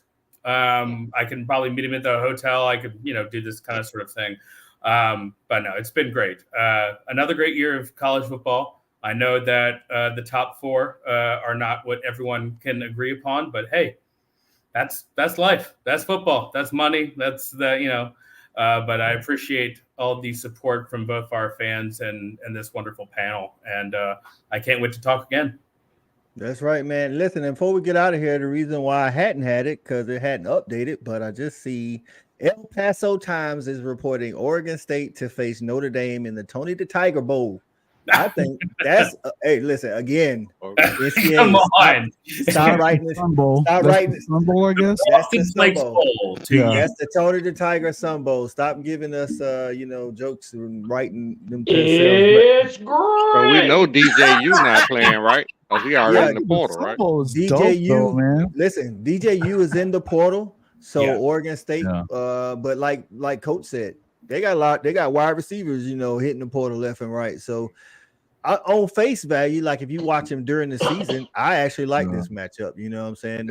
I can probably meet him at the hotel. I could, do this kind of sort of thing. But no, it's been great. Another great year of college football. I know that the top 4 are not what everyone can agree upon, but hey, that's life. That's football. That's money. That's but I appreciate all the support from both our fans and this wonderful panel. And I can't wait to talk again. That's right, man. Listen, and before we get out of here, the reason why I hadn't had it, because it hadn't updated, but I just see El Paso Times is reporting Oregon State to face Notre Dame in the Tony the Tiger Bowl. I think that's hey, listen again. NCAA, Come on. stop writing this. Sun Bowl. Stop That's writing the this. Sun Bowl, I guess. That's the Boston Sun Flakes Bowl. Bowl. Yeah. That's the Tony the Tiger Sun Bowl. Stop giving us jokes and writing them themselves. It's great. So we know DJU not playing, right? Because he already in the portal, right? DJU, man. listen, DJU is in the portal. So Yeah. Oregon State, but like Coach said, they got wide receivers, hitting the portal left and right. So on face value, like if you watch them during the season, I actually like this matchup. You know what I'm saying?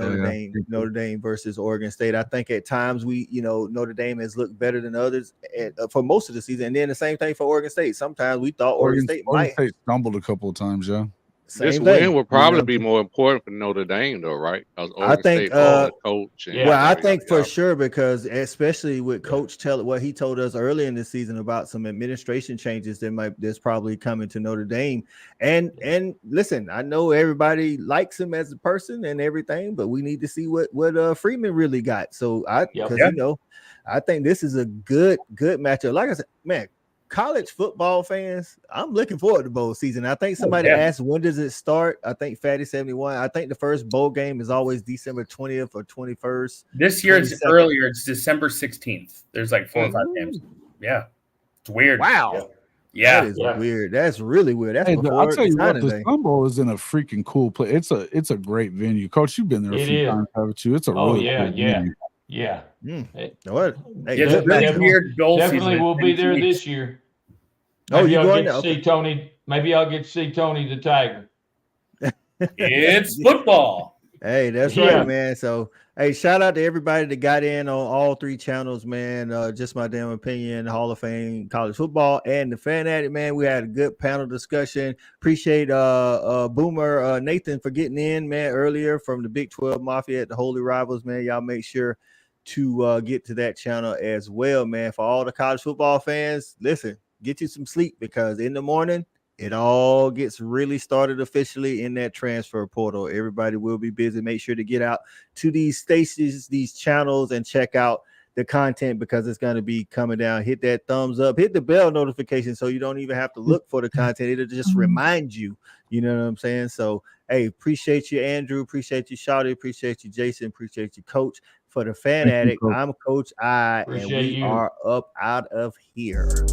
Notre Dame versus Oregon State. I think at times Notre Dame has looked better than others for most of the season. And then the same thing for Oregon State. Sometimes we thought Oregon State stumbled a couple of times, yeah. This win would probably be more important for Notre Dame, though, right? Because Oregon State lost the coach. I think for sure, because especially with Coach what he told us earlier in the season about some administration changes that's probably coming to Notre Dame. And listen, I know everybody likes him as a person and everything, but we need to see what Freeman really got. So I think this is a good matchup. Like I said, man. College football fans, I'm looking forward to bowl season. I think somebody asked, when does it start? I think Fatty 71. I think the first bowl game is always December 20th or 21st. This year it's earlier. It's December 16th. There's like 4 or 5 games. Yeah. It's weird. Wow. Yeah. That is weird. That's really weird. That's I'll tell you what, the Sun Bowl is in a freaking cool place. It's a great venue. Coach, you've been there a few times, haven't you? It's a really cool venue. Yeah. What? Definitely we'll be there this year. Maybe I'll get to see Tony. Maybe I'll get to see Tony the Tiger. It's football. Hey, that's right, man. So, hey, shout out to everybody that got in on all 3 channels, man. Just My Damn Opinion, Hall of Fame, College Football, and the Fanatic, man. We had a good panel discussion. Appreciate Boomer Nathan for getting in, man, earlier from the Big 12 Mafia at the Holy Rivals, man. Y'all make sure to get to that channel as well, man. For all the college football fans, listen, get you some sleep, because in the morning it all gets really started officially in that transfer portal. Everybody will be busy. Make sure to get out to these stations, these channels, and check out the content, because it's going to be coming down. Hit that thumbs up, hit the bell notification, so you don't even have to look for the content. It'll just remind you. You know what I'm saying? So, hey, appreciate you, Andrew. Appreciate you, Shawty. Appreciate you, Jason. Appreciate you, Coach. For the Fanatic, I'm Coach I, and we are up out of here.